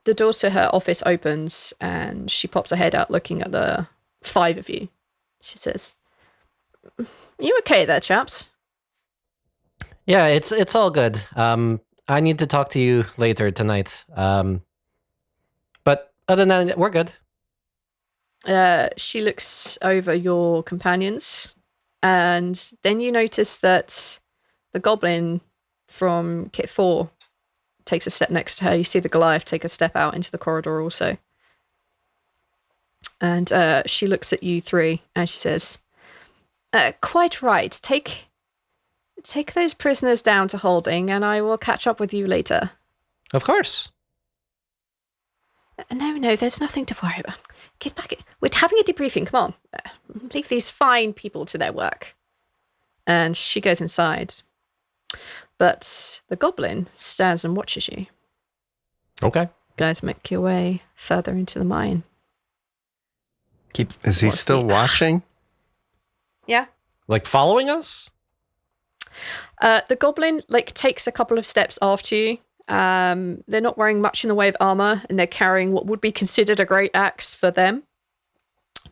door to her office opens and she pops her head out looking at the 5 of you. She says, "You okay there, chaps?" Yeah, it's all good. I need to talk to you later tonight. But other than that, we're good. She looks over your companions, and then you notice that the goblin from Kit 4 takes a step next to her. You see the Goliath take a step out into the corridor also. And she looks at you 3, and she says, "Quite right. Take those prisoners down to holding, and I will catch up with you later." Of course. No, there's nothing to worry about. Get back. We're having a debriefing. Come on. Leave these fine people to their work. And she goes inside. But the goblin stands and watches you. Okay. Guys, make your way further into the mine. Is he still watching? Yeah. Like following us? The goblin takes a couple of steps after you They're not wearing much in the way of armor, and they're carrying what would be considered a great axe for them.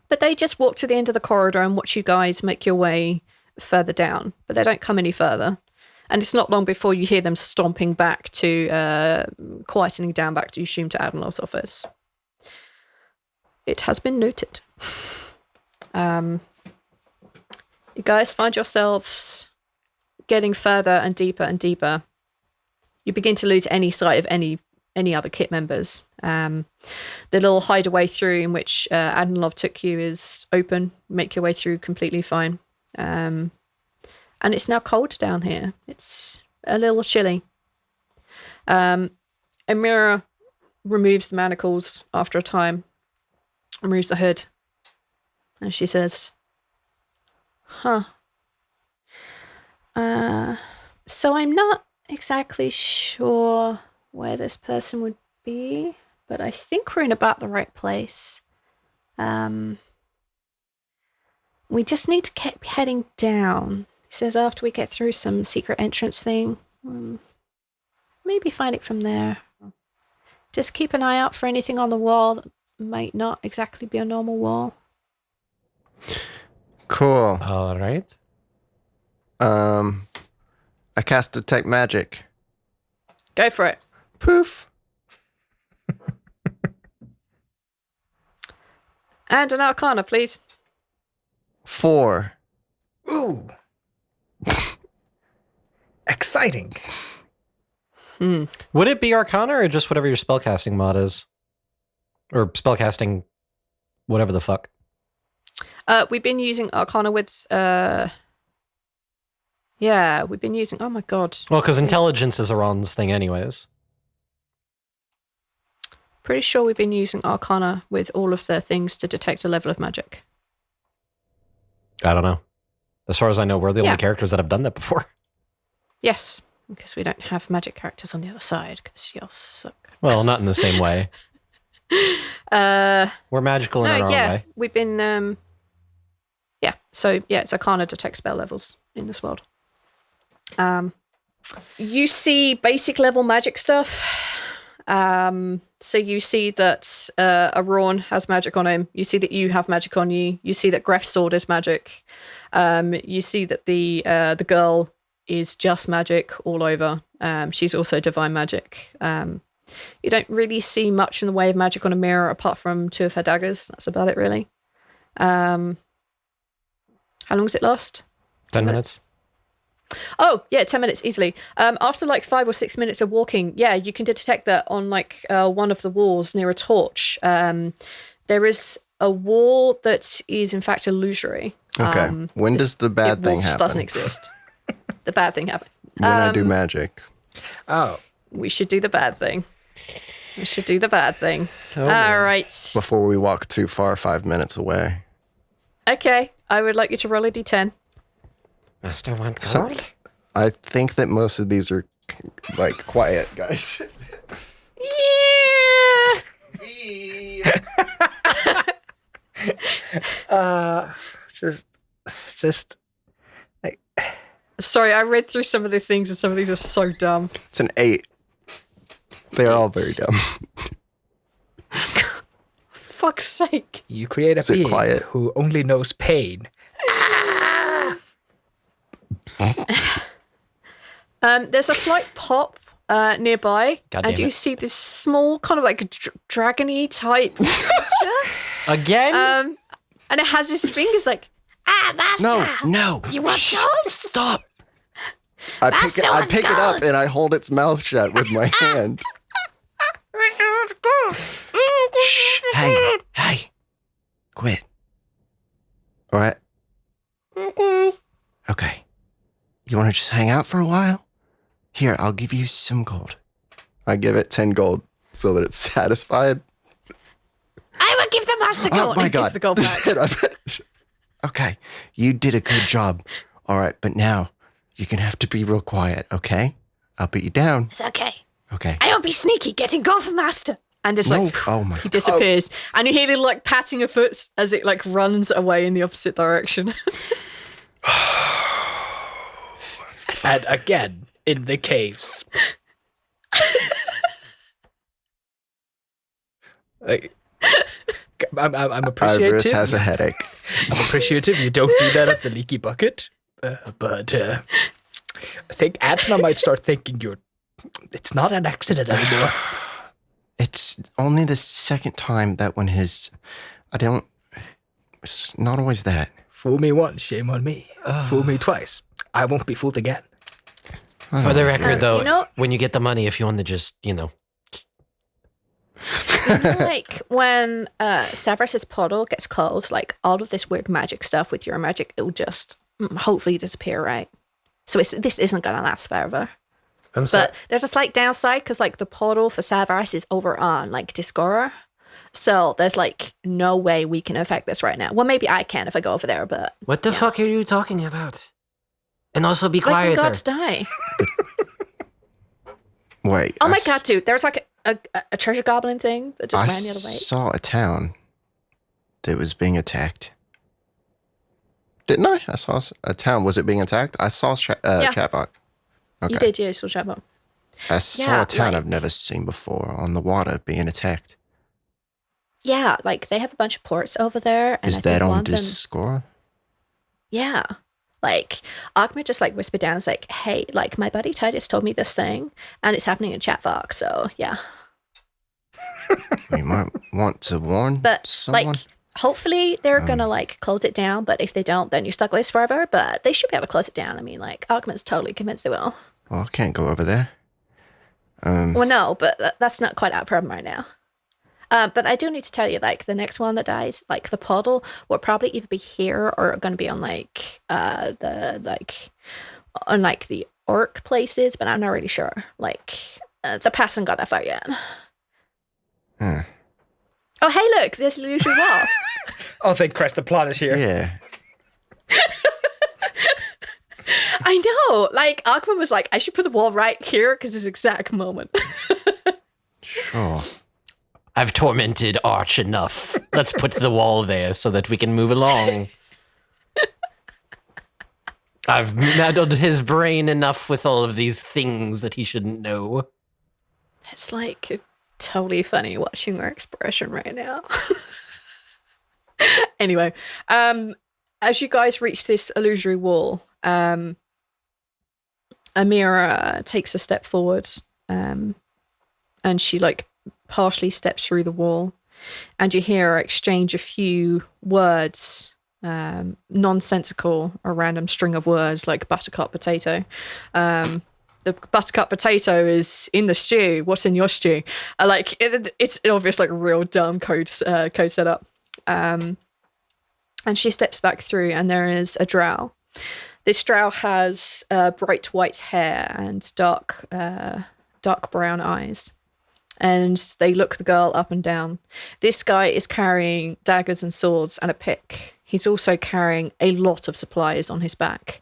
But they just walk to the end of the corridor and watch you guys make your way further down. But they don't come any further. And it's not long before you hear them stomping back to, quietening down back to Yushum to Admiral's office. It has been noted. You guys find yourselves getting further and deeper and deeper. You begin to lose any sight of any other kit members. The little hideaway through in which Admiralov took you is open. Make your way through completely fine. And it's now cold down here. It's a little chilly. Amira removes the manacles after a time, removes the hood, and she says, so I'm not exactly sure where this person would be, but I think we're in about the right place. We just need to keep heading down. He says after we get through some secret entrance thing, maybe find it from there. Just keep an eye out for anything on the wall that might not exactly be a normal wall. Cool. All right. I cast Detect Magic. Go for it. Poof. And an Arcana, please. 4. Ooh. Exciting. Would it be Arcana or just whatever your spellcasting mod is? Or spellcasting whatever the fuck? We've been using Arcana with... we've been using... Oh my god. Well, because intelligence is Arawn's thing anyways. Pretty sure we've been using Arcana with all of the things to detect a level of magic. I don't know. As far as I know, we're the only Yeah. characters that have done that before. Yes, because we don't have magic characters on the other side, because y'all suck. Well, not in the same way. We're magical in our own way. We've been... it's Arcana detect spell levels in this world. You see basic level magic stuff. So you see that Arawn has magic on him. You see that you have magic on you. You see that Greff's sword is magic. You see that the girl is just magic all over. She's also divine magic. You don't really see much in the way of magic on a mirror apart from 2 of her daggers. That's about it, really. How long does it last? 10 minutes. Oh, yeah, 10 minutes, easily. After like 5 or 6 minutes of walking, you can detect that on like one of the walls near a torch. There is a wall that is in fact illusory. Okay. When does the bad thing happen? It doesn't exist. The bad thing happens. When I do magic. Oh. We should do the bad thing. Oh, All right. Before we walk too far, 5 minutes away. Okay, I would like you to roll a d10. Master want gold? So, I think that most of these are like quiet, guys. Yeah. Just like Sorry, I read through some of the things and some of these are so dumb. It's an 8. They are all very dumb. Fuck's sake. you create a Is it being quiet? who only knows pain. There's a slight pop nearby, God and damn you it. see this small kind of like dragony type creature. Again? And it has its fingers like, master. No. You want Shh, gold? Stop. I pick it up and I hold its mouth shut with my hand. Shh. Hey. Quit. All right. Okay. You want to just hang out for a while? Here, I'll give you some gold. I give it 10 gold so that it's satisfied. I will give the master gold. Oh my He gives God. the gold back. Okay. You did a good job. All right. But now you're going to have to be real quiet. Okay. I'll put you down. It's okay. Okay. I will be sneaky, getting gold for master. And it's No. like, Oh my he disappears. And you hear little like patting of foot as it like runs away in the opposite direction. And again, in the caves. I'm appreciative. Ivoris has a headache. I'm appreciative you don't do that at the leaky bucket. But I think Adna might start thinking it's not an accident anymore. It's only the second time that one has. It's not always that. Fool me once, shame on me. Fool me twice, I won't be fooled again. For the record, though, you know- when you get the money, if you want to just, Like when Severus's portal gets closed, like all of this weird magic stuff with your magic, it'll just hopefully disappear, right? So this isn't gonna last forever. I'm sorry. But there's a slight downside because like the portal for Severus is over on like Discora, so there's like no way we can affect this right now. Well, maybe I can if I go over there, but What the fuck are you talking about? And also be like when quieter. gods die. Wait. Oh my god, dude! There's like a treasure goblin thing that just I ran the other way. saw a town that was being attacked. Didn't I? I saw a town. Was it being attacked? I saw Chatbot. Okay. You did, yeah, so Chatbot. I saw Yeah, a town like- I've never seen before on the water being attacked. Yeah, like they have a bunch of ports over there. And Is I that think one on of them- Discord? Yeah. Like, Ahmed just like whispered down, it's like, hey, like my buddy Titus told me this thing and it's happening in Chatbox, so yeah. You might want to warn But someone. like hopefully they're gonna like close it down, but if they don't, then you're stuck like this forever. But they should be able to close it down. I mean, like Ahmed's totally convinced they will. Well, I can't go over there. Well, no, but that's not quite our problem right now. But I do need to tell you, like, the next one that dies, like, the portal will probably either be here or going to be on, like, the orc places, but I'm not really sure. Like, the pass hasn't got that far yet. Oh, hey, look, there's the illusory wall. Oh, thank Christ, the plot is here. Yeah. I know. Like, Aquaman was like, I should put the wall right here because this exact moment. Sure. I've tormented Arch enough. Let's put the wall there so that we can move along. I've meddled his brain enough with all of these things that he shouldn't know. It's like totally funny watching her expression right now. Anyway, as you guys reach this illusory wall, Amira takes a step forward, and she like partially steps through the wall, and you hear her exchange a few words, nonsensical, a random string of words like buttercup potato. The buttercup potato is in the stew. What's in your stew? It's obvious, like real dumb code setup. And she steps back through, and there is a drow. This drow has bright white hair and dark brown eyes, and they look the girl up and down. This guy is carrying daggers and swords and a pick. He's also carrying a lot of supplies on his back.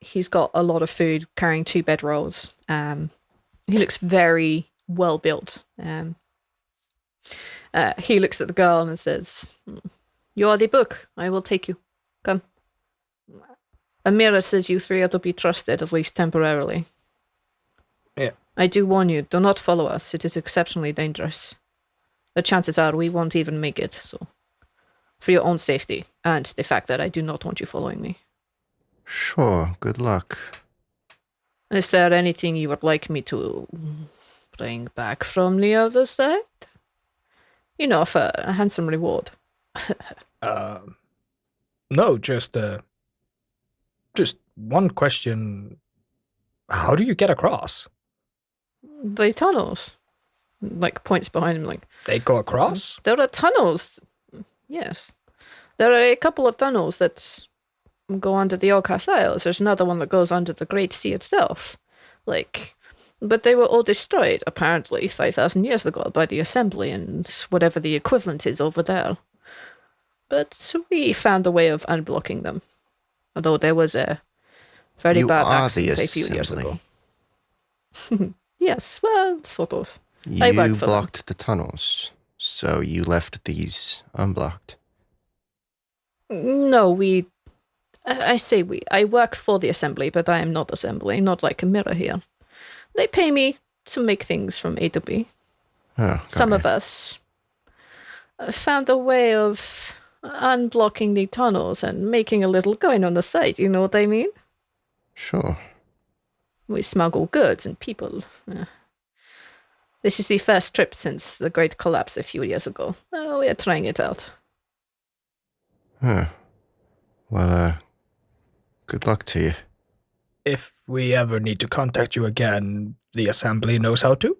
He's got a lot of food, carrying 2 bedrolls. He looks very well built. He looks at the girl and says, "You are the book. I will take you. Come. Amira says you 3 are to be trusted, at least temporarily. Yeah. I do warn you, do not follow us. It is exceptionally dangerous. The chances are we won't even make it, so for your own safety and the fact that I do not want you following me. Sure. Good luck. Is there anything you would like me to bring back from the other side? You know, for a handsome reward." No, just one question. How do you get across? The tunnels. Like, points behind him, like, They go across? there are tunnels. Yes. There are a couple of tunnels that go under the Oka Isles. There's another one that goes under the Great Sea itself. Like, but they were all destroyed, apparently, 5,000 years ago by the Assembly and whatever the equivalent is over there. But we found a way of unblocking them. Although there was a very You bad are the accident a few years Assembly. ago. Yes, well, sort of. I work You for them. blocked the tunnels, so you left these unblocked. No, I say we. I work for the Assembly, but I am not Assembly, not like a mirror here. They pay me to make things from A to B. Oh, Some okay. of us found a way of unblocking the tunnels and making a little coin on the side, you know what I mean? Sure. We smuggle goods and people. This is the first trip since the great collapse a few years ago. We are trying it out. Huh. Well, good luck to you. If we ever need to contact you again, the assembly knows how to?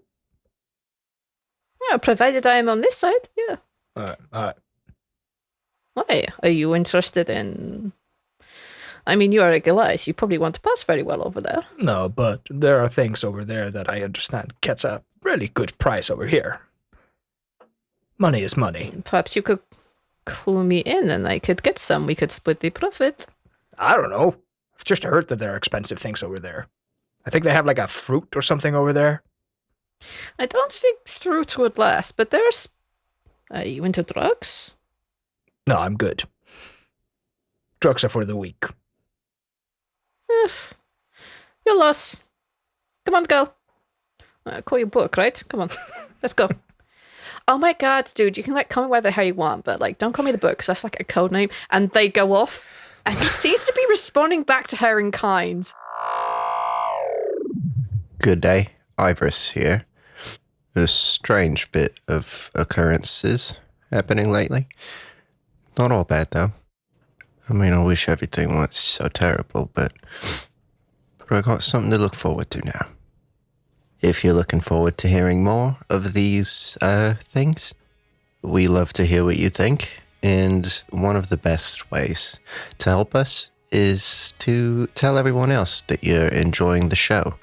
Yeah, provided I am on this side, yeah. Alright. Why? Are you interested in... I mean, you are a Goliath. You probably want to pass very well over there. No, but there are things over there that I understand gets a really good price over here. Money is money. Perhaps you could clue me in and I could get some. We could split the profit. I don't know. I've just heard that there are expensive things over there. I think they have like a fruit or something over there. I don't think fruit would last, but there's... Are you into drugs? No, I'm good. Drugs are for the weak. Your loss. Come on, girl. Call your book, right? Come on. Let's go. Oh my god, dude, you can call me whatever the hell you want, but don't call me the book, because that's a code name. And they go off, and he seems to be responding back to her in kind. Good day, Ivoris here. A strange bit of occurrences happening lately. Not all bad, though. I mean, I wish everything weren't so terrible, but I got something to look forward to now. If you're looking forward to hearing more of these things, we love to hear what you think, and one of the best ways to help us is to tell everyone else that you're enjoying the show.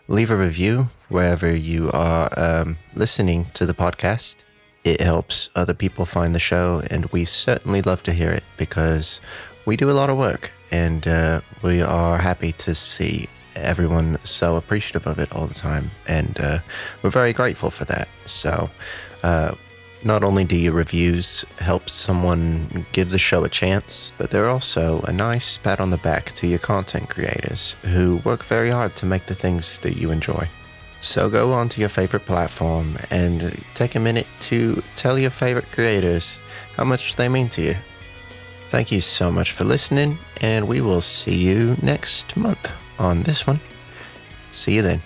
Leave a review wherever you are listening to the podcast. It helps other people find the show, and we certainly love to hear it because we do a lot of work, and we are happy to see everyone so appreciative of it all the time, and we're very grateful for that. So not only do your reviews help someone give the show a chance, but they're also a nice pat on the back to your content creators who work very hard to make the things that you enjoy. So go on to your favorite platform and take a minute to tell your favorite creators how much they mean to you. Thank you so much for listening, and we will see you next month on this one. See you then.